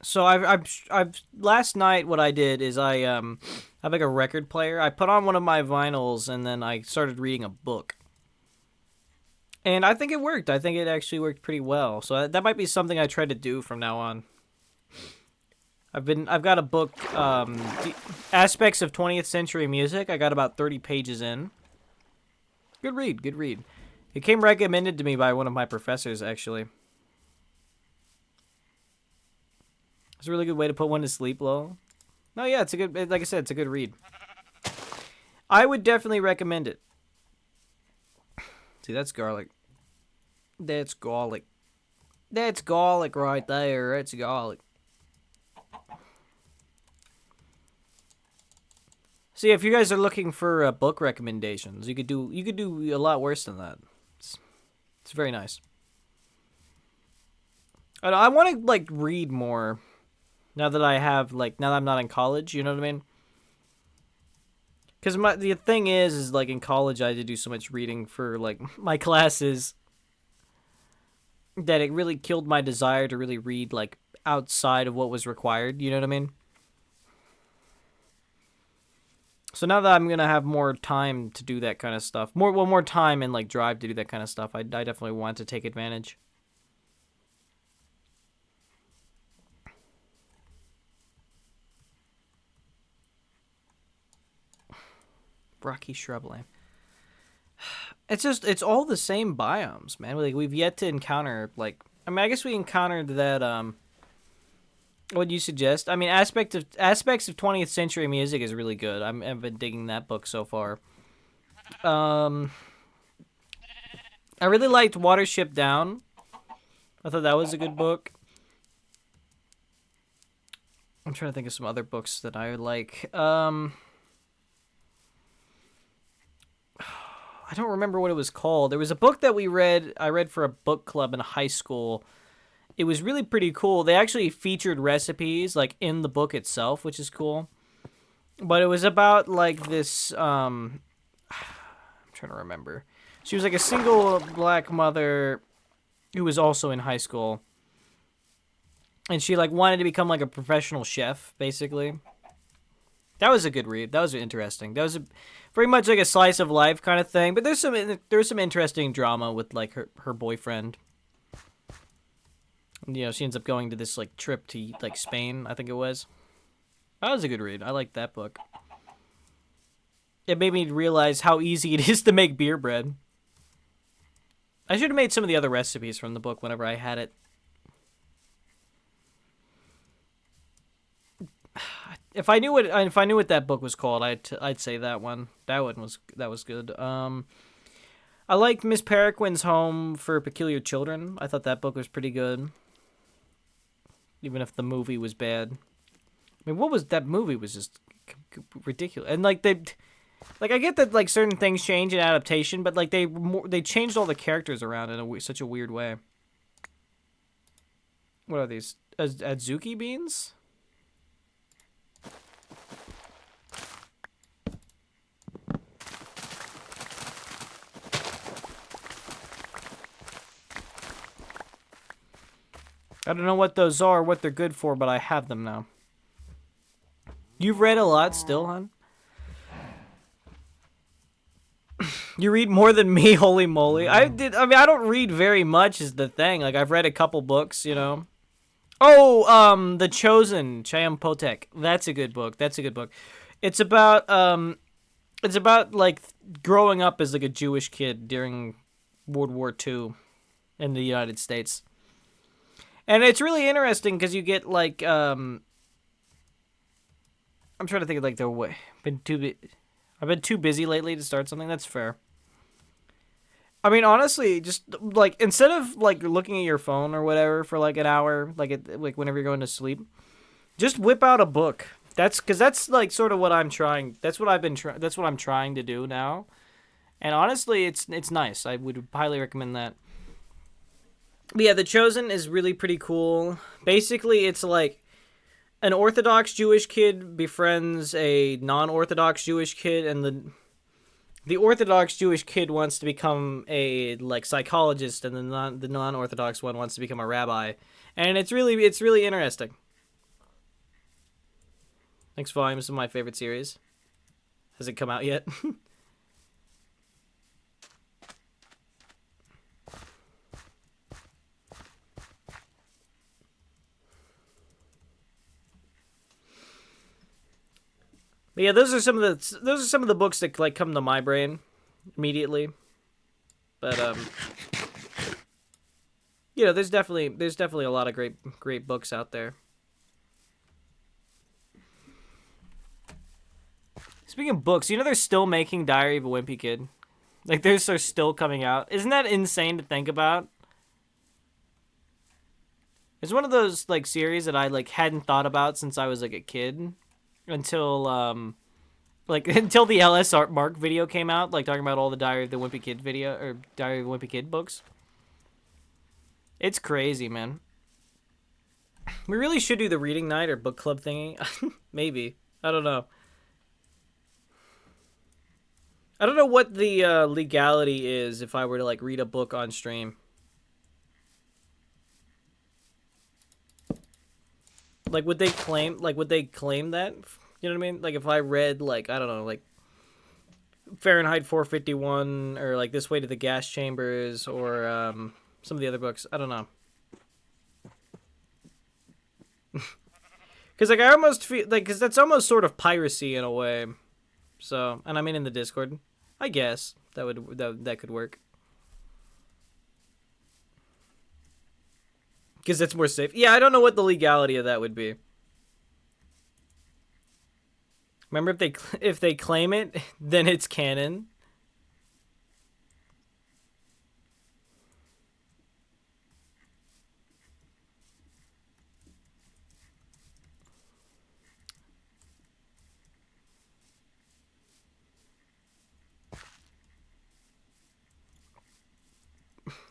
A: So I've last night what I did is I have like a record player. I put on one of my vinyls and then I started reading a book. And I think it worked. I think it actually worked pretty well. So that might be something I try to do from now on. I've got a book, The Aspects of 20th Century Music. I got about 30 pages in. Good read, good read. It came recommended to me by one of my professors, actually. It's a really good way to put one to sleep, lol. No, yeah, it's a good, like I said, it's a good read. I would definitely recommend it. See, that's garlic. That's garlic. That's garlic right there. That's garlic. See, if you guys are looking for book recommendations, you could do a lot worse than that. It's very nice. I want to like read more now that now that I'm not in college, you know what I mean? Because the thing is like in college I had to do so much reading for like my classes that it really killed my desire to really read like outside of what was required, you know what I mean? So now that I'm gonna have more time to do that kind of stuff, more time and like drive to do that kind of stuff, I definitely want to take advantage. Rocky shrubland. It's all the same biomes, man. Like we've yet to encounter like I guess we encountered that what do you suggest? I mean, aspects of 20th century music is really good. I've been digging that book so far. I really liked Watership Down. I thought that was a good book. I'm trying to think of some other books that I like. I don't remember what it was called. There was a book that I read for a book club in high school. It was really pretty cool. They actually featured recipes like in the book itself, which is cool. But it was about like this I'm trying to remember. She was like a single black mother who was also in high school. And she like wanted to become like a professional chef, basically. That was a good read. That was interesting. That was very much like a slice of life kind of thing, but there's some interesting drama with like her boyfriend. You know, she ends up going to this like trip to like Spain, I think it was. That was a good read. I liked that book. It made me realize how easy it is to make beer bread. I should have made some of the other recipes from the book whenever I had it. If I knew what that book was called, I'd say that one. That was good. I liked Miss Peregrine's Home for Peculiar Children. I thought that book was pretty good. Even if the movie was bad. I mean, that movie was just ridiculous. And like I get that like certain things change in adaptation, but like they changed all the characters around in such a weird way. What are these? Adzuki beans? I don't know what those are, what they're good for, but I have them now. You've read a lot still, hon? You read more than me, holy moly. I don't read very much is the thing. Like, I've read a couple books, you know. Oh, The Chosen, Chayampotech. That's a good book. It's about, like, growing up as, like, a Jewish kid during World War II in the United States. And it's really interesting because you get, like, I'm trying to think of, like, the way. I've been too busy lately to start something. That's fair. I mean, honestly, just, like, instead of, like, looking at your phone or whatever for, like, an hour, like whenever you're going to sleep, just whip out a book. Because that's, like, sort of what I'm trying. That's what I'm trying to do now. And honestly, it's nice. I would highly recommend that. But yeah, The Chosen is really pretty cool. Basically, it's like an Orthodox Jewish kid befriends a non-Orthodox Jewish kid, and the Orthodox Jewish kid wants to become a like psychologist, and the non-Orthodox one wants to become a rabbi. And it's really interesting. Next volume is my favorite series. Has it come out yet? But yeah, those are some of the books that like come to my brain immediately. But you know, there's definitely a lot of great books out there. Speaking of books, you know they're still making Diary of a Wimpy Kid. Like they're still coming out. Isn't that insane to think about? It's one of those like series that I like hadn't thought about since I was like a kid. Until until the LS Art Mark video came out, like talking about all the Diary of the Wimpy Kid video or Diary of the Wimpy Kid books. It's crazy, man. We really should do the reading night or book club thingy. Maybe. I don't know. I don't know what the legality is if I were to like read a book on stream. Like, would they claim that? You know what I mean? Like, if I read, like, I don't know, like, Fahrenheit 451, or, like, This Way to the Gas Chambers, or, some of the other books. I don't know. Because, like, I almost feel, like, because that's almost sort of piracy in a way. So, and I mean in the Discord. I guess that could work. Because it's more safe. Yeah, I don't know what the legality of that would be. Remember, if they claim it, then it's canon.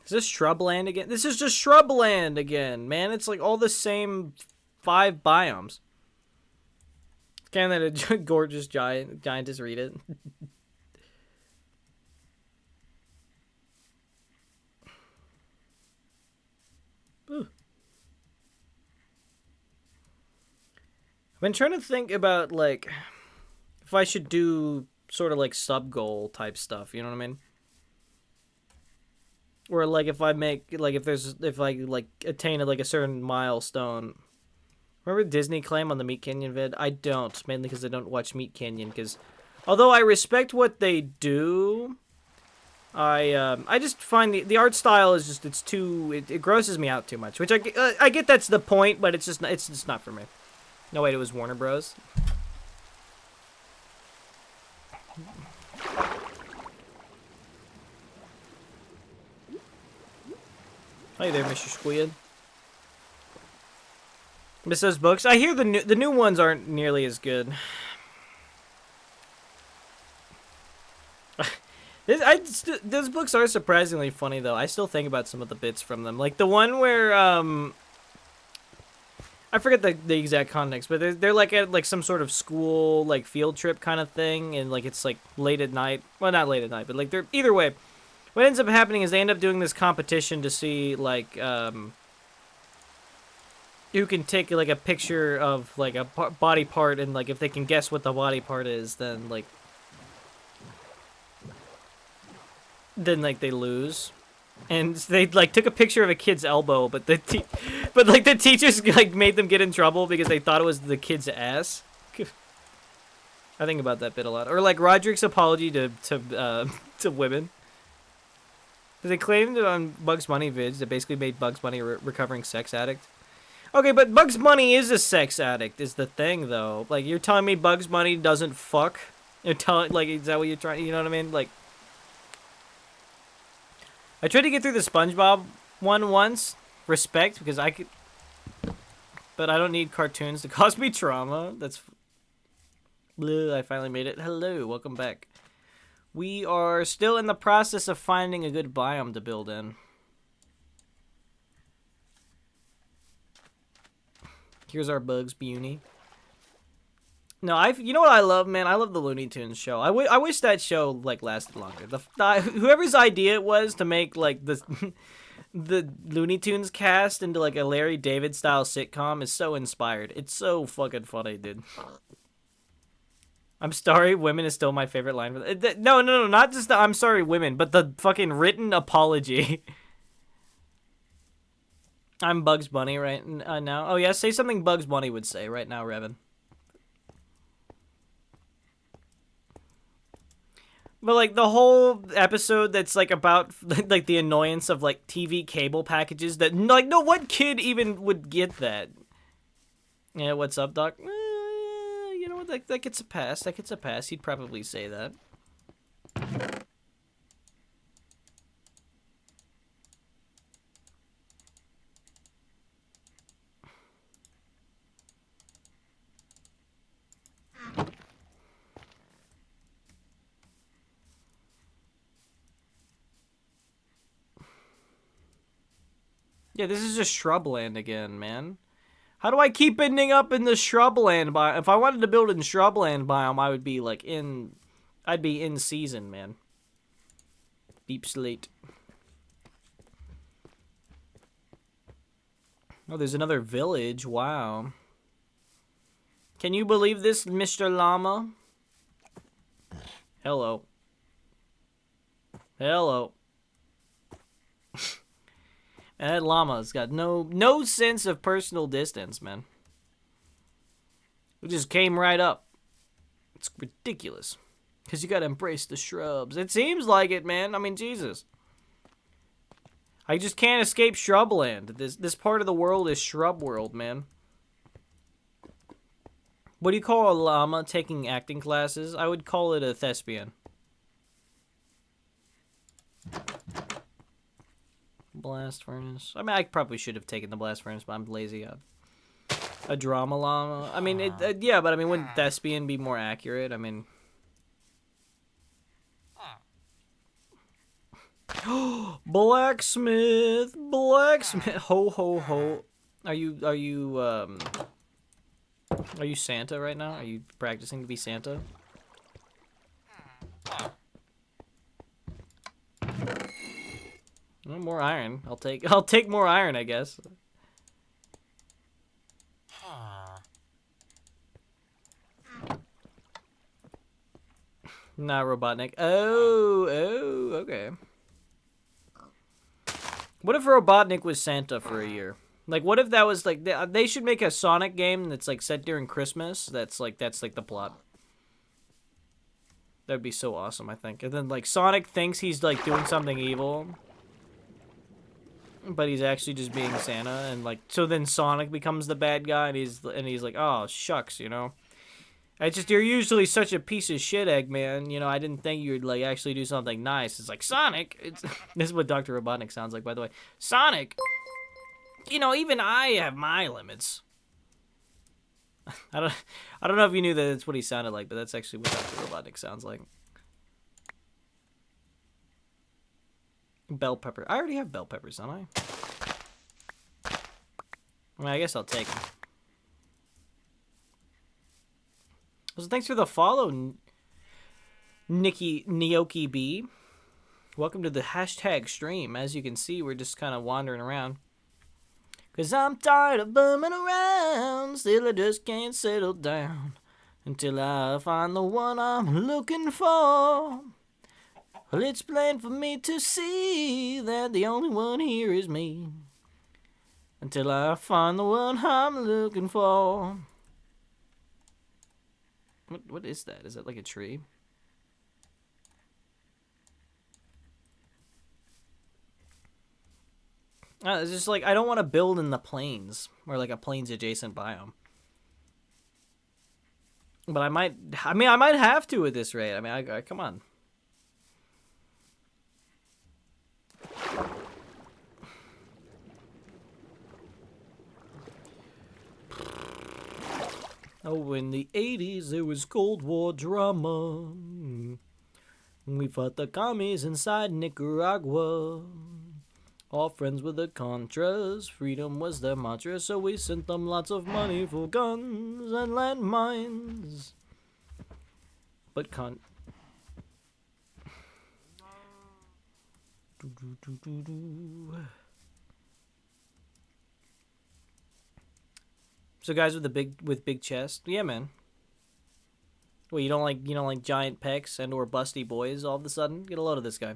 A: Is this Shrubland again? This is just Shrubland again, man. It's like all the same 5 biomes. Can that a gorgeous giantess read it? I've been trying to think about, like, if I should do sort of like sub-goal type stuff, you know what I mean? Or like if I make, like, if I like attain like a certain milestone. Remember Disney claim on the Meat Canyon vid? I don't, mainly because I don't watch Meat Canyon. Because although I respect what they do, I just find the art style is just it grosses me out too much. Which I get that's the point, but it's just not for me. No, wait, it was Warner Bros. Hey there, Mr. Squid. Miss those books? I hear the new ones aren't nearly as good. Those books are surprisingly funny, though. I still think about some of the bits from them, like the one where I forget the exact context, but they're like at like some sort of school like field trip kind of thing, and like it's like late at night. Well, not late at night, but like they're either way. What ends up happening is they end up doing this competition to see like who can take like a picture of like a body part, and like if they can guess what the body part is, then like they lose. And they like took a picture of a kid's elbow, but the teachers like made them get in trouble because they thought it was the kid's ass. I think about that bit a lot. Or like Roderick's apology to women. They claimed on Bugs Bunny vids that basically made Bugs Bunny a recovering sex addict. Okay, but Bugs Bunny is a sex addict, is the thing, though. Like, you're telling me Bugs Bunny doesn't fuck? You're telling, like, is that what you're trying, you know what I mean? Like, I tried to get through the SpongeBob one once. Respect, because I could, but I don't need cartoons to cause me trauma. That's, bleh, I finally made it. Hello, welcome back. We are still in the process of finding a good biome to build in. Here's our Bugs Bunny. No, you know what I love, man? I love the Looney Tunes show. I wish that show like lasted longer. Whoever's idea it was to make like the Looney Tunes cast into like a Larry David style sitcom is so inspired. It's so fucking funny, dude. I'm sorry, women is still my favorite line. No, no, no, not just the I'm sorry, women, but the fucking written apology. I'm Bugs Bunny right now. Oh, yeah, say something Bugs Bunny would say right now, Revan. But, like, the whole episode that's, like, about, like, the annoyance of, like, TV cable packages that, like, no, what kid even would get that? Yeah, what's up, Doc? You know what, that gets a pass. That gets a pass. He'd probably say that. Yeah, this is just shrubland again, man. How do I keep ending up in the shrubland biome? If I wanted to build in shrubland biome, I would be like I'd be in season, man. Deep slate. Oh, there's another village. Wow. Can you believe this, Mr. Llama? Hello. Hello. And that llama's got no sense of personal distance, man. It just came right up. It's ridiculous. Because you gotta embrace the shrubs. It seems like it, man. I mean, Jesus. I just can't escape shrubland. This part of the world is shrub world, man. What do you call a llama taking acting classes? I would call it a thespian. Blast furnace. I mean, I probably should have taken the blast furnace, but I'm lazy. A drama llama. I mean, yeah, but I mean, wouldn't thespian be more accurate? I mean, blacksmith, blacksmith. Ho ho ho. Are you Santa right now? Are you practicing to be Santa? Well, more iron. I'll take more iron, I guess. Not Robotnik. Oh, okay. What if Robotnik was Santa for a year? Like, what if that was like they should make a Sonic game that's like set during Christmas? That's like the plot. That'd be so awesome, I think. And then like Sonic thinks he's like doing something evil, but he's actually just being Santa, and like so then Sonic becomes the bad guy, and he's like, oh shucks, you know. You're usually such a piece of shit, Eggman. You know, I didn't think you'd like actually do something nice. It's like Sonic. This is what Dr. Robotnik sounds like, by the way. Sonic. You know, even I have my limits. I don't know if you knew that it's what he sounded like, but that's actually what Dr. Robotnik sounds like. Bell pepper. I already have bell peppers, don't I? I mean, I guess I'll take them. So thanks for the follow, Gnioki B. Welcome to the hashtag stream. As you can see, we're just kind of wandering around. Cause I'm tired of bumming around, still I just can't settle down until I find the one I'm looking for. Well, it's plain for me to see that the only one here is me. Until I find the one I'm looking for. What is that? Is that like a tree? It's just like, I don't want to build in the plains, or like a plains adjacent biome. But I might have to at this rate. I mean, I come on. Oh, in the 80s, there was Cold War drama. We fought the commies inside Nicaragua. All friends with the Contras. Freedom was their mantra, so we sent them lots of money for guns and landmines. But So guys with big chest, yeah, man. Well, you don't like giant pecs and or busty boys all of a sudden? Get a load of this guy.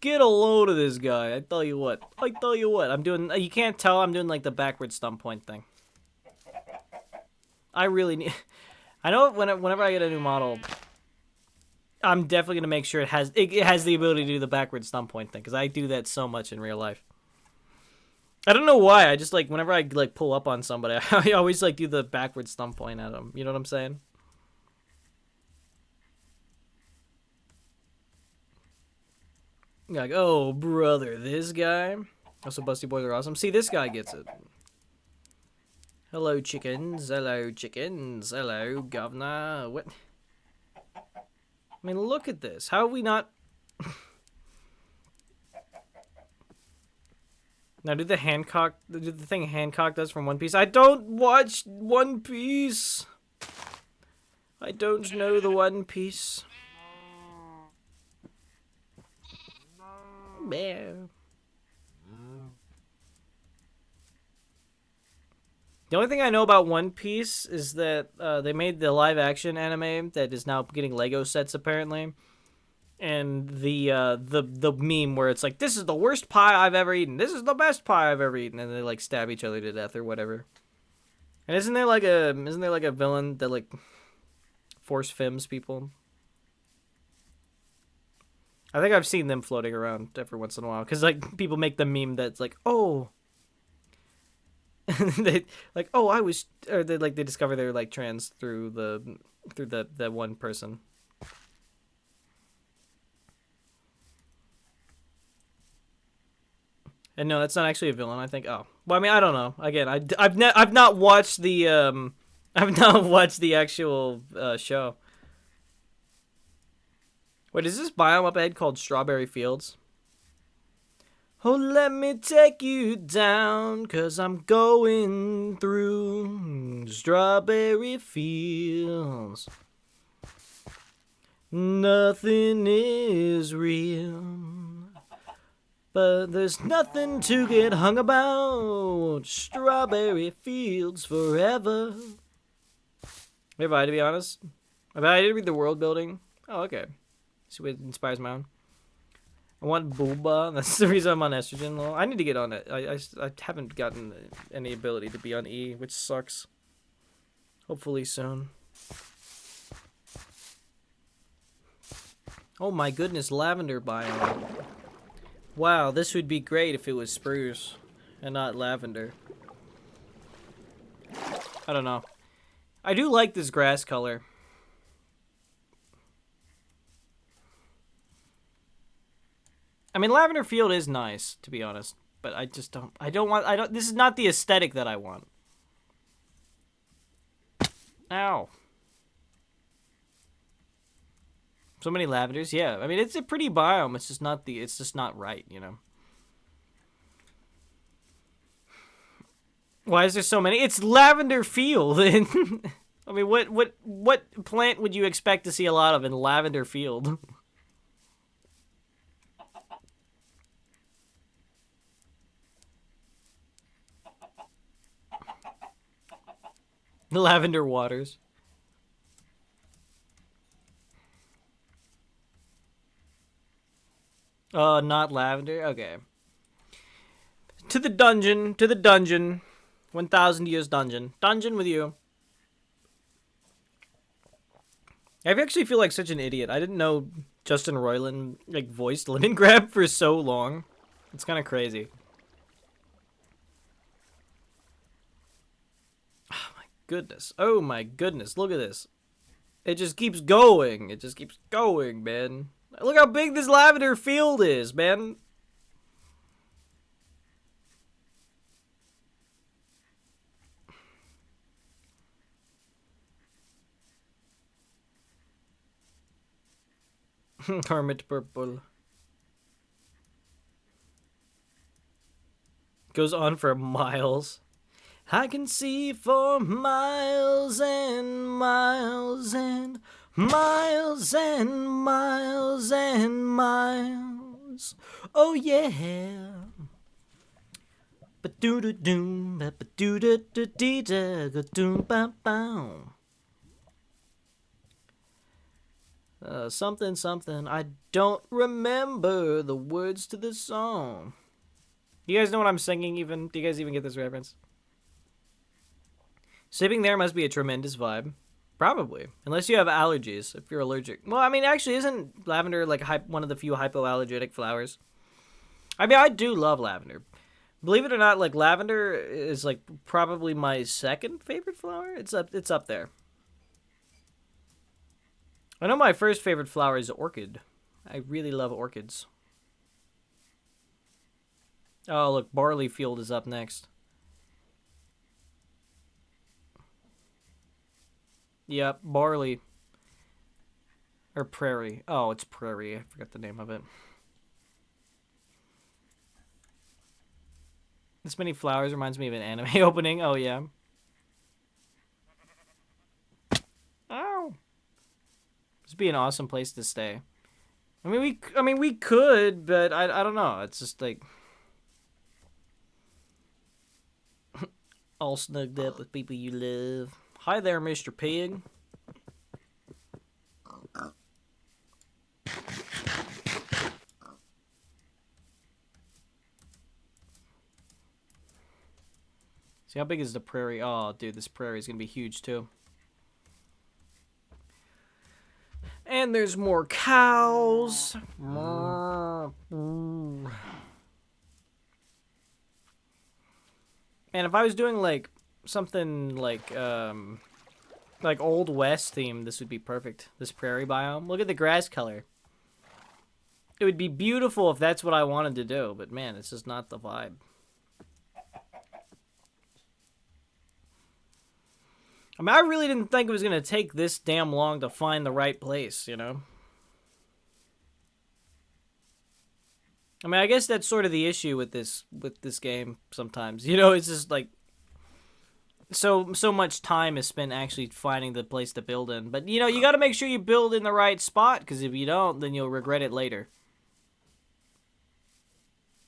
A: Get a load of this guy. I tell you what. I'm doing. You can't tell I'm doing like the backward stump point thing. I really need. I know whenever I get a new model, I'm definitely gonna make sure it has the ability to do the backward stump point thing because I do that so much in real life. I don't know why. I just like whenever I like pull up on somebody, I always like do the backward stump point at them. You know what I'm saying? You're like, oh brother, this guy. Also, busty boys are awesome. See, this guy gets it. Hello, chickens. Hello, chickens. Hello, governor. What? I mean, look at this. How have we not... Now, do the thing Hancock does from One Piece? I don't watch One Piece. I don't know the One Piece. Bear. The only thing I know about One Piece is that they made the live-action anime that is now getting Lego sets, apparently. And the meme where it's like, this is the worst pie I've ever eaten. This is the best pie I've ever eaten. And they, like, stab each other to death or whatever. And isn't there like a villain that, like, force femmes people? I think I've seen them floating around every once in a while. Because, like, people make the meme that's like, oh... they like, oh, I was... Or they discover they're, like, trans through that one person. And no, that's not actually a villain. I think. Oh, well, I mean, I don't know. Again, I've not watched the I've not watched the actual show. Wait, is this biome up ahead called Strawberry Fields? Oh, let me take you down, 'cause I'm going through strawberry fields. Nothing is real. But there's nothing to get hung about. Strawberry fields forever. Maybe to be honest. I did read the world building. Oh, okay. See what inspires my own. I want booba. That's the reason I'm on estrogen. Well, I need to get on it. I haven't gotten any ability to be on E, which sucks. Hopefully soon. Oh my goodness, lavender biome. Wow, this would be great if it was spruce and not lavender. I don't know. I do like this grass color. I mean, lavender field is nice, to be honest, but I just don't, this is not the aesthetic that I want. Ow. So many lavenders, yeah. I mean, it's a pretty biome. It's just not right, you know. Why is there so many? It's lavender field. I mean, what plant would you expect to see a lot of in lavender field? The lavender waters. Oh, not lavender? Okay. To the dungeon. 1,000 years dungeon. Dungeon with you. I actually feel like such an idiot. I didn't know Justin Roiland, like, voiced Leningrad for so long. It's kind of crazy. Oh my goodness. Oh my goodness. Look at this. It just keeps going. It just keeps going, man. Look how big this lavender field is, man. Hermit purple. Goes on for miles. I can see for miles and miles and miles and miles and miles. Oh yeah. Ba-doo-doo-doom, ba-doo-doo-doo-dee-da, ga-doom-ba-bow. Something, something. I don't remember the words to this song. You guys know what I'm singing even? Do you guys even get this reference? Sleeping there must be a tremendous vibe. Probably. Unless you have allergies, if you're allergic. Well, I mean, actually, isn't lavender like one of the few hypoallergenic flowers? I mean, I do love lavender. Believe it or not, like, lavender is, like, probably my second favorite flower. It's up there. I know my first favorite flower is orchid. I really love orchids. Oh, look, barley field is up next. Yep, barley. Or prairie. Oh, it's prairie. I forgot the name of it. This many flowers reminds me of an anime opening. Oh, yeah. Ow. This would be an awesome place to stay. I mean, we could, but I don't know. It's just like all snugged up with people you love. Hi there, Mr. Pig. See, how big is the prairie? Oh, dude, this prairie is going to be huge, too. And there's more cows. Man, if I was doing, like, something like Old West theme, this would be perfect. This prairie biome. Look at the grass color. It would be beautiful if that's what I wanted to do, but man, it's just not the vibe. I mean, I really didn't think it was going to take this damn long to find the right place, you know? I mean, I guess that's sort of the issue with this game sometimes. You know, it's just like so much time is spent actually finding the place to build in. But, you know, you got to make sure you build in the right spot, because if you don't, then you'll regret it later.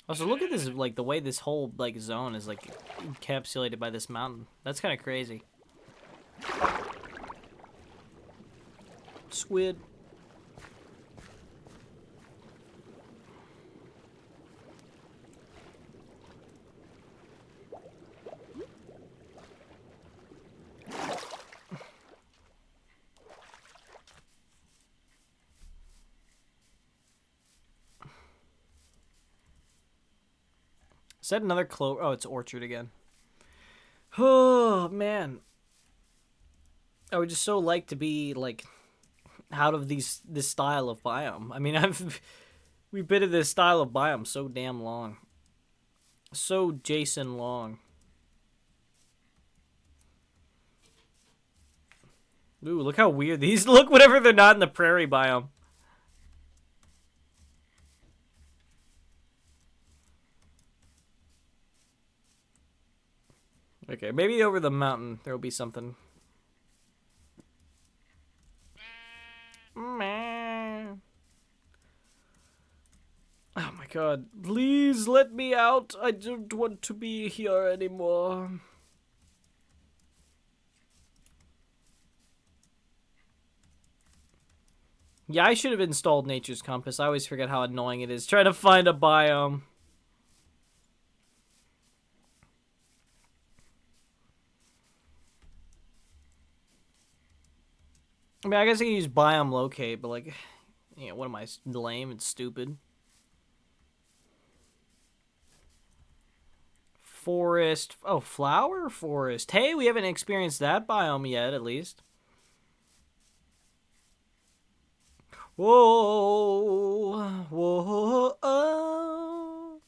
A: Also, look at this, like, the way this whole, like, zone is, like, encapsulated by this mountain. That's kind of crazy. Squid. Is that another clover? Oh, it's orchard again. Oh, man. I would just so like to be, like, out of this style of biome. I mean, we've been in this style of biome so damn long. So Jason long. Ooh, look how weird these look whenever they're not in the prairie biome. Okay, maybe over the mountain there will be something. Man. Oh my god. Please let me out. I don't want to be here anymore. Yeah, I should have installed Nature's Compass. I always forget how annoying it is trying to find a biome. I mean, I guess I can use biome locate, but like, you know, what am I, lame and stupid? Forest. Oh, flower forest. Hey, we haven't experienced that biome yet, at least. Whoa, whoa, oh.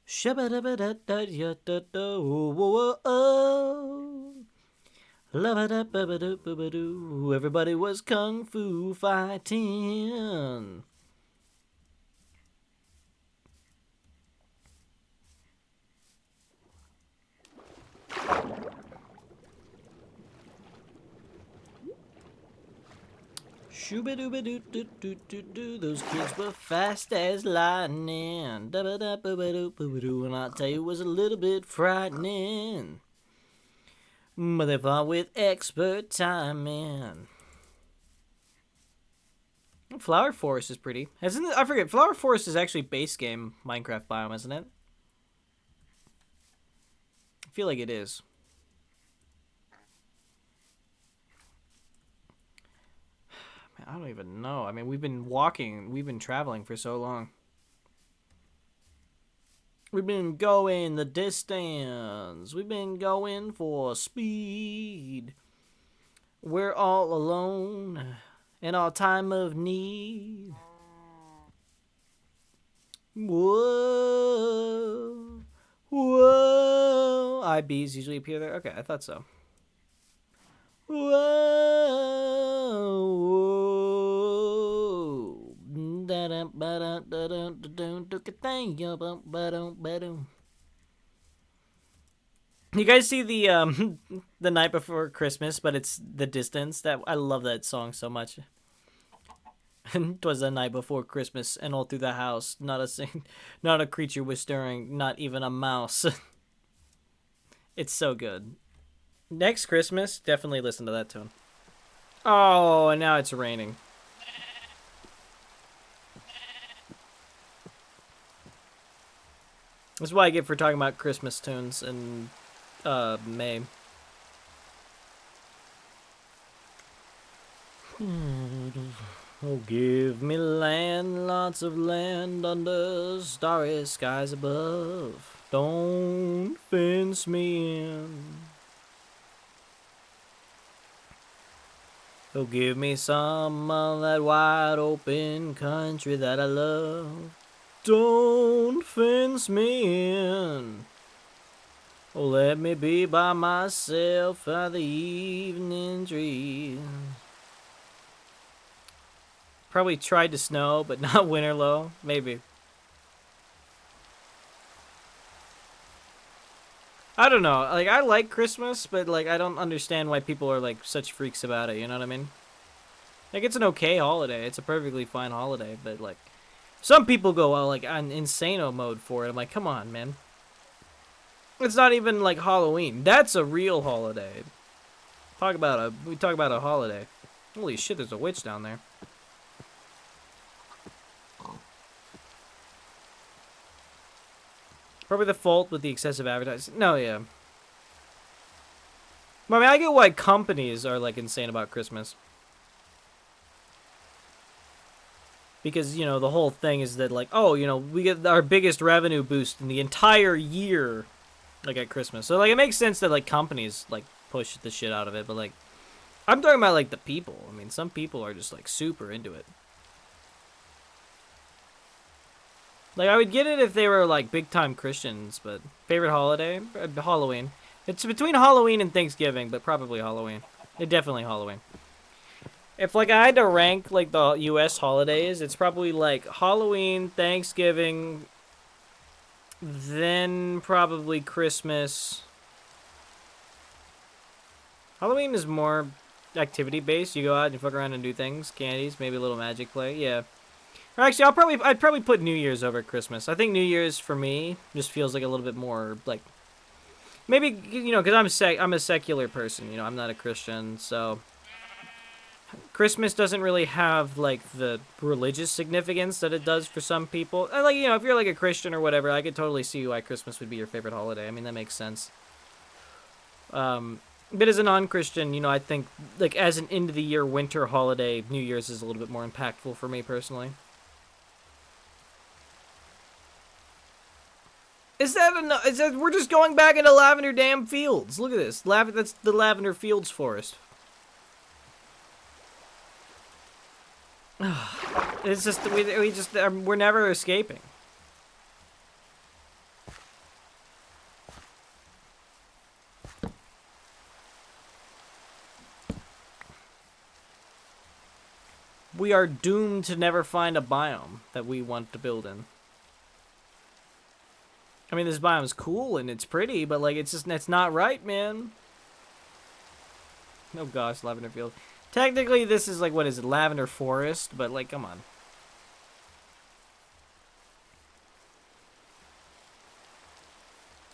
A: Shabba-dabba-da-da-ya-da-da, whoa, oh. La-ba-da-ba-ba-do-ba-ba-doo. Everybody was kung fu fighting. Shooba-dooba-doo-doo-doo-doo-doo. Those kids were fast as lightning. Da-ba-da-ba-ba-doo-ba-ba-doo. And I'll tell you, it was a little bit frightening. But they fought with expert timing. Flower Forest is pretty. Isn't it? I forget. Flower Forest is actually base game Minecraft biome, isn't it? I feel like it is. Man, I don't even know. I mean, we've been traveling for so long. We've been going the distance. We've been going for speed. We're all alone in our time of need. Whoa. Whoa. IBs usually appear there? Okay, I thought so. Whoa. You guys see the the Night Before Christmas, but it's the distance. That I love that song so much. And 'twas the night before Christmas, and all through the house, not a creature was stirring, not even a mouse. It's so good. Next Christmas, definitely listen to that tune. Oh, and now it's raining. That's what I get for talking about Christmas tunes in May. Oh, give me land, lots of land under starry skies above. Don't fence me in. Oh, give me some of that wide open country that I love. Don't fence me in. Oh, let me be by myself by the evening trees. Probably tried to snow, but not winter low. Maybe. I don't know. Like, I like Christmas, but like, I don't understand why people are like such freaks about it. You know what I mean? Like, it's an okay holiday. It's a perfectly fine holiday, but like, some people go like on insano mode for it. I'm like, come on, man. It's not even like Halloween. That's a real holiday. We talk about a holiday. Holy shit, there's a witch down there. Probably the fault with the excessive advertising. No, yeah. I mean, I get why companies are like insane about Christmas. Because, you know, the whole thing is that like, oh, you know, we get our biggest revenue boost in the entire year, like at Christmas. So like, it makes sense that like companies like push the shit out of it. But like, I'm talking about like the people. I mean, some people are just like super into it. Like, I would get it if they were, like, big-time Christians, but favorite holiday? Halloween. It's between Halloween and Thanksgiving, but probably Halloween. Definitely Halloween. If, like, I had to rank, like, the U.S. holidays, it's probably, like, Halloween, Thanksgiving, then probably Christmas. Halloween is more activity-based. You go out and fuck around and do things, candies, maybe a little magic play, yeah. Or actually, I'd probably put New Year's over Christmas. I think New Year's for me just feels like a little bit more like, maybe, you know, because I'm a secular person. You know, I'm not a Christian, so Christmas doesn't really have like the religious significance that it does for some people. And, like, you know, if you're like a Christian or whatever, I could totally see why Christmas would be your favorite holiday. I mean, that makes sense. But as a non-Christian, you know, I think like as an end of the year winter holiday, New Year's is a little bit more impactful for me personally. Is that enough? Is that we're just going back into Lavender Dam Fields? Look at this. That's the Lavender Fields Forest. It's just we're never escaping. We are doomed to never find a biome that we want to build in. I mean, this biome is cool and it's pretty, but like it's not right, man. Oh gosh, Lavender Field. Technically, this is like, what is it, Lavender Forest? But like, come on.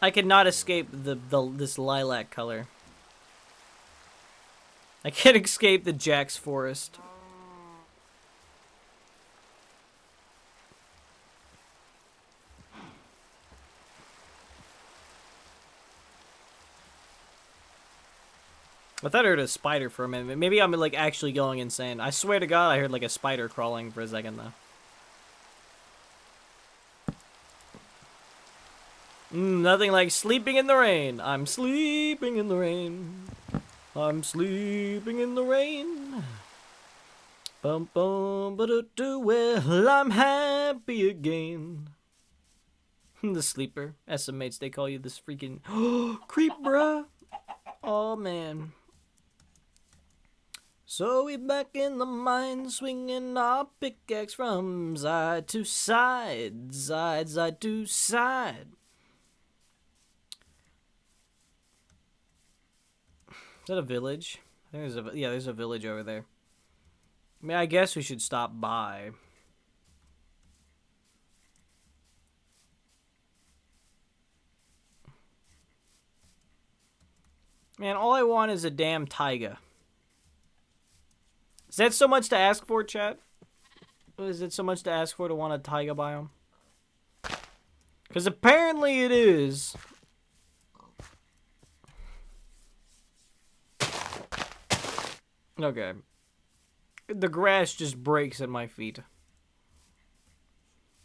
A: I cannot escape this lilac color. I can't escape the Jack's Forest. I thought I heard a spider for a minute. Maybe I'm like actually going insane. I swear to God, I heard like a spider crawling for a second though. Nothing like sleeping in the rain. I'm sleeping in the rain. I'm sleeping in the rain. Bum bum ba do well. I'm happy again. The sleeper. SMates, they call you this freaking creep, bruh. Oh man. So we back in the mine, swinging our pickaxe from side to side, side to side. Is that a village? I think there's a village over there. I mean, I guess we should stop by. Man, all I want is a damn taiga. Is that so much to ask for, chat? Is it so much to ask for to want a taiga biome? Because apparently it is. Okay. The grass just breaks at my feet.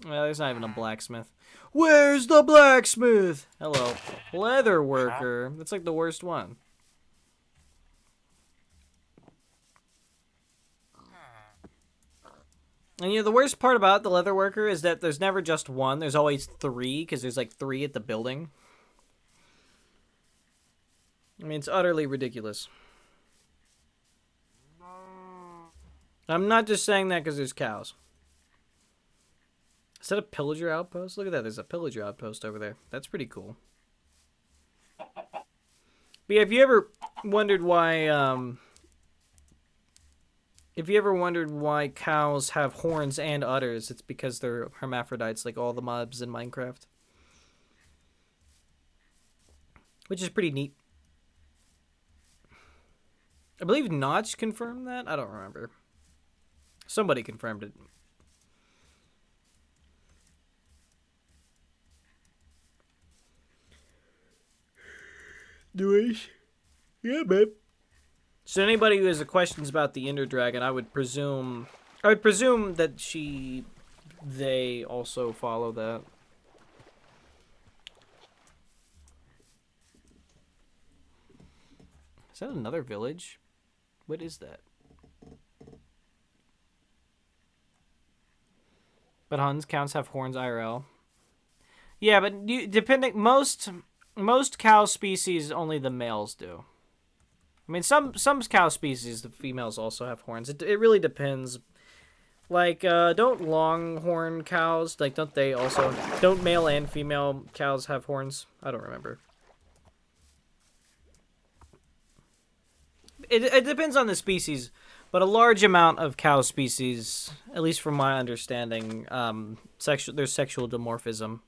A: Well, there's not even a blacksmith. Where's the blacksmith? Hello. Leather worker. That's like the worst one. And you know, the worst part about the leather worker is that there's never just one. There's always three, because there's like 3 at the building. I mean, it's utterly ridiculous. I'm not just saying that because there's cows. Is that a pillager outpost? Look at that. There's a pillager outpost over there. That's pretty cool. But yeah, if you ever wondered why cows have horns and udders, it's because they're hermaphrodites like all the mobs in Minecraft. Which is pretty neat. I believe Notch confirmed that? I don't remember. Somebody confirmed it. Anyways, yeah, babe. So anybody who has questions about the Ender Dragon, I would presume that they also follow that. Is that another village? What is that? But Huns counts have horns IRL. Yeah, but most cow species only the males do. I mean, some cow species the females also have horns. It really depends. Like don't longhorn cows don't male and female cows have horns? I don't remember. It depends on the species. But a large amount of cow species, at least from my understanding, there's sexual dimorphism.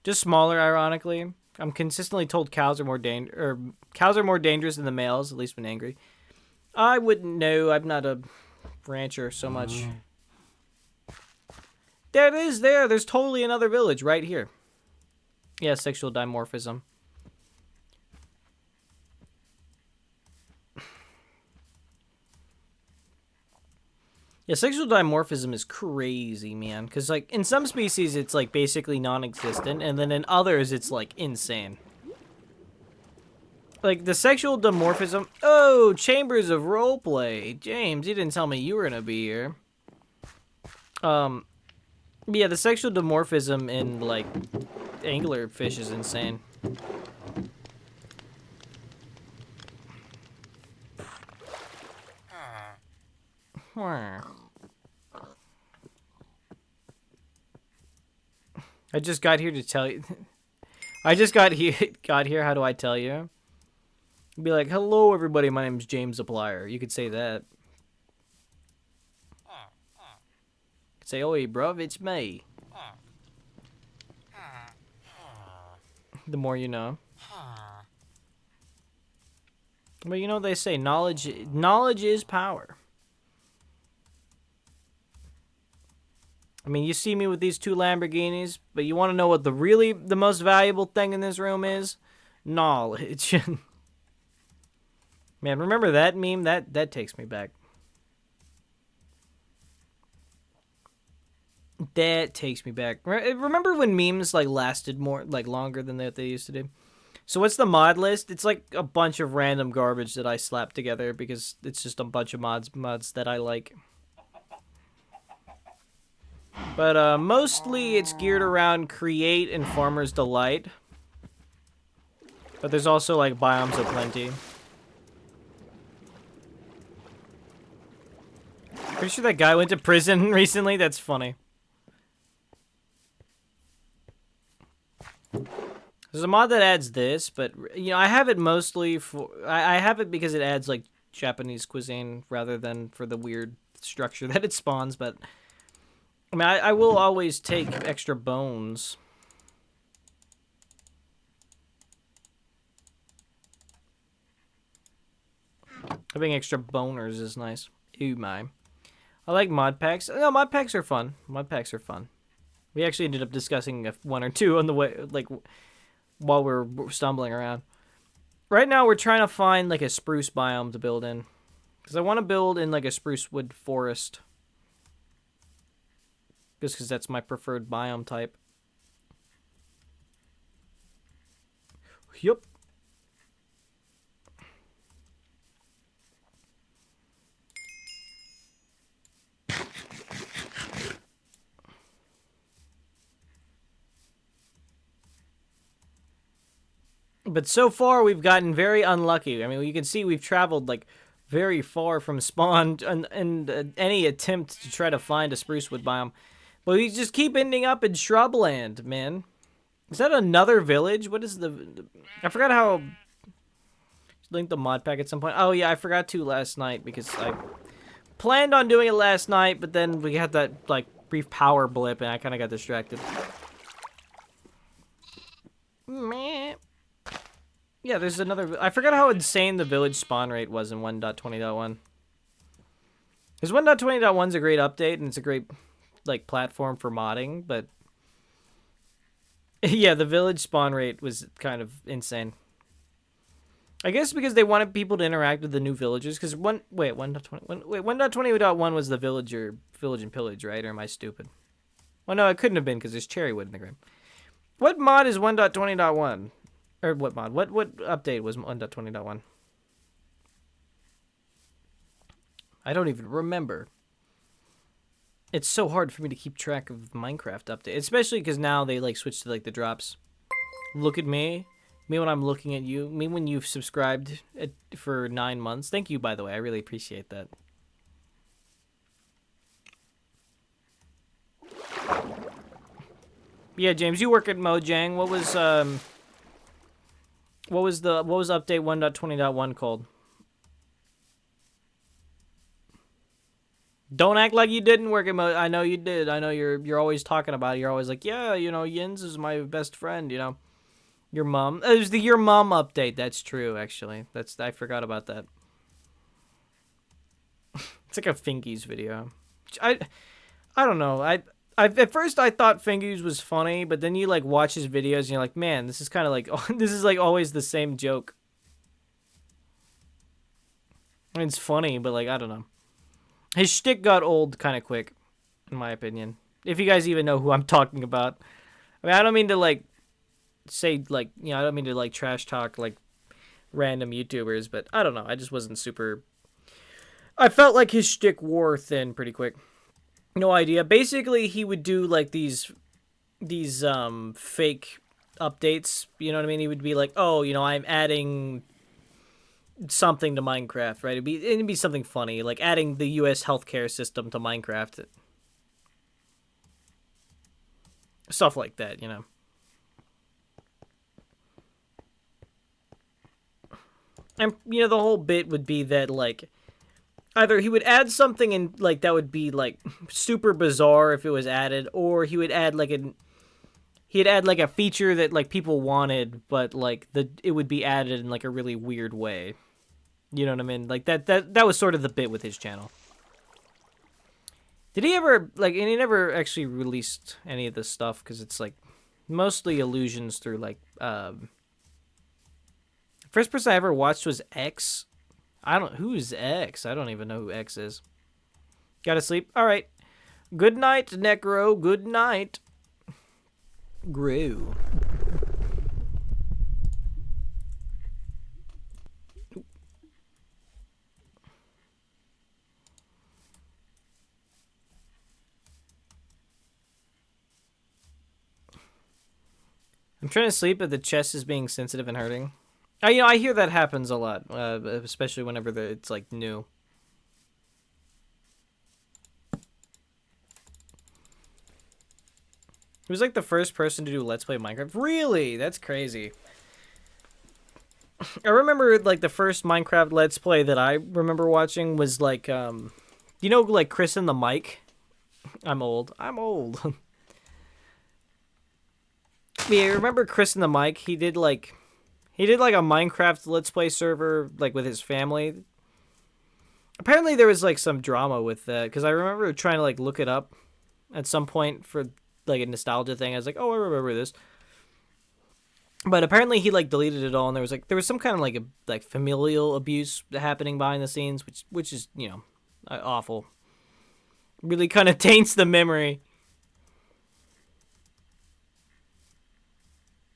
A: Just smaller, ironically. I'm consistently told cows are more dangerous than the males, at least when angry. I wouldn't know. I'm not a rancher so much. There it is. There's totally another village right here. Yeah, sexual dimorphism. Yeah, sexual dimorphism is crazy, man. Because, like, in some species, it's, like, basically non-existent. And then in others, it's, like, insane. Like, the sexual dimorphism... Oh, Chambers of Roleplay. James, you didn't tell me you were going to be here. Yeah, the sexual dimorphism in, like, anglerfish is insane. I just got here to tell you. I just got here. How do I tell you? Be like, hello, everybody. My name's James Applier. You could say that. You could say, oi, bruv, it's me. The more you know. But you know what they say, knowledge is power. I mean, you see me with these 2 Lamborghinis, but you want to know what the most valuable thing in this room is? Knowledge. Man, remember that meme? That takes me back. That takes me back. Remember when memes like lasted more like longer than they used to do? So what's the mod list? It's like a bunch of random garbage that I slapped together because it's just a bunch of mods that I like. But mostly it's geared around create and farmer's delight. But there's also like biomes aplenty. Pretty sure that guy went to prison recently. That's funny. There's a mod that adds this, but you know I have it mostly for I have it because it adds like Japanese cuisine rather than for the weird structure that it spawns. But I mean I will always take extra bones. Having extra boners is nice. Ooh my. I like mod packs. No, mod packs are fun. Mod packs are fun. We actually ended up discussing one or two on the way, like, while we're stumbling around. Right now, we're trying to find, like, a spruce biome to build in. Because I want to build in, like, a spruce wood forest. Just because that's my preferred biome type. Yup. But so far, we've gotten very unlucky. I mean, you can see we've traveled, like, very far from spawn and any attempt to try to find a spruce wood biome. But we just keep ending up in shrubland, man. Is that another village? What is the... I forgot how... Link the mod pack at some point. Oh, yeah, I forgot to last night because I planned on doing it last night, but then we had that, like, brief power blip and I kind of got distracted. Meh. Yeah, there's another... I forgot how insane the village spawn rate was in 1.20.1. Because 1.20.1 is a great update, and it's a great, like, platform for modding, but... yeah, the village spawn rate was kind of insane. I guess because they wanted people to interact with the new villagers, because 1.20.1 was the village and pillage, right? Or am I stupid? Well, no, it couldn't have been, because there's cherrywood in the game. What mod is 1.20.1? Or what mod? What update was 1.20.1? I don't even remember. It's so hard for me to keep track of Minecraft update, especially because now they like switch to like the drops. Look at me. Me when I'm looking at you. Me when you've subscribed for 9 months. Thank you, by the way. I really appreciate that. Yeah, James, you work at Mojang. What was update 1.20.1 called? Don't act like you didn't work at I know you did. I know you're always talking about it. You're always like, yeah, you know, Yins is my best friend, you know. Your mom. It was the Your Mom update. That's true, actually. I forgot about that. It's like a Fingies video. I don't know. At first I thought Fingies was funny, but then you like watch his videos and you're like, man, this is kind of like this is like always the same joke. I mean, it's funny, but like I don't know. His shtick got old kind of quick, in my opinion. If you guys even know who I'm talking about. I mean, I don't mean to like say like, you know, I don't mean to like trash talk like random YouTubers, but I don't know. I just wasn't super. I felt like his shtick wore thin pretty quick. No idea. Basically, he would do like these fake updates. You know what I mean? He would be like, "Oh, you know, I'm adding something to Minecraft, right? It'd be something funny, like adding the U.S. healthcare system to Minecraft, stuff like that, you know." And you know, the whole bit would be that like. Either he would add something in like that would be like super bizarre if it was added, or he would add like he'd add like a feature that like people wanted, but like it would be added in like a really weird way. You know what I mean? Like that was sort of the bit with his channel. Did he ever like? And he never actually released any of this stuff because it's like mostly illusions through like. First person I ever watched was X. Who's X? I don't even know who X is. Gotta sleep? Alright. Good night, Necro. Good night. Gru. I'm trying to sleep, but the chest is being sensitive and hurting. I hear that happens a lot, especially whenever it's like new. He was like the first person to do Let's Play Minecraft. Really? That's crazy. I remember like the first Minecraft Let's Play that I remember watching was like, like Chris and the Mic. I'm old. Yeah, remember Chris and the Mic? He did like a Minecraft Let's Play server like with his family. Apparently there was like some drama with that because I remember trying to like look it up at some point for like a nostalgia thing. I was like, oh, I remember this. But apparently he like deleted it all, and there was some kind of like familial abuse happening behind the scenes, which is awful. Really kind of taints the memory.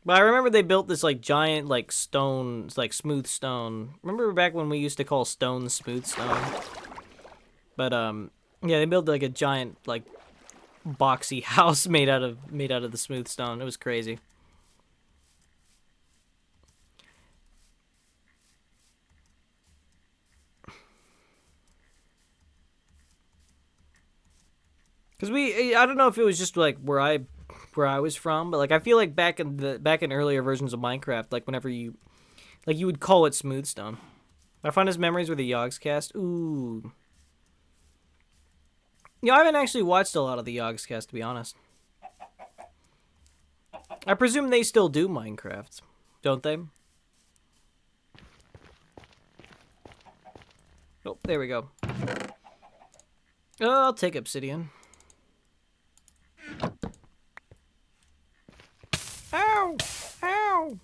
A: But I remember they built this like giant like stone, like smooth stone. Remember back when we used to call stone smooth stone? But yeah, they built like a giant like boxy house made out of the smooth stone. It was crazy. Cause I don't know if it was just like where I was from, but like I feel like back in earlier versions of Minecraft, like whenever you would call it smooth stone. My fondest memories were the Yogscast. Ooh. I haven't actually watched a lot of the Yogscast, to be honest. I presume they still do Minecraft, don't they? Oh, there we go. Oh, I'll take obsidian. Ow! Ow!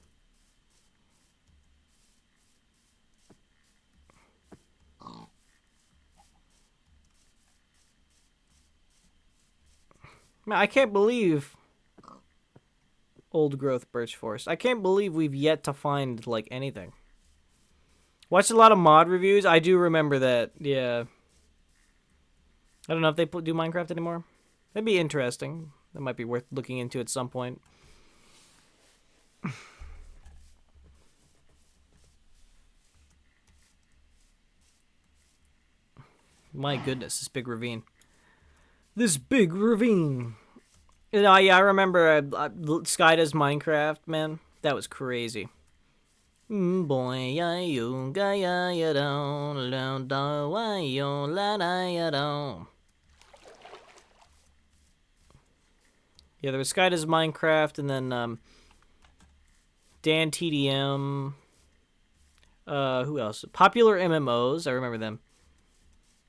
A: Man, I can't believe old growth birch forest. I can't believe we've yet to find like anything. Watched a lot of mod reviews. I do remember that. Yeah. I don't know if they do Minecraft anymore. That'd be interesting. That might be worth looking into at some point. My goodness, this big ravine. This big ravine. Yeah, I remember Sky Does Minecraft, man. That was crazy. Boy, yeah, you don't, why you la don't. Yeah, there was Sky Does Minecraft, and then Dan TDM. Who else? Popular MMOs. I remember them.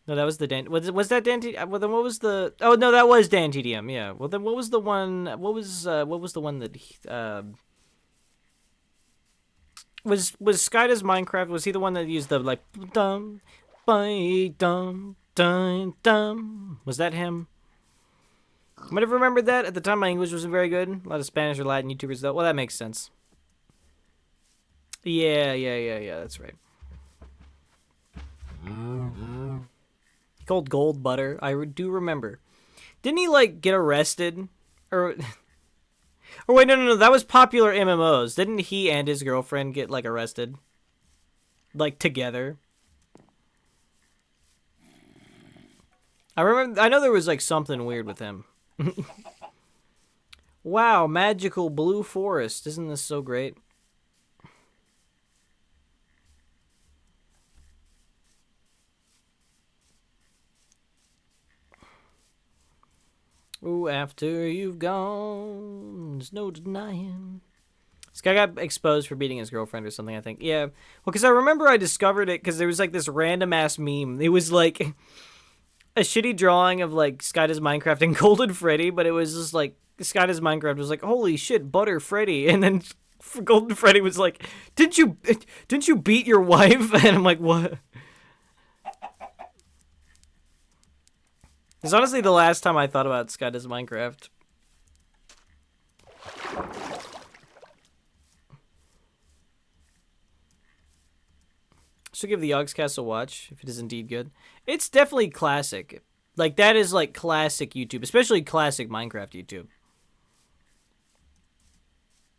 A: No, that was the Dan. Was that Dan TDM? Well, then what was the? Oh no, that was Dan TDM. Yeah. Well, then what was the one? What was the one that? Was Sky Does Minecraft? Was he the one that used the like dum, by dum, dum, dum? Was that him? I might have remembered that. At the time, my English wasn't very good. A lot of Spanish or Latin YouTubers, though. Well, that makes sense. Yeah. That's right. Called Gold Butter. I do remember. Didn't he, like, get arrested? Or wait, no. That was Popular MMOs. Didn't he and his girlfriend get, like, arrested? Like, together? I know there was, like, something weird with him. Wow, magical blue forest. Isn't this so great? Ooh, after you've gone, there's no denying. This guy got exposed for beating his girlfriend or something, I think. Yeah, well, because I remember I discovered it because there was, like, this random-ass meme. It was, like, a shitty drawing of, like, Sky Does Minecraft and Golden Freddy, but it was just, like, Sky Does Minecraft was like, holy shit, Butter Freddy. And then Golden Freddy was like, didn't you beat your wife? And I'm like, what? It's honestly the last time I thought about Sky Does Minecraft. Should give the Yogscast a watch if it is indeed good. It's definitely classic. Like, that is like classic YouTube, especially classic Minecraft YouTube.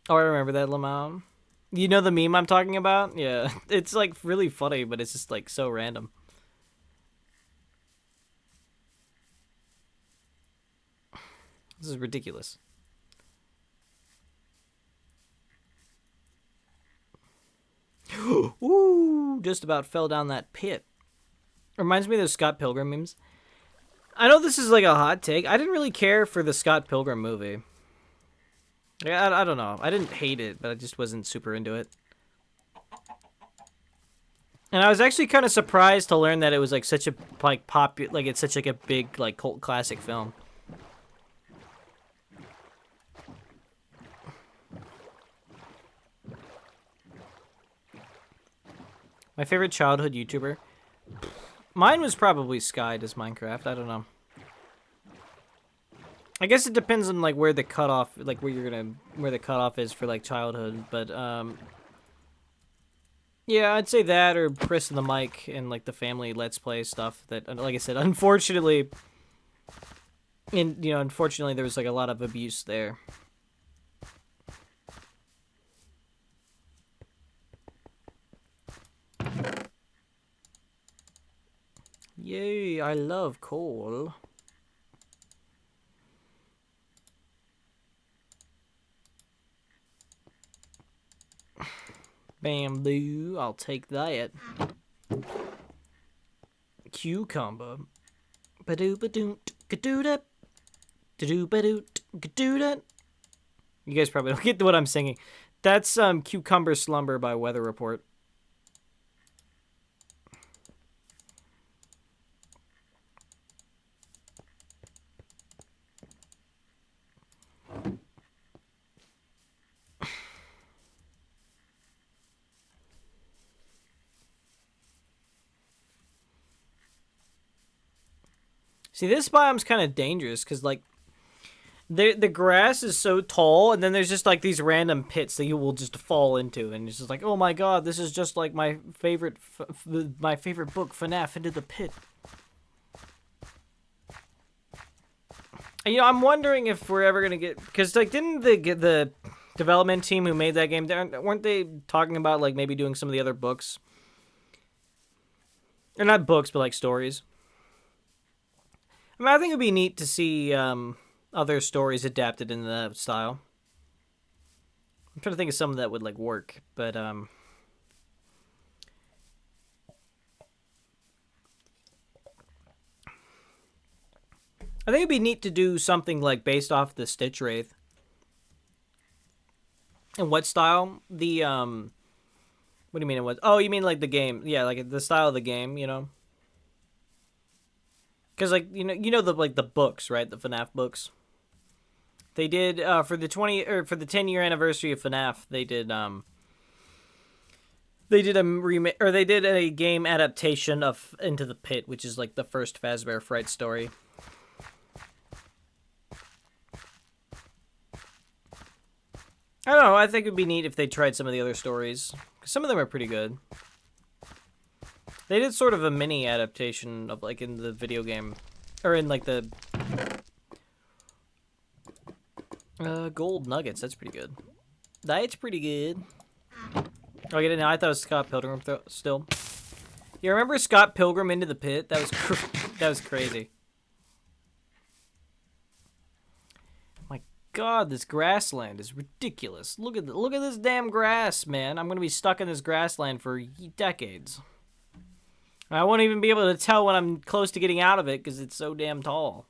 A: Oh, I remember that, Lamau. You know the meme I'm talking about? Yeah. It's like really funny, but it's just like so random. This is ridiculous. Ooh, just about fell down that pit. Reminds me of those Scott Pilgrim memes. I know this is like a hot take. I didn't really care for the Scott Pilgrim movie. Yeah, I don't know. I didn't hate it, but I just wasn't super into it. And I was actually kind of surprised to learn that it was like such a like it's such like a big like cult classic film. My favorite childhood YouTuber? Mine was probably Sky Does Minecraft. I don't know. I guess it depends on like where the cutoff, like where the cutoff is for like childhood. But yeah, I'd say that or Chris and the Mic and like the family Let's Play stuff. That, like I said, unfortunately, unfortunately there was like a lot of abuse there. Yay, I love coal. Bamboo, I'll take that. Cucumber. Ba-doo-ba-doot, ga-doo-da. Da-doo-ba-doot, ga-doo-da. You guys probably don't get what I'm singing. That's Cucumber Slumber by Weather Report. See, this biome's kind of dangerous because, like, the grass is so tall, and then there's just, like, these random pits that you will just fall into, and it's just like, oh my god, this is just, like, my favorite book, FNAF, Into the Pit. And, I'm wondering if we're ever gonna get, because, like, didn't the development team who made that game, weren't they talking about, like, maybe doing some of the other books? Or not books, but, like, stories. I mean, I think it'd be neat to see other stories adapted in that style. I'm trying to think of some that would like work, but I think it'd be neat to do something like based off the Stitch Wraith. And what style? The what do you mean it was? Oh, you mean like the game? Yeah, like the style of the game, Because, like, the, like, the books, right? The FNAF books. They did, for the 10-year anniversary of FNAF, they did a game adaptation of Into the Pit, which is, like, the first Fazbear Fright story. I don't know, I think it'd be neat if they tried some of the other stories. 'Cause some of them are pretty good. They did sort of a mini adaptation of, like, in the video game. Or in, like, the... Gold Nuggets. That's pretty good. That's pretty good. Oh, I get it now. I thought it was Scott Pilgrim still. You remember Scott Pilgrim Into the Pit? That was that was crazy. My god, this grassland is ridiculous. Look at this damn grass, man. I'm going to be stuck in this grassland for decades. I won't even be able to tell when I'm close to getting out of it because it's so damn tall.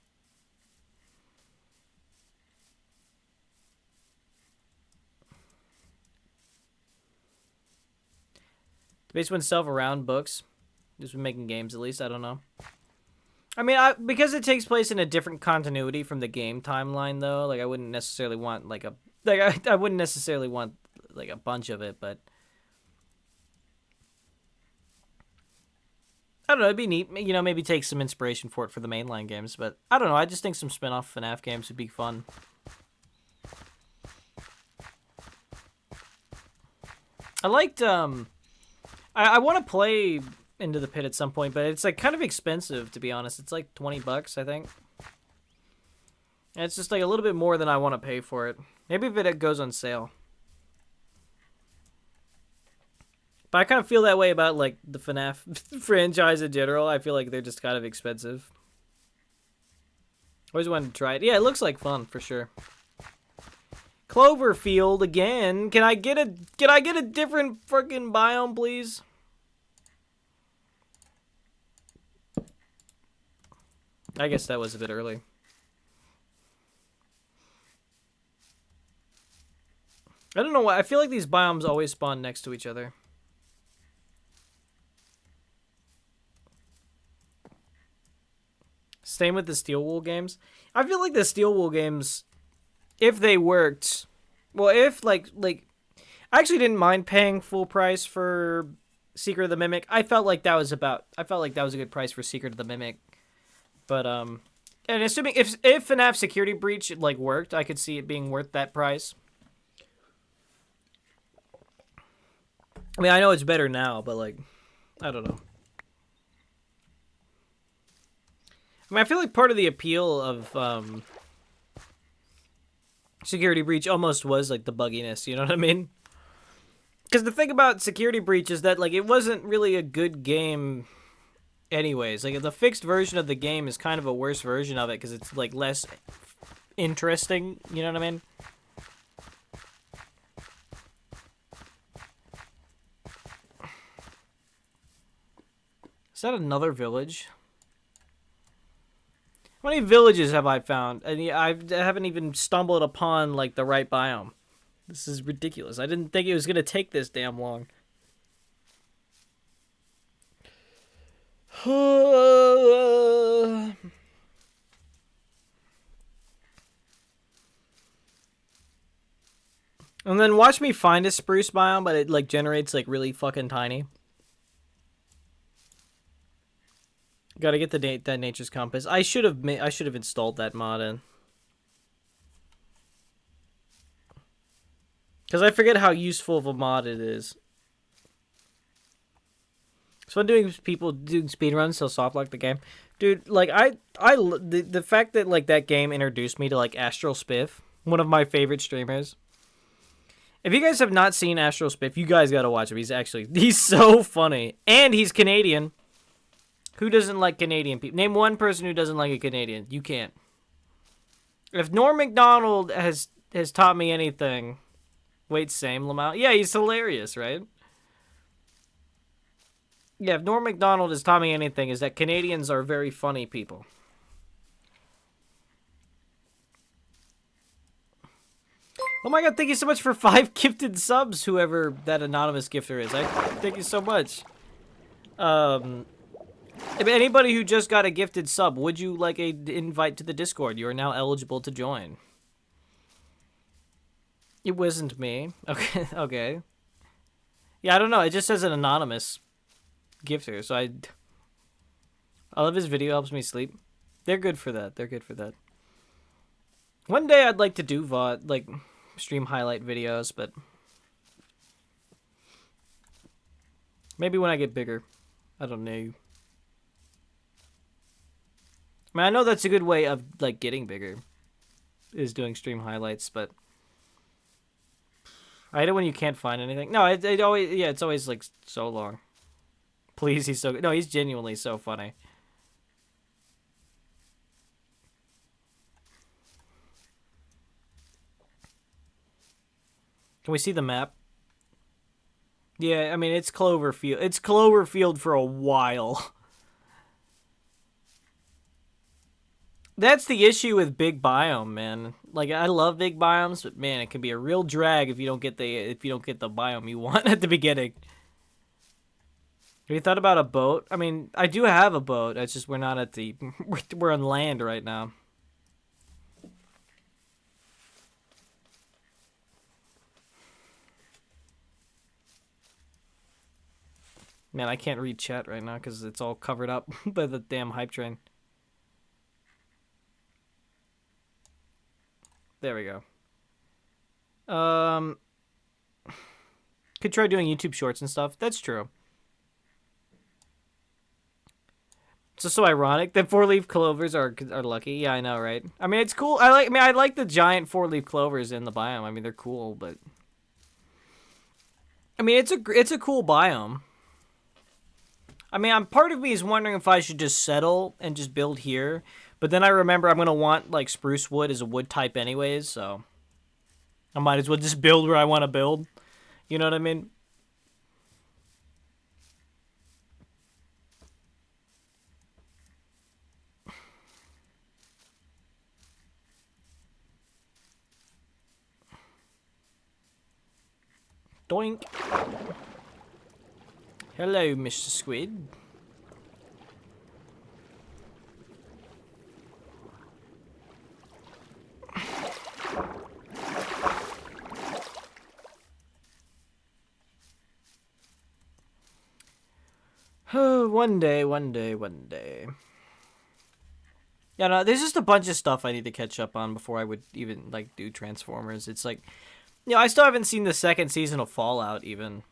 A: Based on self around books. Just been making games at least, I don't know. I mean, because it takes place in a different continuity from the game timeline though, like I wouldn't necessarily want like I wouldn't necessarily want like a bunch of it, but I don't know, it'd be neat. You know, maybe take some inspiration for it for the mainline games, but I don't know. I just think some spin-off FNAF games would be fun. I liked, I want to play Into the Pit at some point, but it's like kind of expensive, to be honest. It's like $20, I think. And it's just like a little bit more than I want to pay for it. Maybe if it goes on sale. But I kind of feel that way about like the FNAF franchise in general. I feel like they're just kind of expensive. Always wanted to try it. Yeah, it looks like fun for sure. Cloverfield again. Can I get a different freaking biome, please? I guess that was a bit early. I don't know why. I feel like these biomes always spawn next to each other. Same with the Steel Wool games. I feel like the Steel Wool games, if they worked, well, if like I actually didn't mind paying full price for Secret of the Mimic. I felt like that was a good price for Secret of the Mimic. But and assuming if FNAF Security Breach like worked, I could see it being worth that price. I mean, I know it's better now, but like, I don't know. I mean, I feel like part of the appeal of Security Breach almost was like the bugginess, you know what I mean? Because the thing about Security Breach is that like it wasn't really a good game anyways. Like the fixed version of the game is kind of a worse version of it because it's like less interesting, you know what I mean? Is that another village? How many villages have I found? And I haven't even stumbled upon like the right biome. This is ridiculous. I didn't think it was gonna take this damn long. And then watch me find a spruce biome, but it like generates like really fucking tiny. Gotta get that Nature's Compass. I should have installed that mod in. Because I forget how useful of a mod it is. It's fun doing people doing speedruns, so soft like the game. Dude, like the fact that like that game introduced me to like Astral Spiff, one of my favorite streamers. If you guys have not seen Astral Spiff, you guys gotta watch him. He's so funny. And he's Canadian. Who doesn't like Canadian people? Name one person who doesn't like a Canadian. You can't. If Norm Macdonald has taught me anything... Wait, same, Lamau? Yeah, he's hilarious, right? Yeah, if Norm Macdonald has taught me anything, is that Canadians are very funny people. Oh my god, thank you so much for 5 gifted subs, whoever that anonymous gifter is. Thank you so much. If anybody who just got a gifted sub, would you like a invite to the Discord? You are now eligible to join. It wasn't me. Okay, okay. Yeah, I don't know. It just says an anonymous gifter, so I love his video, helps me sleep. They're good for that. They're good for that. One day I'd like to do VOD, like stream highlight videos, but maybe when I get bigger. I don't know. I mean, I know that's a good way of like getting bigger, is doing stream highlights, but I hate it when you can't find anything. No, it always, yeah, it's always like so long. Please, he's so good. No, he's genuinely so funny. Can we see the map? Yeah, I mean, it's Cloverfield. It's Cloverfield for a while. That's the issue with big biome, man. Like, I love big biomes, but man, it can be a real drag if you don't get the biome you want at the beginning. Have you thought about a boat? I mean, I do have a boat. It's just we're not at the we're on land right now. Man, I can't read chat right now because it's all covered up by the damn hype train. There we go. Could try doing YouTube shorts and stuff. That's true. It's just so ironic that 4-leaf clovers are lucky. Yeah, I know, right? I mean, it's cool. I like the giant 4-leaf clovers in the biome. I mean, they're cool, but I mean, it's a cool biome. I mean, part of me is wondering if I should just settle and just build here, but then I remember I'm gonna want like spruce wood as a wood type anyways, so I might as well just build where I want to build. You know what I mean? Doink. Hello, Mr. Squid. One day. Yeah, no, there's just a bunch of stuff I need to catch up on before I would even, like, do Transformers. It's like, you know, I still haven't seen the second season of Fallout, even.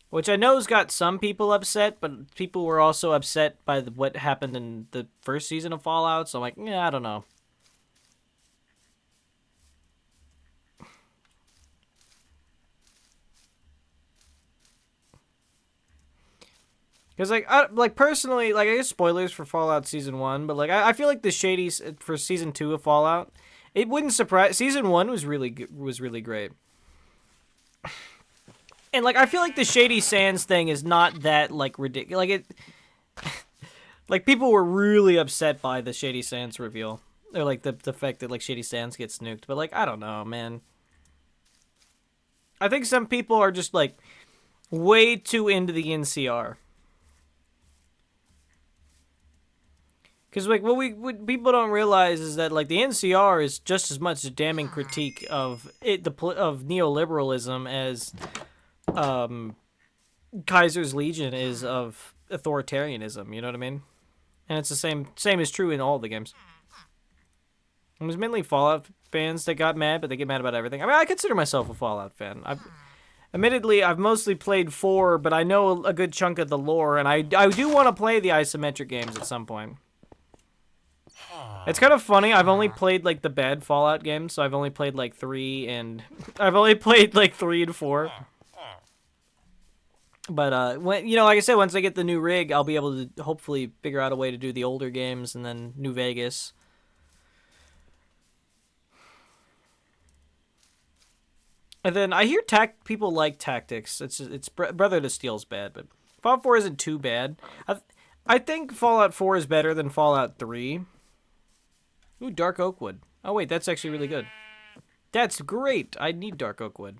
A: Which I know's got some people upset, but people were also upset by what happened in the first season of Fallout, so I'm like, yeah, I don't know. Because, like, personally, like, I guess spoilers for Fallout Season 1, but, like, I feel like the shadies for Season 2 of Fallout, it wouldn't surprise... Season 1 was really great. And, like, I feel like the Shady Sands thing is not that, like, ridiculous. Like, it... like, people were really upset by the Shady Sands reveal. Or, like, the fact that, like, Shady Sands gets nuked. But, like, I don't know, man. I think some people are just, like, way too into the NCR. Because, like, what people don't realize is that, like, the NCR is just as much a damning critique of of neoliberalism as Kaiser's Legion is of authoritarianism. You know what I mean? And it's the same is true in all the games. It was mainly Fallout fans that got mad, but they get mad about everything. I mean, I consider myself a Fallout fan. Admittedly, I've mostly played 4, but I know a good chunk of the lore, and I do want to play the isometric games at some point. It's kind of funny. I've only played, like, the bad Fallout games, so I've only played, like, 3 and... I've only played, like, 3 and 4. But, when, you know, like I said, once I get the new rig, I'll be able to hopefully figure out a way to do the older games and then New Vegas. And then I hear people like Tactics. It's Brother to Steel's bad, but Fallout 4 isn't too bad. I think Fallout 4 is better than Fallout 3. Ooh, Dark Oakwood. Oh, wait, that's actually really good. That's great. I need Dark Oakwood.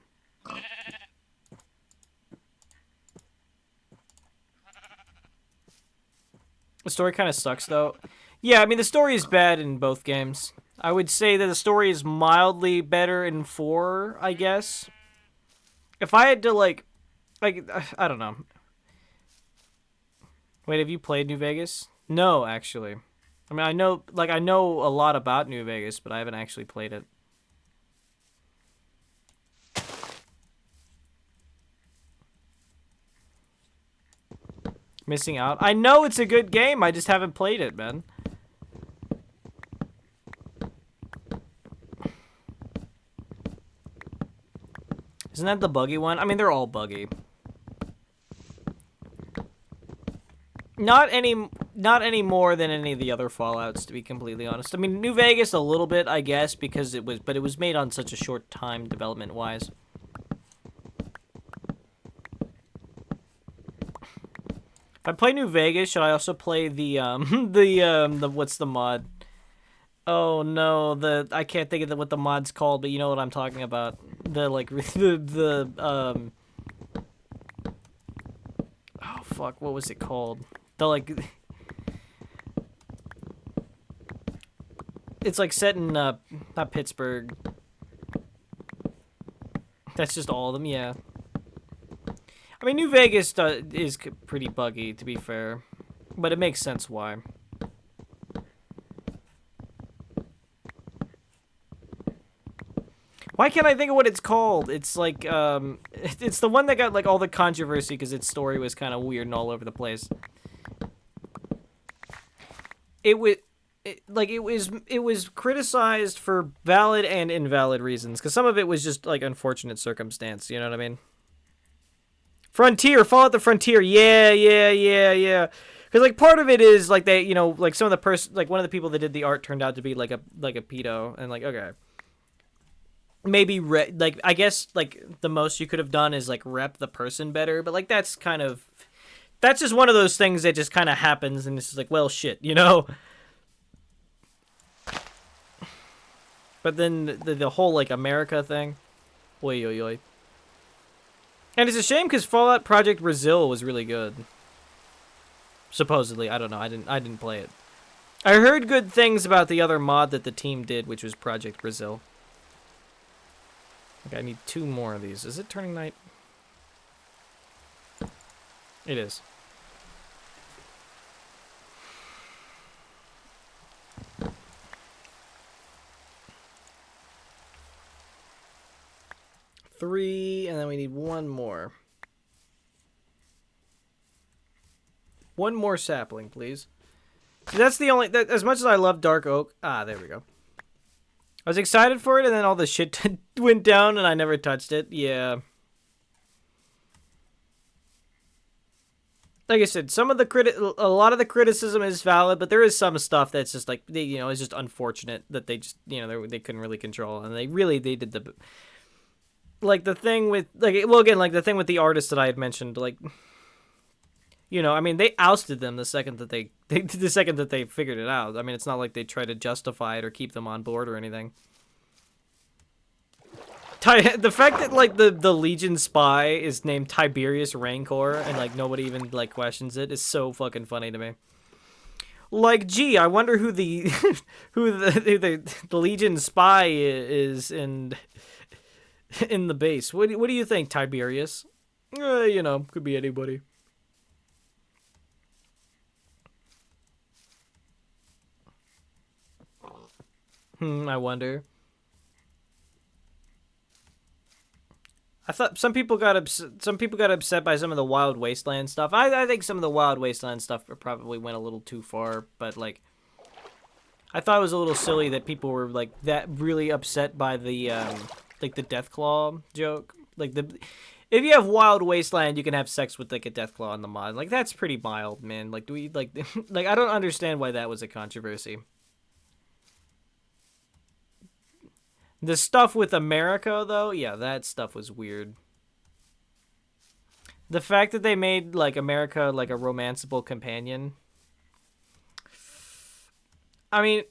A: The story kind of sucks, though. Yeah, I mean, the story is bad in both games. I would say that the story is mildly better in 4, I guess. If I had to, like, I don't know. Wait, have you played New Vegas? No, actually. I mean, I know a lot about New Vegas, but I haven't actually played it. Missing out? I know it's a good game, I just haven't played it, man. Isn't that the buggy one? I mean, they're all buggy. Not any more than any of the other Fallouts, to be completely honest. I mean, New Vegas a little bit, I guess, because it was made on such a short time development-wise. If I play New Vegas, should I also play the what's the mod? Oh no, I can't think of what the mod's called, but you know what I'm talking about. Oh fuck, what was it called? It's like set in not Pittsburgh. That's just all of them, yeah. I mean, New Vegas is pretty buggy, to be fair, but it makes sense why. Why can't I think of what it's called? It's like, it's the one that got, like, all the controversy because its story was kind of weird and all over the place. It was criticized for valid and invalid reasons, because some of it was just, like, unfortunate circumstance, you know what I mean? Frontier, Fallout the Frontier, yeah. Because, like, part of it is, like, they, you know, like, some of the like, one of the people that did the art turned out to be, like a pedo, and, like, okay. Maybe, like, I guess, like, the most you could have done is, like, rep the person better, but, like, that's just one of those things that just kind of happens, and it's just like, well, shit, you know? But then the whole, like, America thing, oy. And it's a shame because Fallout Project Brazil was really good. Supposedly, I don't know, I didn't play it. I heard good things about the other mod that the team did, which was Project Brazil. Okay, I need 2 more of these. Is it turning night? It is. Three, and then we need 1 more. 1 more sapling, please. That's the only... as much as I love Dark Oak... Ah, there we go. I was excited for it, and then all the shit went down, and I never touched it. Yeah. Like I said, a lot of the criticism is valid, but there is some stuff that's just like, you know, it's just unfortunate that they just, you know, they couldn't really control, and they did the, like, the thing with, like, well, again, like, the thing with the artist that I had mentioned, like, you know, I mean, they ousted them the second that they figured it out. I mean, it's not like they tried to justify it or keep them on board or anything. The fact that, like, the Legion spy is named Tiberius Rancor and, like, nobody even, like, questions it is so fucking funny to me. Like, gee, I wonder who the the Legion spy is in the base. What do you think, Tiberius? You know, could be anybody. I wonder. I thought some people got upset by some of the Wild Wasteland stuff. I think some of the Wild Wasteland stuff probably went a little too far, but, like, I thought it was a little silly that people were, like, that really upset by the like, the Deathclaw joke. Like, if you have Wild Wasteland, you can have sex with, like, a Deathclaw in the mod. Like, that's pretty mild, man. Like, do we, like, like, I don't understand why that was a controversy. The stuff with America, though, yeah, that stuff was weird. The fact that they made, like, America, like, a romanceable companion. I mean,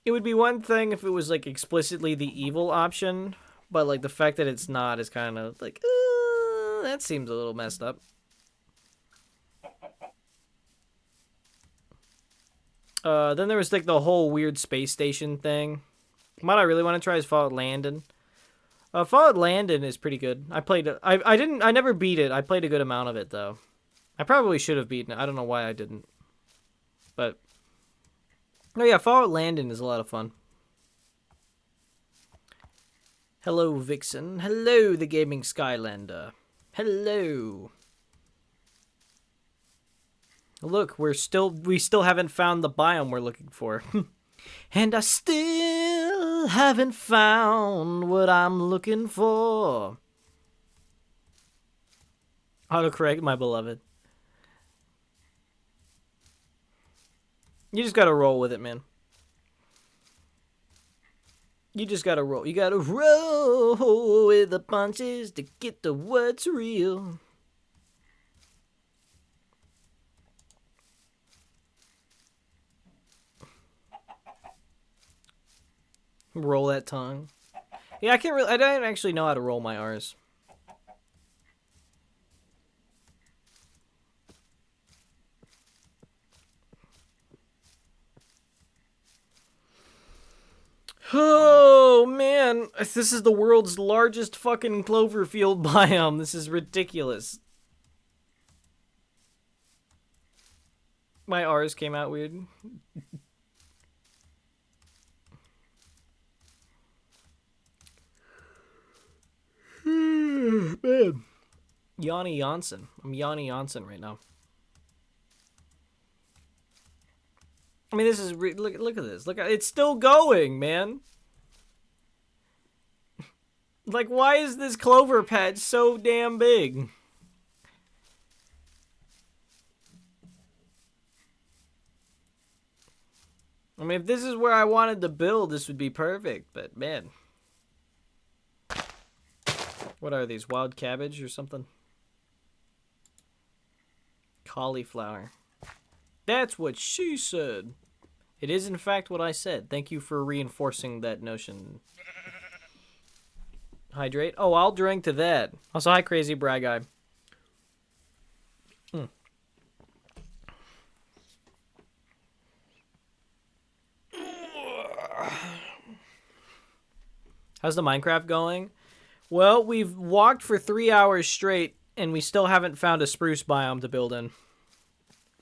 A: it would be one thing if it was, like, explicitly the evil option, but, like, the fact that it's not is kind of, like, that seems a little messed up. Then there was, like, the whole weird space station thing. What I really want to try is Fallout Landon. Fallout Landon is pretty good. I played it. I never beat it. I played a good amount of it, though. I probably should have beaten it. I don't know why I didn't. But, oh yeah, Fallout Landon is a lot of fun. Hello, Vixen. Hello, the Gaming Skylander. Hello. Look, we still haven't found the biome we're looking for. And I still haven't found what I'm looking for. Autocorrect, my beloved. You just gotta roll with it, man. You just gotta roll. You gotta roll with the punches to get to what's real. Roll that tongue. Yeah, I don't actually know how to roll my R's. Oh, man. This is the world's largest fucking Cloverfield biome. This is ridiculous. My R's came out weird. Man. Yanni Janssen. I'm Yanni Janssen right now. I mean, this is look at this. Look, it's still going, man. Like, why is this clover patch so damn big? I mean, if this is where I wanted to build, this would be perfect, but man. What are these, wild cabbage or something? Cauliflower. That's what she said. It is, in fact, what I said. Thank you for reinforcing that notion. Hydrate. Oh, I'll drink to that. Also, hi, Crazy Brag Guy. How's the Minecraft going? Well, we've walked for 3 hours straight, and we still haven't found a spruce biome to build in.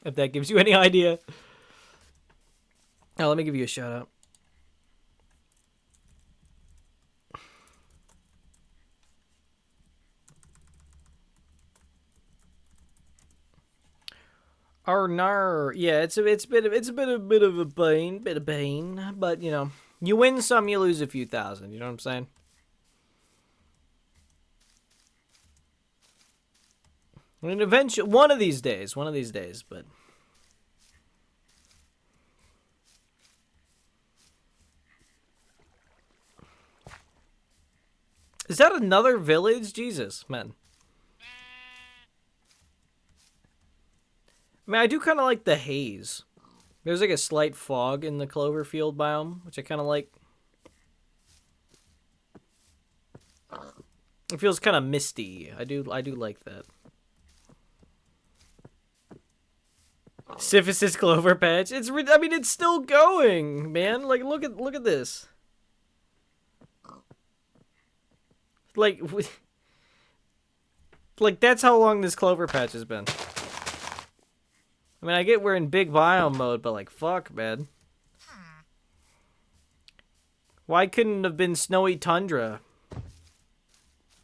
A: If that gives you any idea. Oh, let me give you a shout out. Arnar, yeah, it's a bit of a bane, but you know, you win some, you lose a few thousand. You know what I'm saying? I mean, eventually, one of these days, but. Is that another village? Jesus, man. I mean, I do kind of like the haze. There's like a slight fog in the Cloverfield biome, which I kind of like. It feels kind of misty. I do like that. Syphilis Clover Patch. I mean, it's still going, man. Like, look at this. Like that's how long this Clover Patch has been. I mean, I get we're in big biome mode, but like, fuck, man. Why couldn't it have been snowy tundra?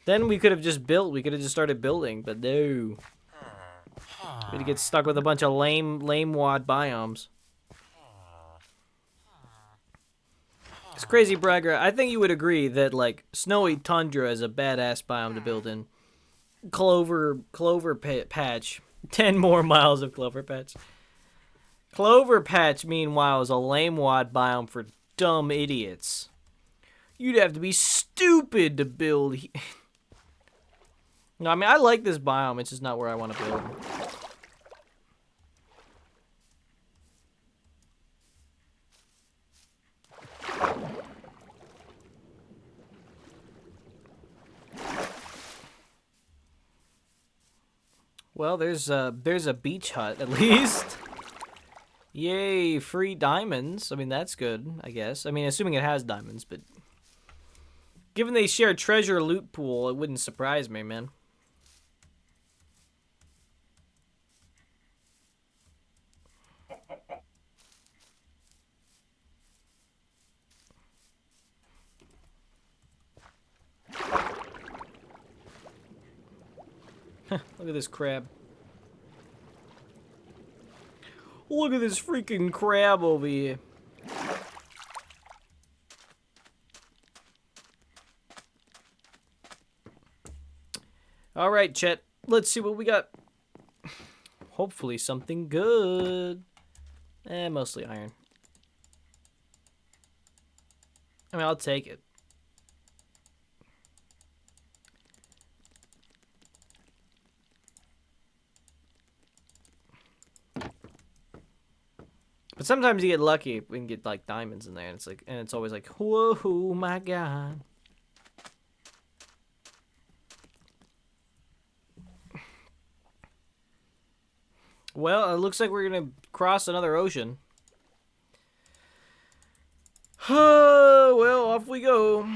A: Then we could have just built. We could have just started building, but no. We'd get stuck with a bunch of lame wad biomes. It's crazy, Bragger. I think you would agree that like snowy tundra is a badass biome to build in. Clover patch. 10 more miles of Clover Patch. Clover Patch, meanwhile, is a lame wad biome for dumb idiots. You'd have to be stupid to build. No, I mean, I like this biome. It's just not where I want to build. Well, there's a beach hut, at least. Yay, free diamonds. I mean, that's good, I guess. I mean, assuming it has diamonds, but... Given they share treasure loot pool, it wouldn't surprise me, man. Look at this crab. Look at this freaking crab over here. Alright, Chet. Let's see what we got. Hopefully something good. Mostly iron. I mean, I'll take it. But sometimes you get lucky and get like diamonds in there, and it's always like, whoa, my god. Well, it looks like we're gonna cross another ocean. Well, off we go.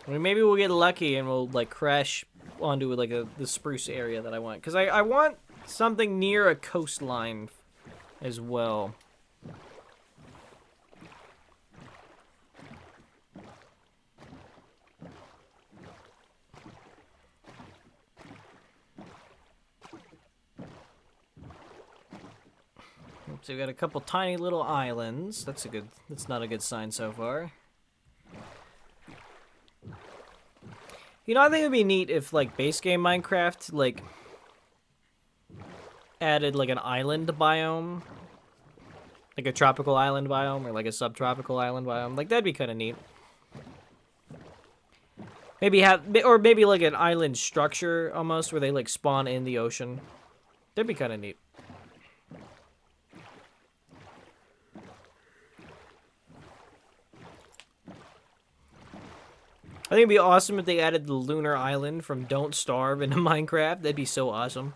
A: I mean, maybe we'll get lucky and we'll like crash onto like the spruce area that I want, because I want something near a coastline as well. So we got a couple tiny little islands. That's not a good sign so far. You know, I think it'd be neat if like base game Minecraft like added like an island biome. Like a tropical island biome or like a subtropical island biome. Like that'd be kind of neat. Maybe maybe like an island structure almost where they like spawn in the ocean. That'd be kind of neat. I think it'd be awesome if they added the lunar island from Don't Starve into Minecraft. That'd be so awesome.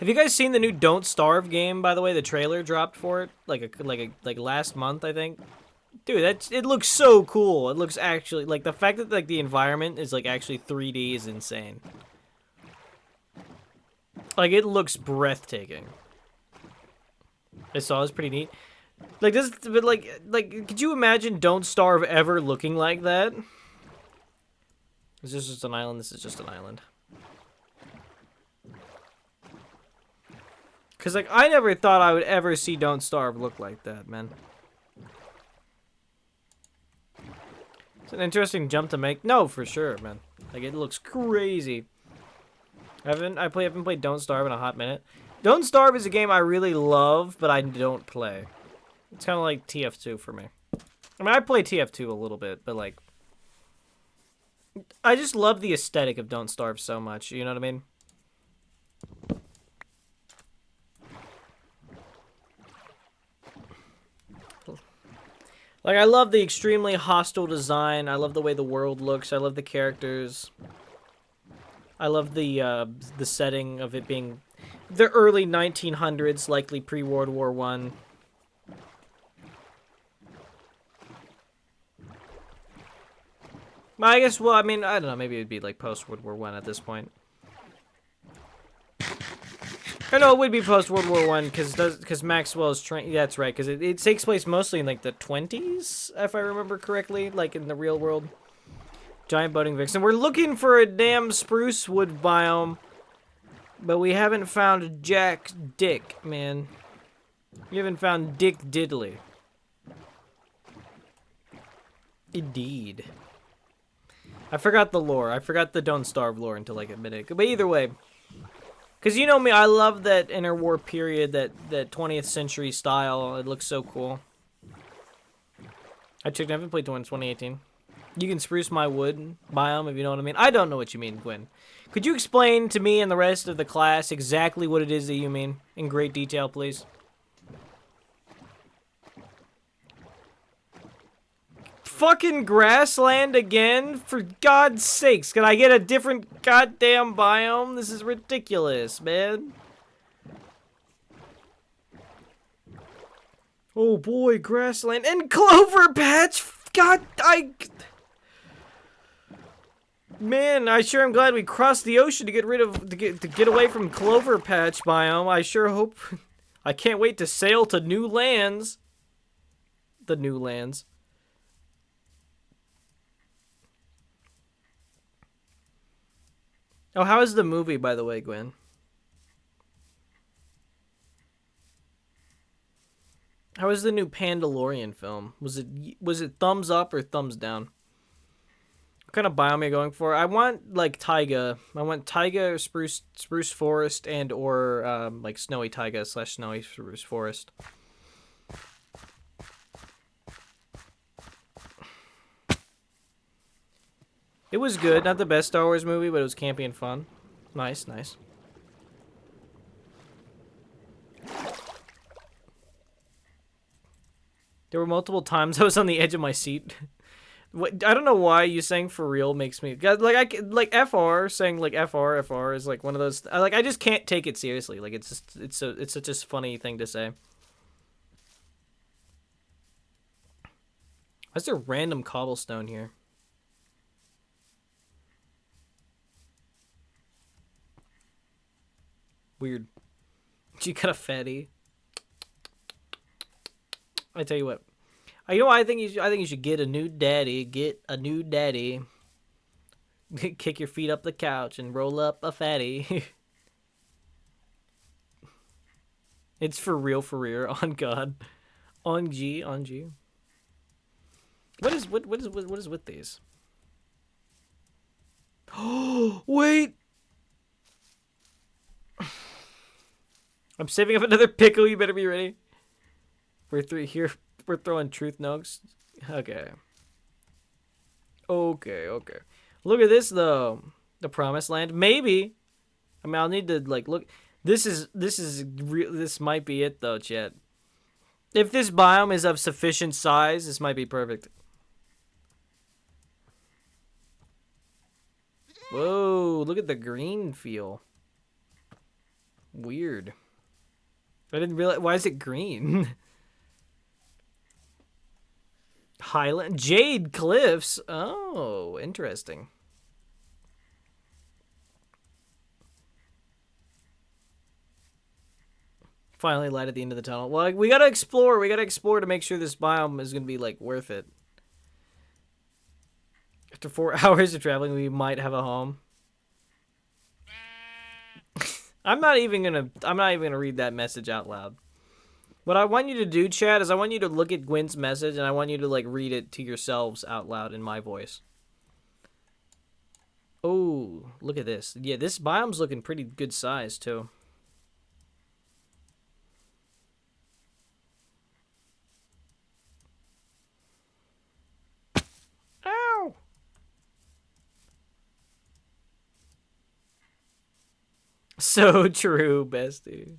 A: Have you guys seen the new Don't Starve game, by the way? The trailer dropped for it like last month, I think. Dude, it looks so cool. It looks actually like the fact that like the environment is like actually 3D is insane. Like it looks breathtaking. I saw it was pretty neat. Like this, but like, could you imagine Don't Starve ever looking like that? Is this just an island? This is just an island. Cause like I never thought I would ever see Don't Starve look like that, man. It's an interesting jump to make. No, for sure, man. Like it looks crazy. I haven't played Don't Starve in a hot minute. Don't Starve is a game I really love, but I don't play. It's kind of like TF2 for me. I mean, I play TF2 a little bit, but like, I just love the aesthetic of Don't Starve so much. You know what I mean? Like, I love the extremely hostile design. I love the way the world looks. I love the characters. I love the setting of it being the early 1900s, likely pre-World War I. I guess, well, I mean, I don't know, maybe it'd be like post-World War I at this point. I know it would be post-World War I, because Maxwell's train. Yeah, that's right, because it takes place mostly in, like, the 20s, if I remember correctly, like, in the real world. Giant boating vixen. We're looking for a damn spruce wood biome, but we haven't found Jack Dick, man. We haven't found Dick Diddley. Indeed. I forgot the lore. I forgot the Don't Starve lore until like a minute. But either way, because you know me, I love that interwar period, that 20th century style. It looks so cool. I haven't played 2018. You can spruce my wood biome, if you know what I mean. I don't know what you mean, Gwen. Could you explain to me and the rest of the class exactly what it is that you mean in great detail, please? Fucking grassland again? For God's sakes, can I get a different goddamn biome? This is ridiculous, man. Oh boy, grassland and clover patch. God, man, I sure am glad we crossed the ocean to get away from clover patch biome. I sure hope. I can't wait to sail to new lands. The new lands. Oh, how is the movie, by the way, Gwen? How is the new Pandalorian film? Was it thumbs up or thumbs down? What kind of biome are you going for? I want like taiga. I want taiga or spruce forest and or like snowy taiga / snowy spruce forest. It was good. Not the best Star Wars movie, but it was campy and fun. Nice, nice. There were multiple times I was on the edge of my seat. I don't know why you saying for real makes me like FR saying like FR is like one of those I just can't take it seriously. Like it's such a funny thing to say. Why is there random cobblestone here? Weird. You got a fatty. I tell you what. You know what I think you should get a new daddy. Get a new daddy. Kick your feet up the couch and roll up a fatty. It's for real, on God. On G. What is with these? Oh, wait. I'm saving up another pickle. You better be ready. We're throwing truth nugs. Okay. Look at this though. The promised land. Maybe. I mean, I'll need to like look. This might be it though, chat. If this biome is of sufficient size, this might be perfect. Whoa, look at the green feel. Weird. I didn't realize. Why is it green? Highland Jade Cliffs. Oh, interesting. Finally light at the end of the tunnel. Well, we gotta explore. We gotta explore to make sure this biome is gonna be like worth it. After 4 hours of traveling, we might have a home. I'm not even gonna read that message out loud. What I want you to do, chat, is I want you to look at Gwen's message and I want you to like read it to yourselves out loud in my voice. Oh, look at this. Yeah, this biome's looking pretty good size too. Ow! So true, bestie.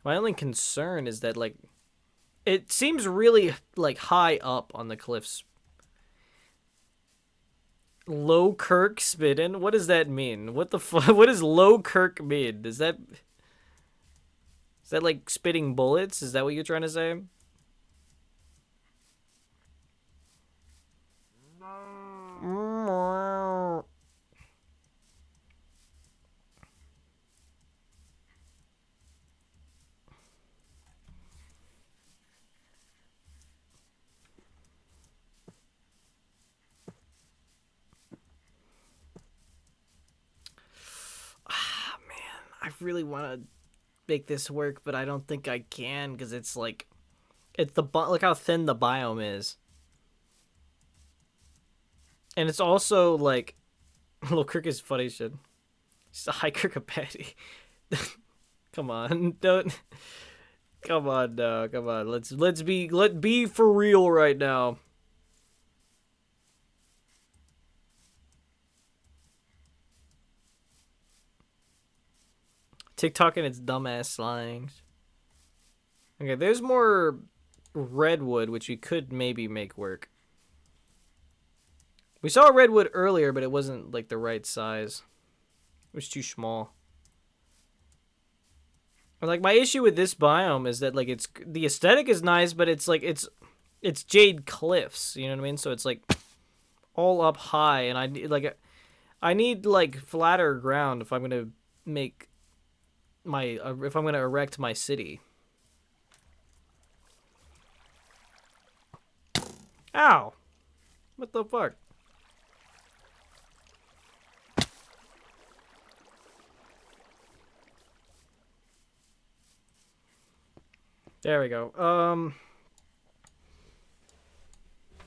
A: My only concern is that, like, it seems really, like, high up on the cliffs. Low Kirk spittin'? What does that mean? What the fuck? What does low Kirk mean? Is that like spitting bullets? Is that what you're trying to say? I really want to make this work, but I don't think I can because it's like, look how thin the biome is. And it's also like, little Kirk is funny shit. He's a high Kirkapatty. Come on, don't. Come on, no, come on. Let's be for real right now. TikTok and its dumbass slangs. Okay, there's more redwood, which we could maybe make work. We saw redwood earlier, but it wasn't like the right size. It was too small. Like, my issue with this biome is that, like, the aesthetic is nice, but it's like it's jade cliffs, you know what I mean? So it's like all up high, and I need like flatter ground if I'm gonna make if I'm gonna erect my city. Ow! What the fuck? There we go.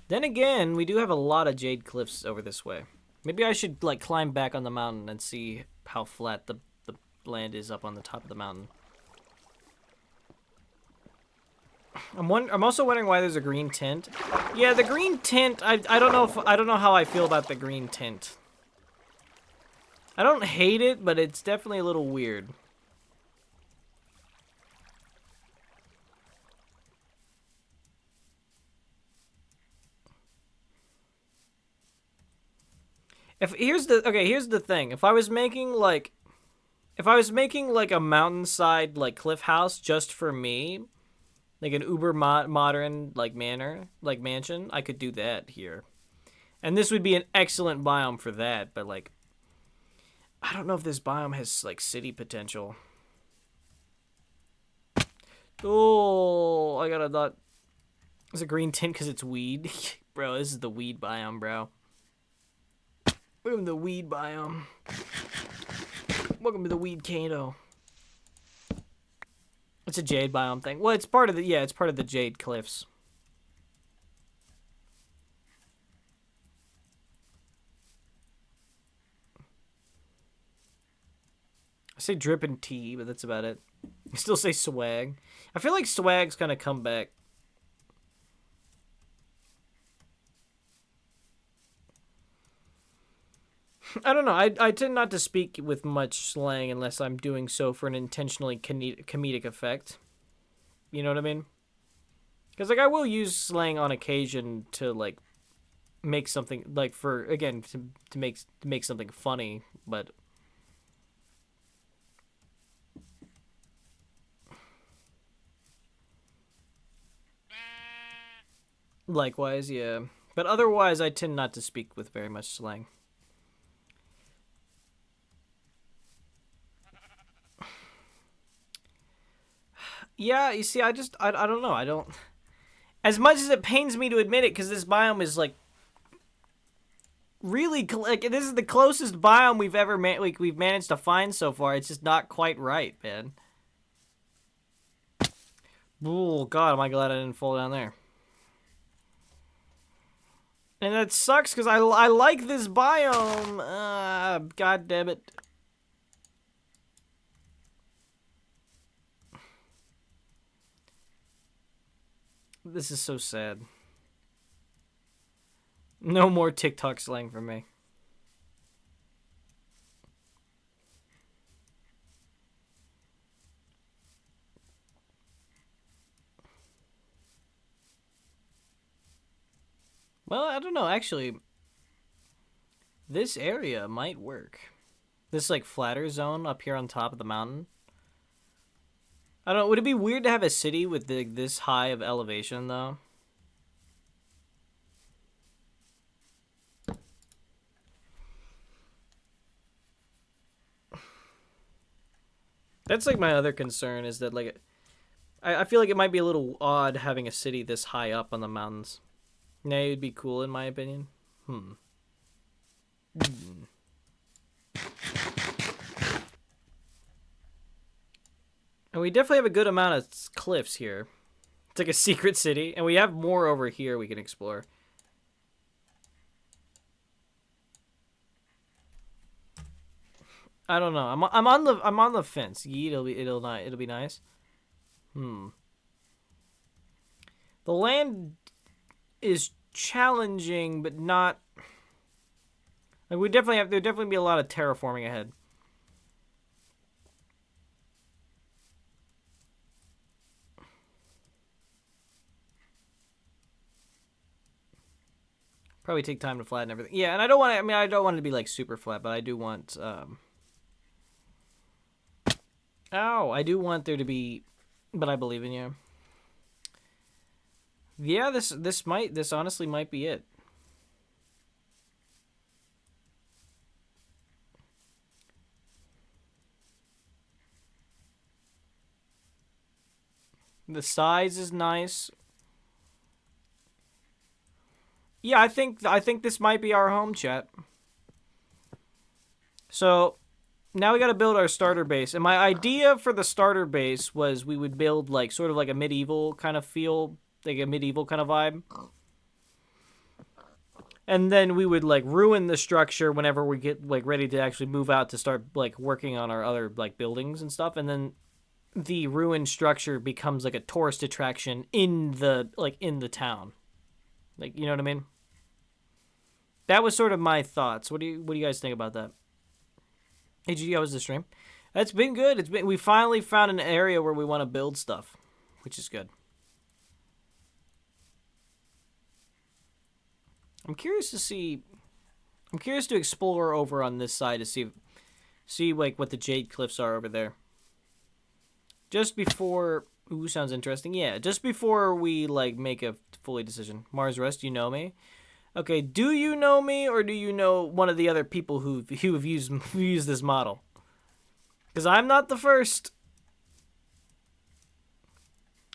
A: Then again, we do have a lot of jade cliffs over this way. Maybe I should like climb back on the mountain and see how flat the land is up on the top of the mountain. I'm also wondering why there's a green tint. Yeah, the green tint. I don't know how I feel about the green tint. I don't hate it, but it's definitely a little weird. Here's the thing. If I was making like a mountainside like cliff house just for me, like an uber modern like mansion, I could do that here. And this would be an excellent biome for that, but like I don't know if this biome has like city potential. Oh, I got a dot. It's a green tint because it's weed. Bro, this is the weed biome, bro. Welcome to the weed biome. Welcome to the weed Kano. It's a jade biome thing. Well, it's part of the it's part of the jade cliffs. I say drippin' tea, but that's about it. I still say swag. I feel like swag's gonna come back. I don't know. I tend not to speak with much slang unless I'm doing so for an intentionally comedic effect. You know what I mean? Because like I will use slang on occasion to like make something like for again to make something funny, but likewise, yeah. But otherwise, I tend not to speak with very much slang. Yeah, you see, I don't know. I don't... As much as it pains me to admit it, because this biome is, like, really... Like, this is the closest biome we've ever we've managed to find so far. It's just not quite right, man. Oh, God, am I glad I didn't fall down there. And that sucks, because I like this biome. God damn it. This is so sad. No more TikTok slang for me. Well, I don't know, actually. This area might work. This, like, flatter zone up here on top of the mountain. I don't know, would it be weird to have a city with this high of elevation, though? That's, like, my other concern, is that, like, I feel like it might be a little odd having a city this high up on the mountains. Nah, it'd be cool, in my opinion. And we definitely have a good amount of cliffs here. It's like a secret city, and we have more over here we can explore. I don't know. I'm on the fence. It'll be nice. The land is challenging, but not. Like there'll definitely be a lot of terraforming ahead. Probably take time to flatten everything. Yeah, and I don't want it. I mean, I don't want it to be like super flat, but I do want. I do want there to be. But I believe in you. Yeah, this honestly might be it. The size is nice. Yeah, I think this might be our home, chat. So, now we got to build our starter base. And my idea for the starter base was we would build like sort of like a medieval kind of feel, like a medieval kind of vibe. And then we would like ruin the structure whenever we get like ready to actually move out to start like working on our other like buildings and stuff. And then the ruined structure becomes like a tourist attraction in the town. Like, you know what I mean? That was sort of my thoughts. What do you guys think about that? Hey, G, how was the stream? That's been good. We finally found an area where we want to build stuff, which is good. I'm curious to explore over on this side to see like what the Jade Cliffs are over there. Just before Ooh, sounds interesting. Yeah, just before we like make a fully decision. Mars Rust, you know me. Okay, do you know me or do you know one of the other people who have used this model? Because I'm not the first.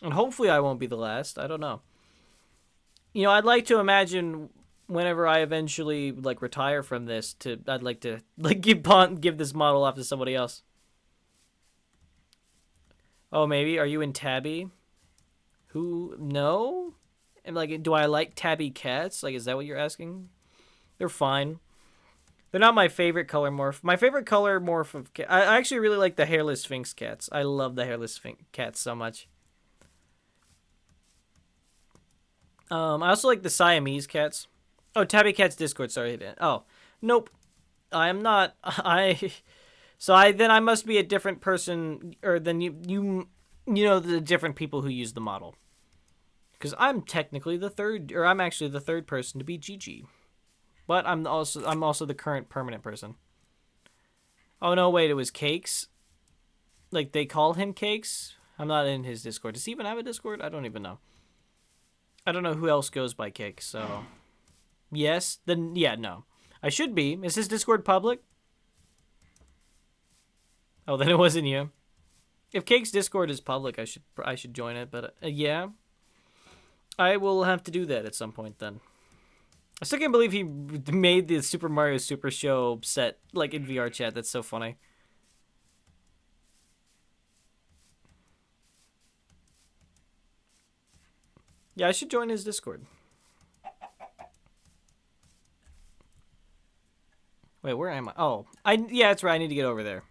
A: And hopefully I won't be the last. I don't know. You know, I'd like to imagine whenever I eventually like retire from this, I'd like to like give this model off to somebody else. Oh, maybe. Are you in tabby? Who? No? And like, do I like tabby cats? Like, is that what you're asking? They're fine. They're not my favorite color morph. My favorite color morph of cat. I actually really like the hairless Sphinx cats. I love the hairless Sphinx cats so much. I also like the Siamese cats. Oh, Tabby Cat's Discord. Sorry. Oh, nope. I am not. So I must be a different person, or than you know the different people who use the model. Because I'm technically the third, or I'm actually the third person to be Gigi. But I'm also the current permanent person. Oh no, wait, it was Cakes. Like they call him Cakes. I'm not in his Discord. Does he even have a Discord? I don't even know. I don't know who else goes by Cakes, so yes, then yeah, no. I should be. Is his Discord public? Oh, then it wasn't you. If Cake's Discord is public, I should join it, but yeah. I will have to do that at some point then. I still can't believe he made the Super Mario Super Show set like in VR chat. That's so funny. Yeah, I should join his Discord. Wait, where am I? Oh, yeah, that's right. I need to get over there.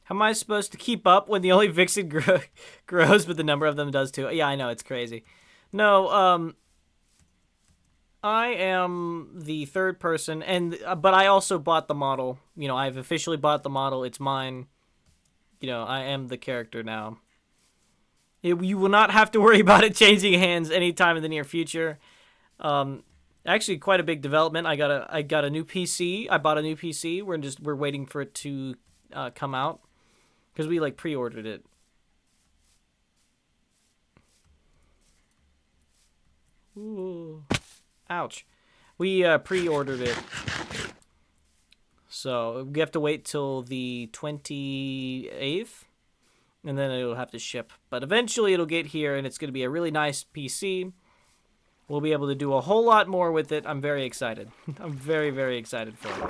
A: How am I supposed to keep up when the only vixen grows, but the number of them does too? Yeah, I know, it's crazy. No, I am the third person, but I also bought the model. You know, I've officially bought the model. It's mine. You know, I am the character now. You will not have to worry about it changing hands anytime in the near future. Actually, quite a big development. I got a new PC. I bought a new PC. We're waiting for it to come out. Because we, like, pre-ordered it. Ooh. Ouch. We pre-ordered it. So, we have to wait till the 28th. And then it'll have to ship. But eventually it'll get here, and it's going to be a really nice PC. We'll be able to do a whole lot more with it. I'm very excited. I'm very, very excited for it.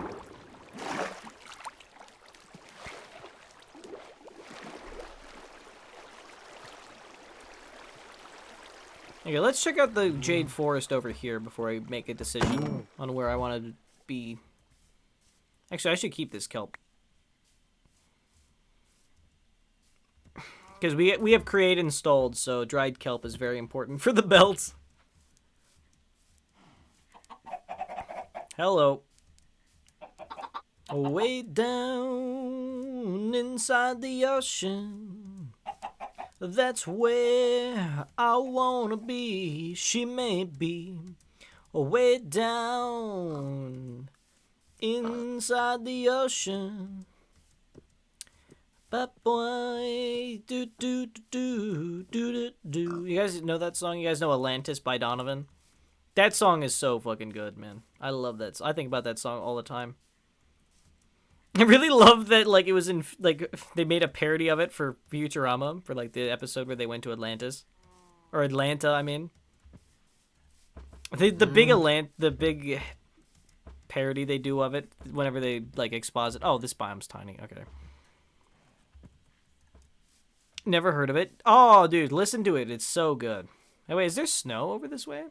A: Okay, let's check out the Jade Forest over here before I make a decision on where I want to be. Actually, I should keep this kelp. Because we have Create installed, so dried kelp is very important for the belts. Hello. Way down inside the ocean, that's where I wanna be. She may be way down inside the ocean. But boy, do do do do do do. You guys know that song? You guys know Atlantis by Donovan? That song is so fucking good, man. I love that. I think about that song all the time. I really love that, like, it was in, like, they made a parody of it for Futurama, for, like, the episode where they went to Atlantis. Or Atlanta, I mean. The big parody they do of it, whenever they, like, exposit. Oh, this biome's tiny, okay. Never heard of it. Oh, dude, listen to it. It's so good. Hey, wait, is there snow over this way?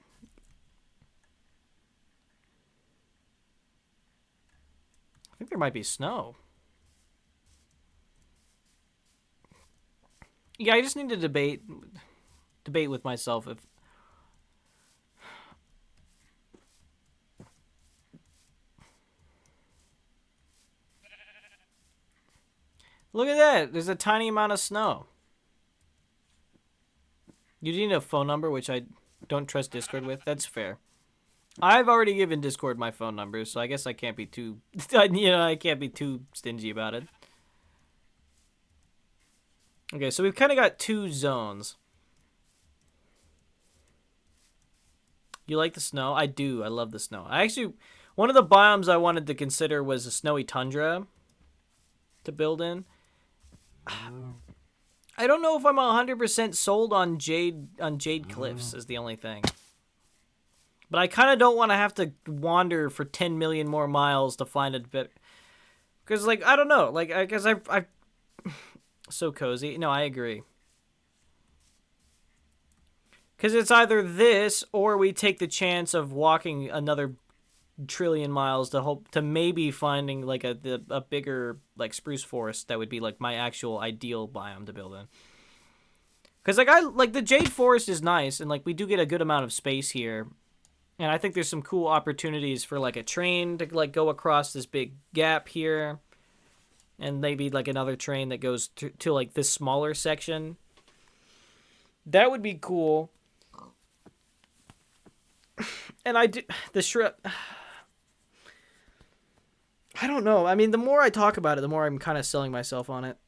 A: I think there might be snow. Yeah, I just need to debate with myself if... Look at that. There's a tiny amount of snow. You need a phone number, which I don't trust Discord with. That's fair. I've already given Discord my phone number, so I guess I can't be too, I can't be too stingy about it. Okay, so we've kind of got two zones. You like the snow? I do. I love the snow. One of the biomes I wanted to consider was a snowy tundra to build in. I don't know if I'm 100% sold on Jade Cliffs is the only thing. But I kind of don't want to have to wander for 10 million more miles to find a bit. Because, like, I don't know. Like, because I've so cozy. No, I agree. Because it's either this or we take the chance of walking another trillion miles to hope to maybe finding like a bigger like spruce forest that would be like my actual ideal biome to build in. Because like the jade forest is nice and like we do get a good amount of space here, and I think there's some cool opportunities for like a train to like go across this big gap here, and maybe like another train that goes to like this smaller section. That would be cool. And the shrub. I don't know. I mean, the more I talk about it, the more I'm kind of selling myself on it.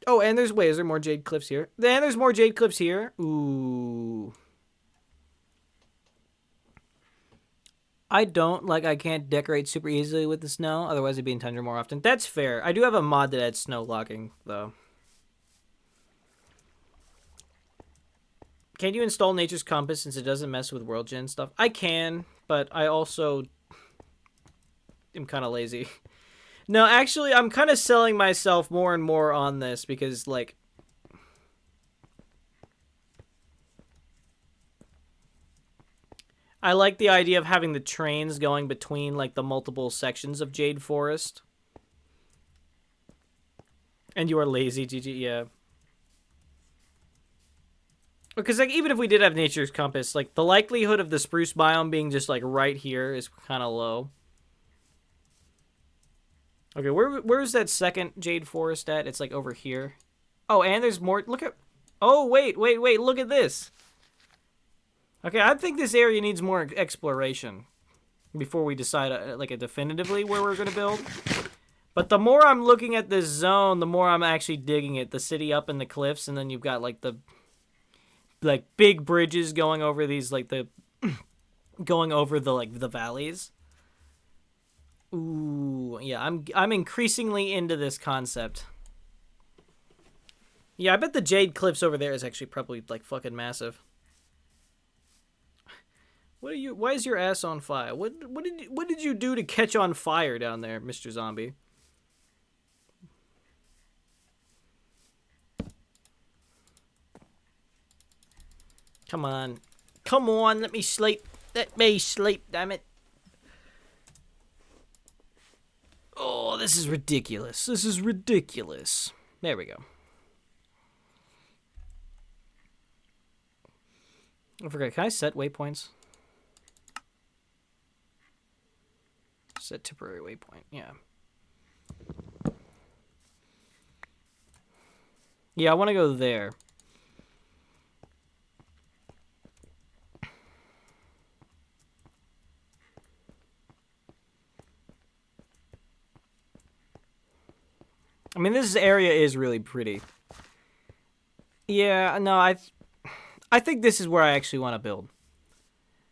A: Oh, and is there more jade cliffs here? And there's more jade cliffs here. Ooh. I can't decorate super easily with the snow. Otherwise, I'd be in tundra more often. That's fair. I do have a mod that adds snow locking, though. Can you install Nature's Compass since it doesn't mess with world gen stuff? I can, but I also am kind of lazy. No, actually, I'm kind of selling myself more and more on this because, like, I like the idea of having the trains going between, like, the multiple sections of Jade Forest. And you are lazy, GG, yeah. Because, like, even if we did have Nature's Compass, like, the likelihood of the spruce biome being just, like, right here is kind of low. Okay, where's that second Jade Forest at? It's, like, over here. Oh, and there's more. Look at... Oh, wait. Look at this. Okay, I think this area needs more exploration before we decide, like, definitively where we're going to build. But the more I'm looking at this zone, the more I'm actually digging it. The city up in the cliffs, and then you've got, like, the... like big bridges going over these like the going over the like the valleys. Ooh, yeah, I'm increasingly into this concept. Yeah, I bet the Jade Cliffs over there is actually probably like fucking massive. Why is your ass on fire? What did you do to catch on fire down there, Mr. Zombie? Come on. Let me sleep. Damn it. Oh, this is ridiculous. There we go. I forgot. Can I set waypoints? Set temporary waypoint. Yeah. Yeah, I want to go there. I mean, this area is really pretty. Yeah, no, I think this is where I actually want to build.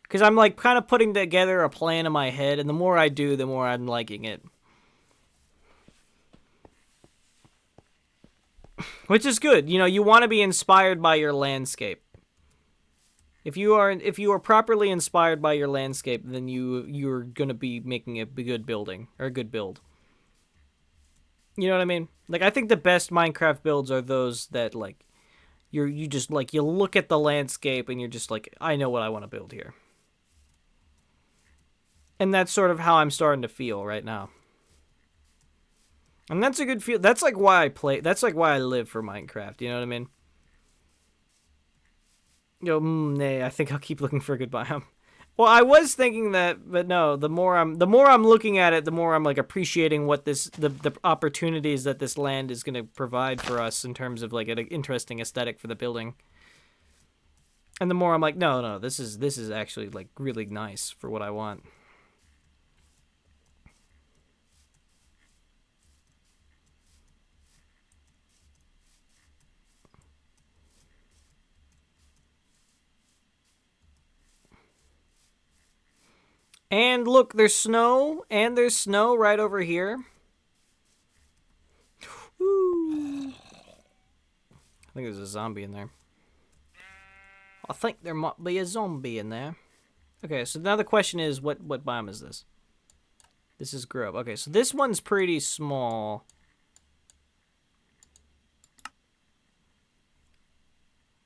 A: Because I'm, like, kind of putting together a plan in my head, and the more I do, the more I'm liking it. Which is good. You know, you want to be inspired by your landscape. If you are properly inspired by your landscape, then you're going to be making a good building, or a good build. You know what I mean? Like, I think the best Minecraft builds are those that, like, you just, like, you look at the landscape and you're just like, I know what I want to build here. And that's sort of how I'm starting to feel right now. And that's a good feel. That's, like, why I play. That's, like, why I live for Minecraft. You know what I mean? Nay, I think I'll keep looking for a good biome. Well, I was thinking that, but no. The more I'm looking at it, the more I'm like appreciating what the opportunities that this land is going to provide for us in terms of like an interesting aesthetic for the building. And the more I'm like, no, this is actually like really nice for what I want. And look, there's snow, and there's snow right over here. Woo. I think there's a zombie in there. I think there might be a zombie in there. Okay, so now the question is, what biome is this? This is grub. Okay, so this one's pretty small.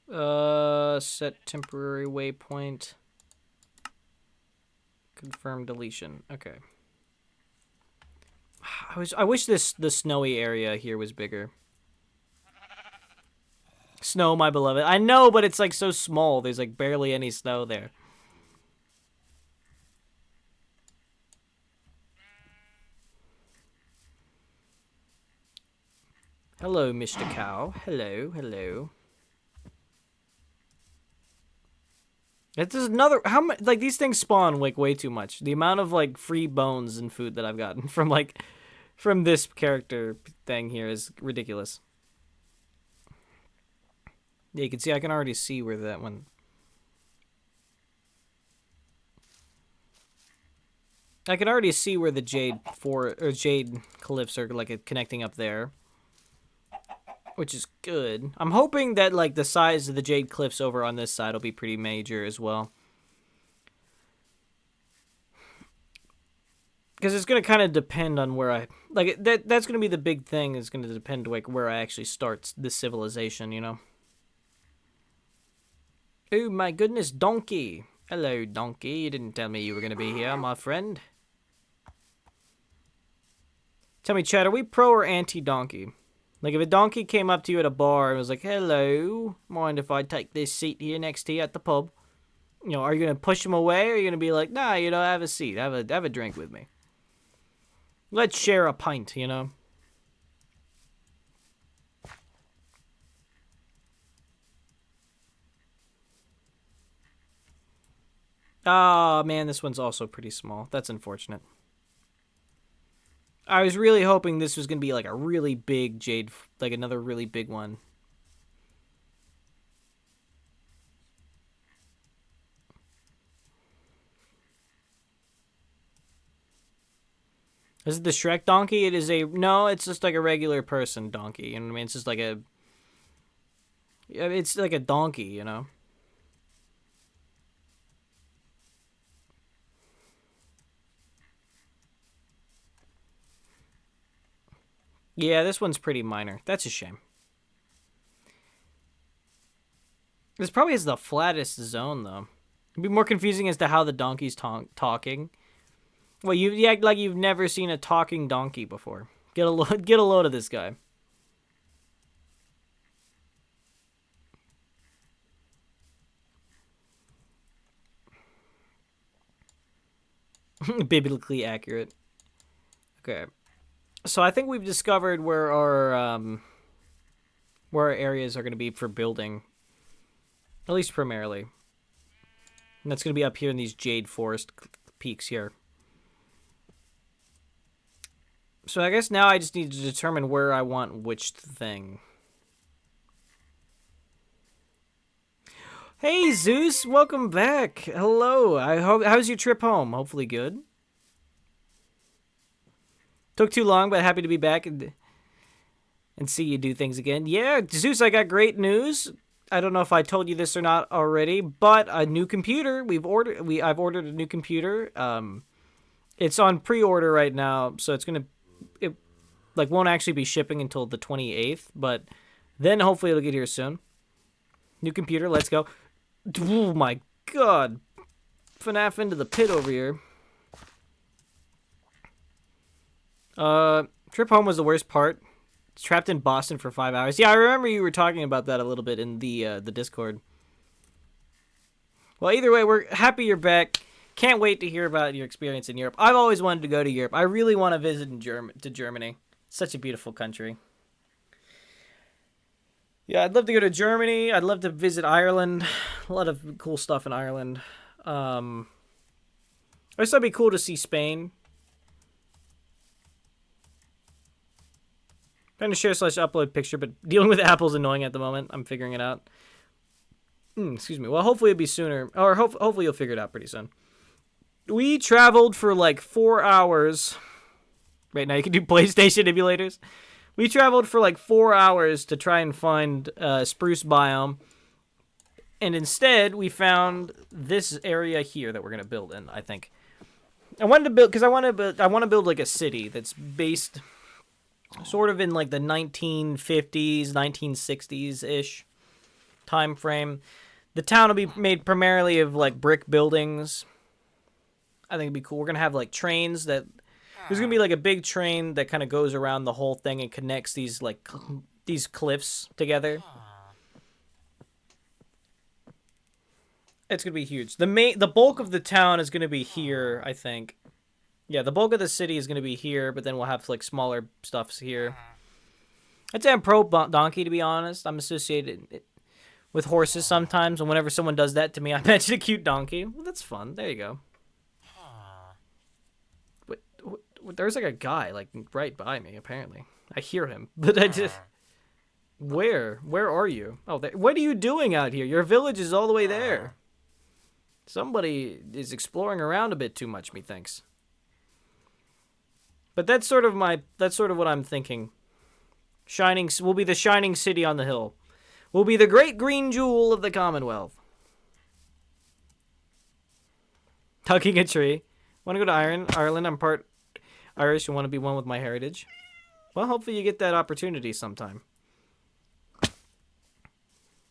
A: Set temporary waypoint. Confirm deletion. Okay. I wish the snowy area here was bigger. Snow, my beloved. I know, but it's like so small. There's like barely any snow there. Hello, Mr. Cow. Hello, hello. This is another. How much? Like these things spawn like way too much. The amount of like free bones and food that I've gotten from this character thing here is ridiculous. Yeah, you can see I can already see where that one. I can already see where the jade cliffs are like connecting up there, which is good. I'm hoping that like the size of the jade cliffs over on this side will be pretty major as well. Because it's going to kind of depend on where I... Like, that's going to be the big thing. Is going to depend, like, where I actually start this civilization, you know? Oh, my goodness, Donkey. Hello, Donkey. You didn't tell me you were going to be here, my friend. Tell me, Chad, are we pro or anti-Donkey? Like, if a donkey came up to you at a bar and was like, hello, mind if I take this seat here next to you at the pub? You know, are you going to push him away, or are you going to be like, nah, you know, have a seat. Have a drink with me. Let's share a pint, you know? Oh, man, this one's also pretty small. That's unfortunate. I was really hoping this was going to be like a really big jade, like another really big one. Is it the Shrek donkey? It is a... No, it's just like a regular person donkey. You know what I mean? It's just like a... It's like a donkey, you know? Yeah, this one's pretty minor. That's a shame. This probably is the flattest zone, though. It'd be more confusing as to how the donkey's talking. Well, you act like you've never seen a talking donkey before. Get a load of this guy. Biblically accurate. Okay. So I think we've discovered where our areas are going to be for building. At least primarily. And that's going to be up here in these jade forest peaks here. So I guess now I just need to determine where I want which thing. Hey Zeus, welcome back. Hello. How's your trip home? Hopefully good. Took too long, but happy to be back and see you do things again. Yeah, Zeus, I got great news. I don't know if I told you this or not already, but a new computer. I've ordered a new computer. It's on pre-order right now, so it won't actually be shipping until the 28th, but then hopefully it'll get here soon. New computer, let's go. Oh my god. FNAF into the pit over here. Trip home was the worst part. Trapped in Boston for 5 hours. Yeah, I remember you were talking about that a little bit in the Discord. Well, either way, we're happy you're back. Can't wait to hear about your experience in Europe. I've always wanted to go to Europe. I really want to visit Germany. Such a beautiful country. Yeah, I'd love to go to Germany. I'd love to visit Ireland. A lot of cool stuff in Ireland. I guess that'd be cool to see Spain. Trying to share / upload picture, but dealing with Apple's annoying at the moment. I'm figuring it out. Excuse me. Well, hopefully it'll be sooner, or hopefully you'll figure it out pretty soon. We traveled for like 4 hours. Right now you can do PlayStation emulators. We traveled for like 4 hours to try and find spruce biome. And instead, we found this area here that we're going to build in, I think. I wanted to build, because I want to build like a city that's based sort of in like the 1950s, 1960s-ish time frame. The town will be made primarily of like brick buildings. I think it'd be cool. We're going to have like trains that... There's going to be like a big train that kind of goes around the whole thing and connects these like these cliffs together. It's going to be huge. The bulk of the town is going to be here, I think. Yeah, the bulk of the city is going to be here, but then we'll have like smaller stuffs here. I'd say I'm pro donkey, to be honest. I'm associated with horses sometimes, and whenever someone does that to me, I mention a cute donkey. Well, that's fun. There you go. There's like a guy like right by me, apparently. I hear him, but I just... Where are you? Oh, what are you doing out here? Your village is all the way there. Somebody is exploring around a bit too much, methinks. But that's sort of what I'm thinking. We'll be the shining city on the hill. We'll be the great green jewel of the Commonwealth. Tugging a tree. Want to go to Ireland? I'm part Irish and want to be one with my heritage. Well, hopefully you get that opportunity sometime.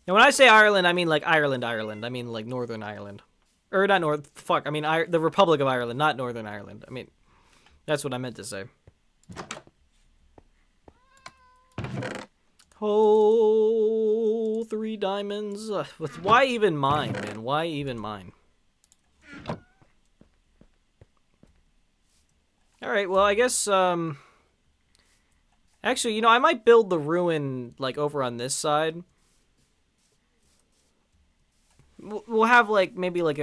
A: Now, when I say Ireland, I mean like Ireland. I mean like Northern Ireland. Or not North... Fuck, I mean the Republic of Ireland, not Northern Ireland. I mean, that's what I meant to say. Oh, 3 diamonds. Why even mine, man? Why even mine? Alright, well, I guess, actually, you know, I might build the ruin, like, over on this side. We'll have, like, maybe, like,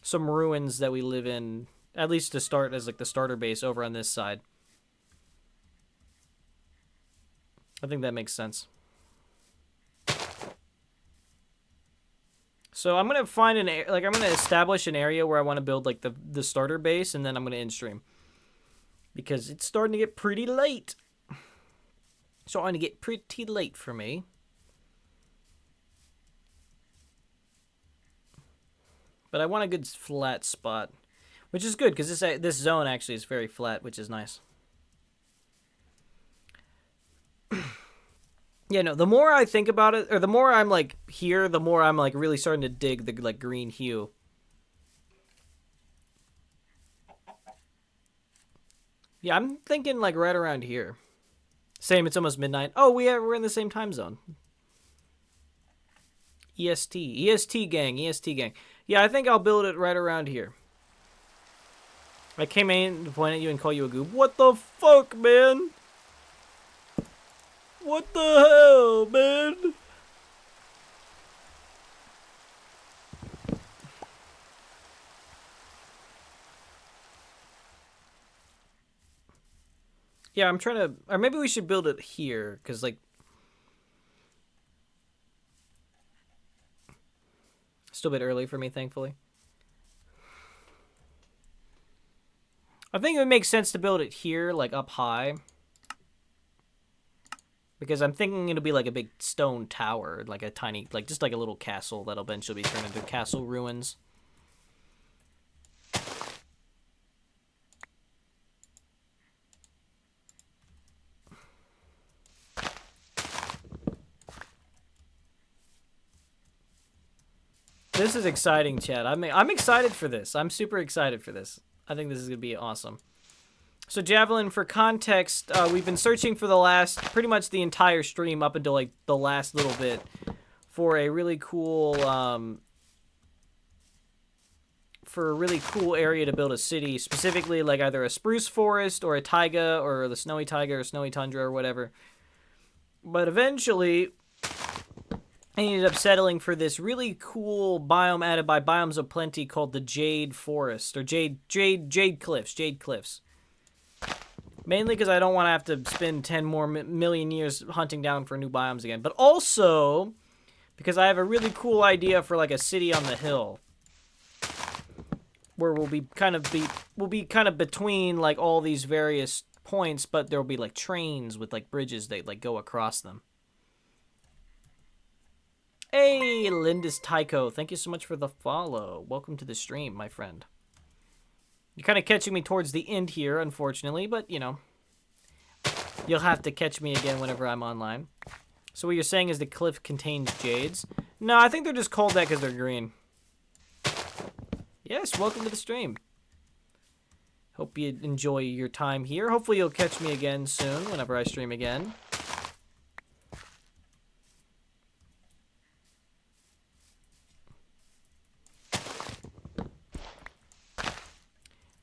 A: some ruins that we live in, at least to start as, like, the starter base over on this side. I think that makes sense. So I'm going to find I'm going to establish an area where I want to build, like, the starter base, and then I'm going to end stream. Because it's starting to get pretty late. It's starting to get pretty late for me. But I want a good flat spot. Which is good, because this zone actually is very flat, which is nice. Yeah, no, the more I think about it, or the more I'm, like, here, the more I'm, like, really starting to dig the, like, green hue. Yeah, I'm thinking, like, right around here. Same, it's almost midnight. Oh, we're in the same time zone. EST gang. Yeah, I think I'll build it right around here. I came in to point at you and call you a goob. What the fuck, man? What the hell, man? Yeah, I'm trying to... Or maybe we should build it here, because, like... Still a bit early for me, thankfully. I think it would make sense to build it here, like, up high. Because I'm thinking it'll be like a big stone tower, like a tiny, like just like a little castle that'll eventually be turned into castle ruins. This is exciting, Chad. I'm excited for this. I'm super excited for this. I think this is gonna be awesome. So, Javelin, for context, we've been searching for pretty much the entire stream up until, like, the last little bit for a really cool, area to build a city, specifically, like, either a spruce forest or a taiga or the snowy taiga or snowy tundra or whatever. But eventually, I ended up settling for this really cool biome added by Biomes of Plenty called the Jade Forest, or Jade Cliffs. Mainly because I don't want to have to spend 10 more million years hunting down for new biomes again. But also, because I have a really cool idea for, like, a city on the hill. where we'll be kind of between like all these various points, but there'll be like trains with like bridges that like go across them. Hey, Lindis Tycho, thank you so much for the follow. Welcome to the stream, my friend. You're kind of catching me towards the end here, unfortunately, but you know, you'll have to catch me again whenever I'm online. So what you're saying is the cliff contains jades? No, I think they're just called that because they're green. Yes, welcome to the stream. Hope you enjoy your time here. Hopefully you'll catch me again soon whenever I stream again.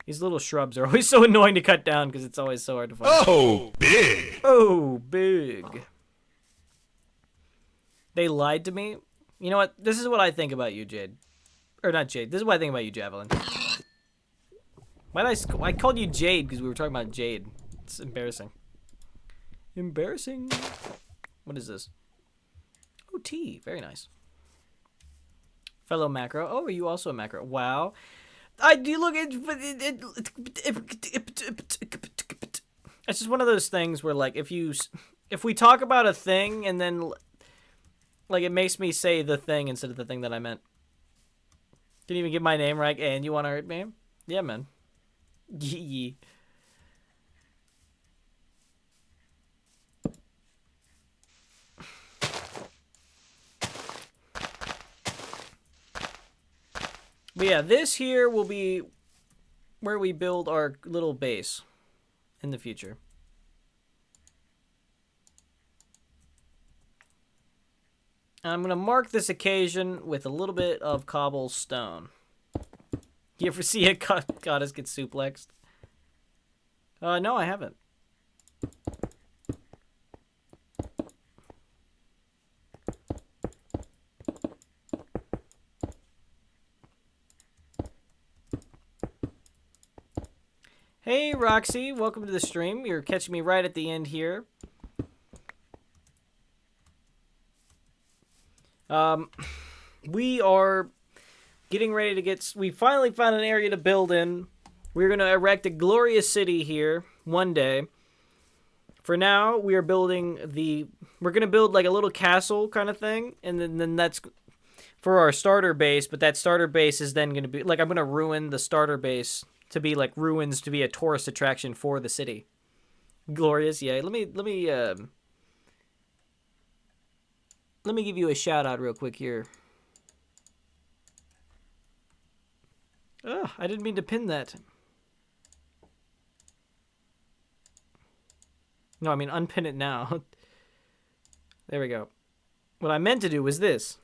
A: These little shrubs are always so annoying to cut down because it's always so hard to find.
B: Oh, big.
A: Oh, big. They lied to me. You know what? This is what I think about you, Jade. Or not Jade. This is what I think about you, Javelin. Why did I called you Jade because we were talking about Jade. It's embarrassing. Embarrassing. What is this? Oh, tea. Very nice. Fellow macro. Oh, are you also a macro? Wow. I do look at it's just one of those things where like if we talk about a thing and then like it makes me say the thing instead of the thing that I meant. Didn't even get my name right, and you want to hurt me? Yeah, man. Yee. But yeah, this here will be where we build our little base in the future. And I'm going to mark this occasion with a little bit of cobblestone. You ever see a goddess get suplexed? No, I haven't. Hey, Roxy, welcome to the stream. You're catching me right at the end here. We are getting ready to get... We finally found an area to build in. We're going to erect a glorious city here one day. For now, we are building the... We're going to build like a little castle kind of thing. And then that's for our starter base. But that starter base is then going to be... Like, I'm going to ruin the starter base to be like ruins to be a tourist attraction for the city. Glorious, yeah. Let me give you a shout out real quick here. Oh, I didn't mean to pin that. No, I mean unpin it now. There we go. What I meant to do was this.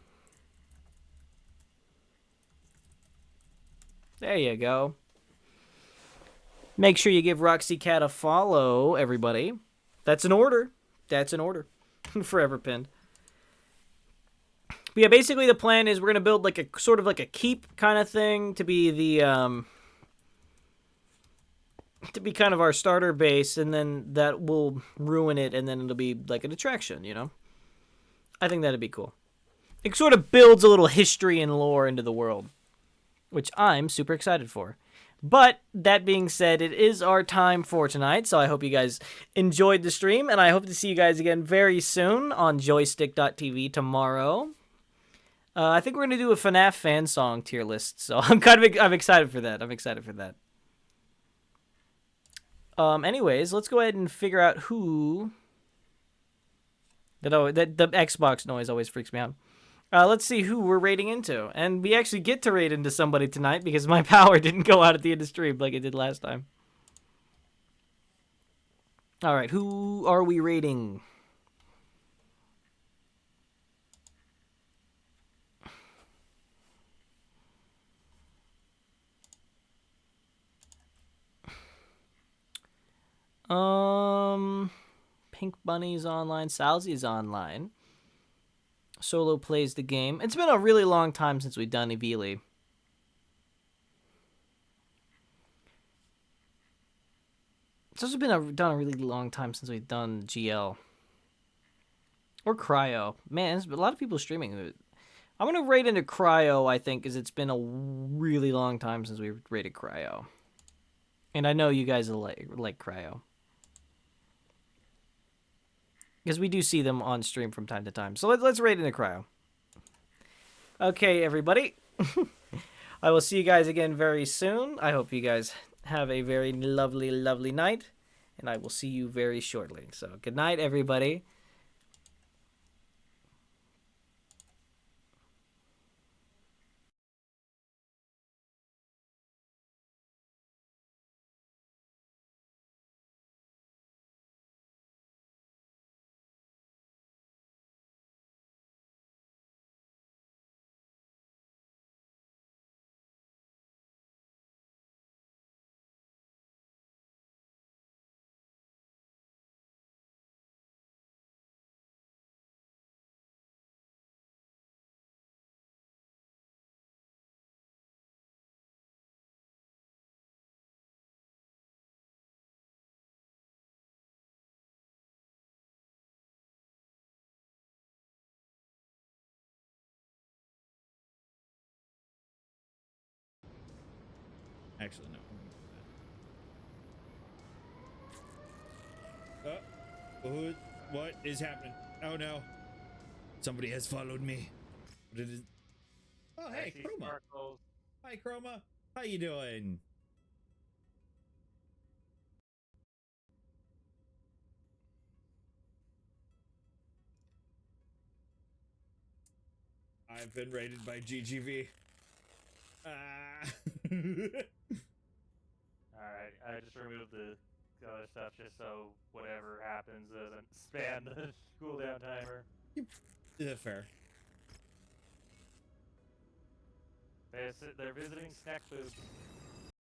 A: There you go. Make sure you give Roxy Cat a follow, everybody. That's an order. That's an order. Forever pinned. But yeah, basically the plan is we're going to build like a sort of like a keep kind of thing to be the to be kind of our starter base, and then that will ruin it, and then it'll be like an attraction, you know? I think that'd be cool. It sort of builds a little history and lore into the world, which I'm super excited for. But that being said, it is our time for tonight, so I hope you guys enjoyed the stream, and I hope to see you guys again very soon on joystick.tv tomorrow. I think we're going to do a FNAF fan song tier list, so I'm excited for that. I'm excited for that. Anyways, let's go ahead and figure out who... the Xbox noise always freaks me out. Let's see who we're raiding into. And we actually get to raid into somebody tonight because my power didn't go out at the end of stream like it did last time. Alright, who are we raiding? Pink Bunny's online. Salzy's online. Solo plays the game. It's been a really long time since we've done Evili. It's also been done a really long time since we've done GL. Or Cryo. Man, there's a lot of people streaming. I'm gonna raid into Cryo, I think, because it's been a really long time since we raided Cryo. And I know you guys like Cryo. Because we do see them on stream from time to time. So let's raid into Cryo. Okay, everybody. I will see you guys again very soon. I hope you guys have a very lovely, lovely night. And I will see you very shortly. So good night, everybody.
F: Actually, no. What is happening? Oh no. Somebody has followed me. What is it? Oh, hey, Chroma.
G: Sparkles.
F: Hi, Chroma. How you doing? I've been raided by GGV.
G: Alright, I just removed the other stuff just so whatever happens doesn't span the cooldown timer.
F: Fair.
G: They're visiting snack food.